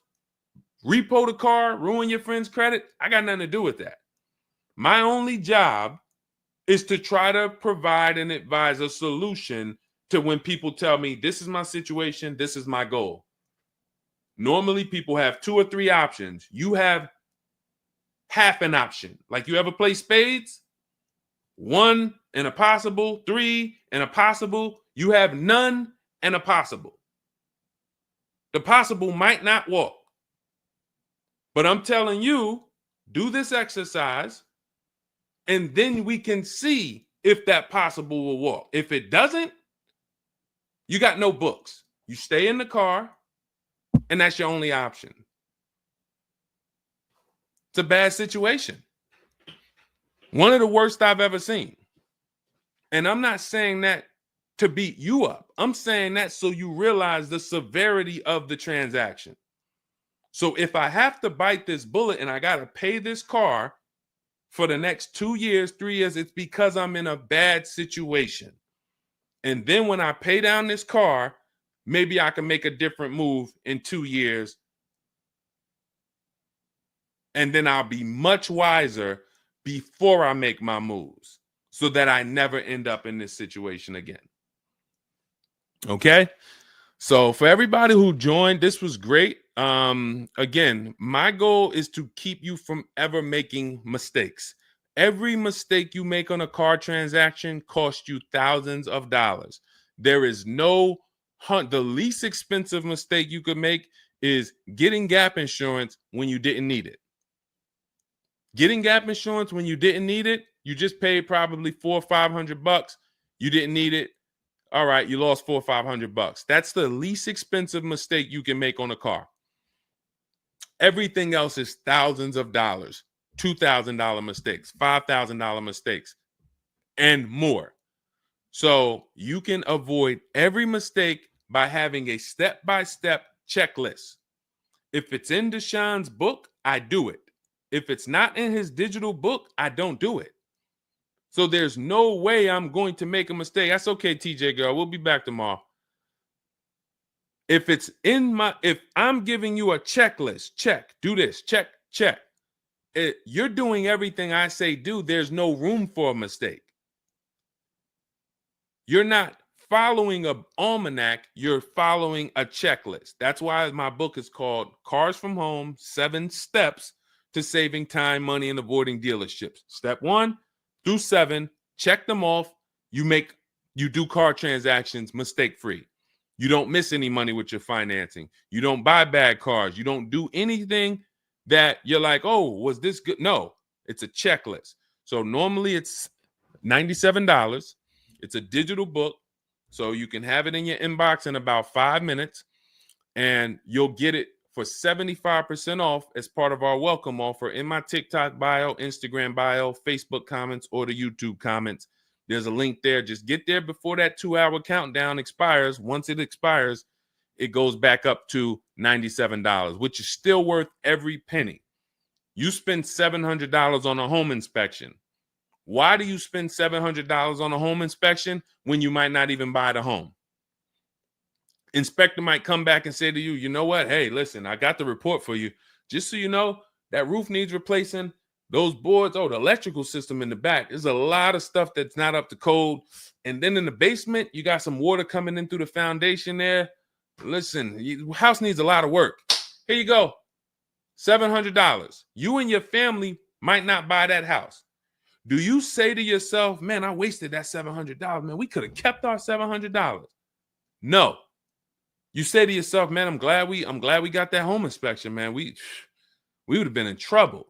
repo the car, ruin your friend's credit, I got nothing to do with that. My only job is to try to provide and advise a solution to when people tell me, this is my situation, this is my goal. Normally people have 2 or 3 options. You have half an option. Like, you ever play spades? 1 and a possible, 3 and a possible. You have none and a possible. The possible might not walk. But I'm telling you, do this exercise, and then we can see if that possible will walk. If it doesn't, you got no books. You stay in the car, and that's your only option. It's a bad situation. One of the worst I've ever seen. And I'm not saying that to beat you up. I'm saying that so you realize the severity of the transaction. So if I have to bite this bullet and I got to pay this car for the next 2 years, 3 years, it's because I'm in a bad situation. And then when I pay down this car, maybe I can make a different move in 2 years. And then I'll be much wiser before I make my moves, so that I never end up in this situation again. Okay? So for everybody who joined, this was great. Again, my goal is to keep you from ever making mistakes. Every mistake you make on a car transaction costs you thousands of dollars. There is no the least expensive mistake you could make is getting gap insurance when you didn't need it. Getting gap insurance when you didn't need it, you just paid probably $400 or $500. You didn't need it. All right, you lost $400 or $500. That's the least expensive mistake you can make on a car. Everything else is thousands of dollars, $2,000 mistakes, $5,000 mistakes, and more. So you can avoid every mistake by having a step-by-step checklist. If it's in Deshone's book, I do it. If it's not in his digital book, I don't do it. So there's no way I'm going to make a mistake. That's okay, TJ girl. We'll be back tomorrow. If I'm giving you a checklist, check, do this, check, check. You're doing everything I say do. There's no room for a mistake. You're not following an almanac. You're following a checklist. That's why my book is called Cars from Home, 7 Steps to Saving Time, Money, and Avoiding Dealerships. Step 1 through 7, check them off. You do car transactions mistake-free. You don't miss any money with your financing. You don't buy bad cars. You don't do anything that you're like, oh, was this good? No, it's a checklist. So normally it's $97. It's a digital book. So you can have it in your inbox in about 5 minutes, and you'll get it for 75% off as part of our welcome offer in my TikTok bio, Instagram bio, Facebook comments, or the YouTube comments. There's a link there. Just get there before that 2-hour countdown expires. Once it expires, it goes back up to $97, which is still worth every penny. You spend $700 on a home inspection. Why do you spend $700 on a home inspection when you might not even buy the home? Inspector might come back and say to you, you know what? Hey, listen, I got the report for you. Just so you know, that roof needs replacing. Those boards, the electrical system in the back, there's a lot of stuff that's not up to code. And then in the basement, you got some water coming in through the foundation there. Listen, house needs a lot of work. Here you go, $700. You and your family might not buy that house. Do you say to yourself, man, I wasted that $700, man, we could have kept our $700? No. You say to yourself, man, I'm glad we got that home inspection, man. We would have been in trouble.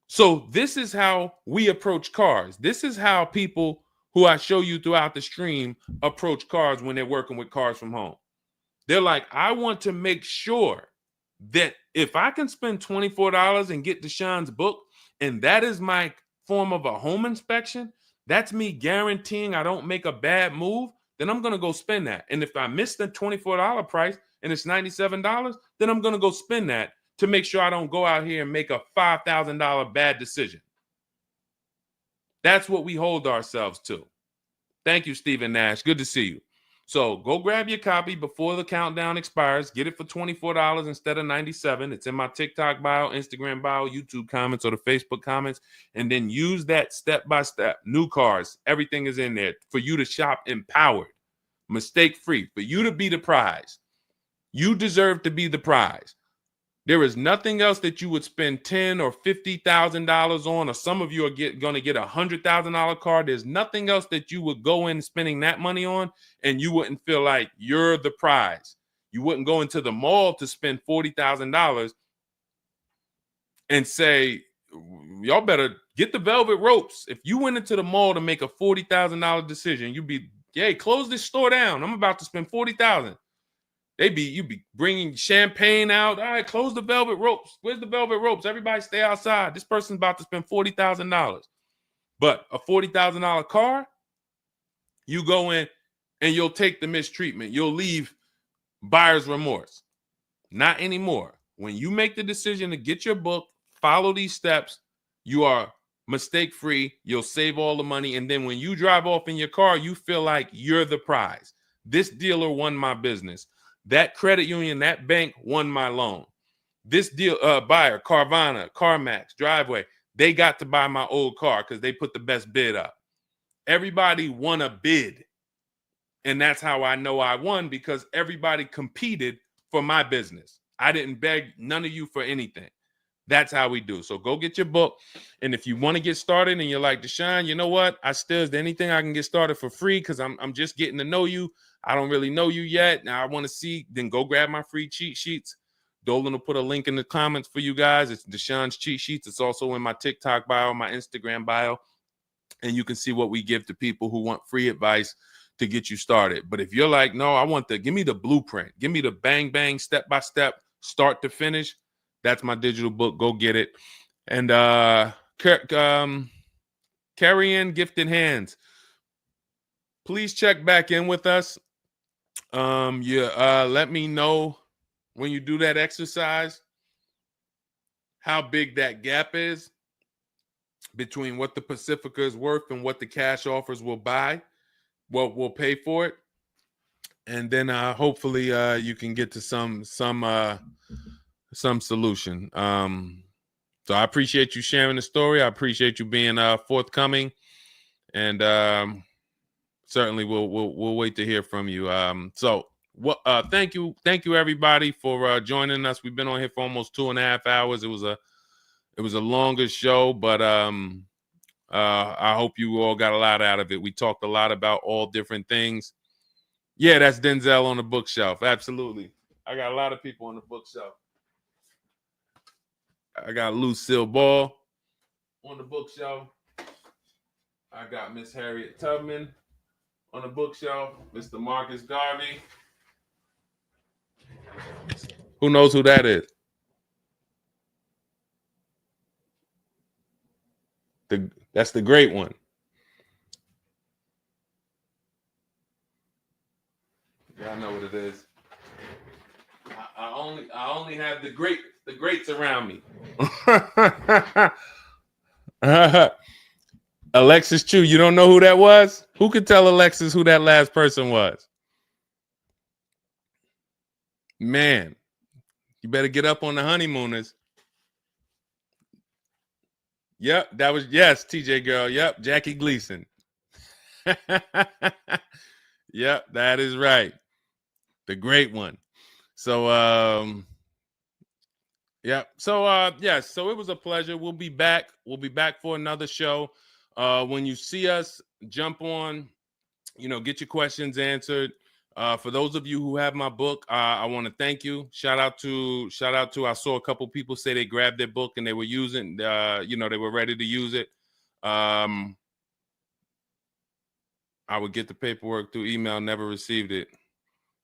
So this is how we approach cars. This is how people who I show you throughout the stream approach cars when they're working with cars from home. They're like, I want to make sure that if I can spend $24 and get Deshone's book, and that is my form of a home inspection, that's me guaranteeing I don't make a bad move, then I'm going to go spend that. And if I miss the $24 price and it's $97, then I'm going to go spend that to make sure I don't go out here and make a $5,000 bad decision. That's what we hold ourselves to. Thank you, Stephen Nash. Good to see you. So go grab your copy before the countdown expires. Get it for $24 instead of $97. It's in my TikTok bio, Instagram bio, YouTube comments, or the Facebook comments. And then use that step-by-step. New cars. Everything is in there for you to shop empowered, mistake-free, for you to be the prize. You deserve to be the prize. There is nothing else that you would spend $10,000 or $50,000 on, or some of you are going to get a $100,000 car. There's nothing else that you would go in spending that money on, and you wouldn't feel like you're the prize. You wouldn't go into the mall to spend $40,000 and say, y'all better get the velvet ropes. If you went into the mall to make a $40,000 decision, you'd be, hey, close this store down. I'm about to spend $40,000. You'd be bringing champagne out. All right, close the velvet ropes. Where's the velvet ropes? Everybody stay outside. This person's about to spend $40,000. But a $40,000 car, you go in and you'll take the mistreatment. You'll leave buyer's remorse. Not anymore. When you make the decision to get your book, follow these steps, you are mistake-free. You'll save all the money. And then when you drive off in your car, you feel like you're the prize. This dealer won my business. That credit union, that bank won my loan. This deal, buyer, Carvana, CarMax, Driveway, they got to buy my old car because they put the best bid up. Everybody won a bid. And that's how I know I won, because everybody competed for my business. I didn't beg none of you for anything. That's how we do. So go get your book. And if you want to get started and you're like, Deshone, you know what? Is there anything I can get started for free? Because I'm just getting to know you. I don't really know you yet. Now I want to see, then go grab my free cheat sheets. Dolan will put a link in the comments for you guys. It's Deshone's cheat sheets. It's also in my TikTok bio, my Instagram bio. And you can see what we give to people who want free advice to get you started. But if you're like, no, give me the blueprint. Give me the bang, bang, step-by-step, start to finish. That's my digital book. Go get it. And carry in gifted hands. Please check back in with us. Let me know when you do that exercise how big that gap is between what the Pacifica is worth and what the cash offers will buy. What will pay for it. And then hopefully you can get to some solution. So I appreciate you sharing the story. I appreciate you being forthcoming, and certainly we'll wait to hear from you. Thank you everybody for joining us. We've been on here for almost 2.5 hours. It was a longer show, but I hope you all got a lot out of it. We talked a lot about all different things. Yeah, that's Denzel on the bookshelf. Absolutely. I got a lot of people on the bookshelf. I got Lucille Ball on the bookshelf. I got Miss Harriet Tubman on the bookshelf. Mr. Marcus Garvey. Who knows who that is? That's the great one. Yeah, I know what it is. I only have the greats around me. Alexis Chu, you don't know who that was? Who could tell Alexis who that last person was? Man, you better get up on the honeymooners. Yep, that was, yes, TJ girl. Yep, Jackie Gleason. Yep, that is right. The great one. So yeah. So yes, so it was a pleasure. We'll be back. We'll be back for another show. When you see us, jump on, get your questions answered. For those of you who have my book, I want to thank you. Shout out to I saw a couple people say they grabbed their book and they were using, they were ready to use it. I would get the paperwork through email, never received it.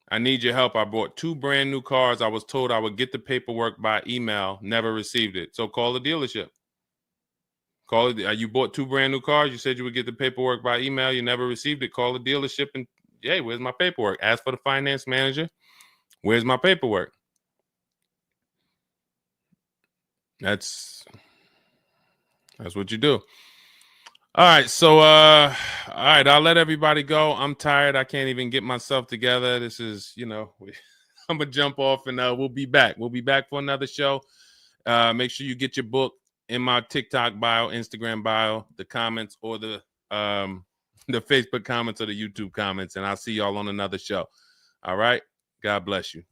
I need your help. I bought 2 brand new cars. I was told I would get the paperwork by email, never received it. So call the dealership. Call it. You bought 2 brand new cars. You said you would get the paperwork by email. You never received it. Call the dealership and, hey, where's my paperwork? Ask for the finance manager. Where's my paperwork? That's what you do. All right. So, all right. I'll let everybody go. I'm tired. I can't even get myself together. This is, I'm going to jump off and we'll be back. We'll be back for another show. Make sure you get your book in my TikTok bio, Instagram bio, the comments, or the Facebook comments or the YouTube comments. And I'll see y'all on another show. All right. God bless you.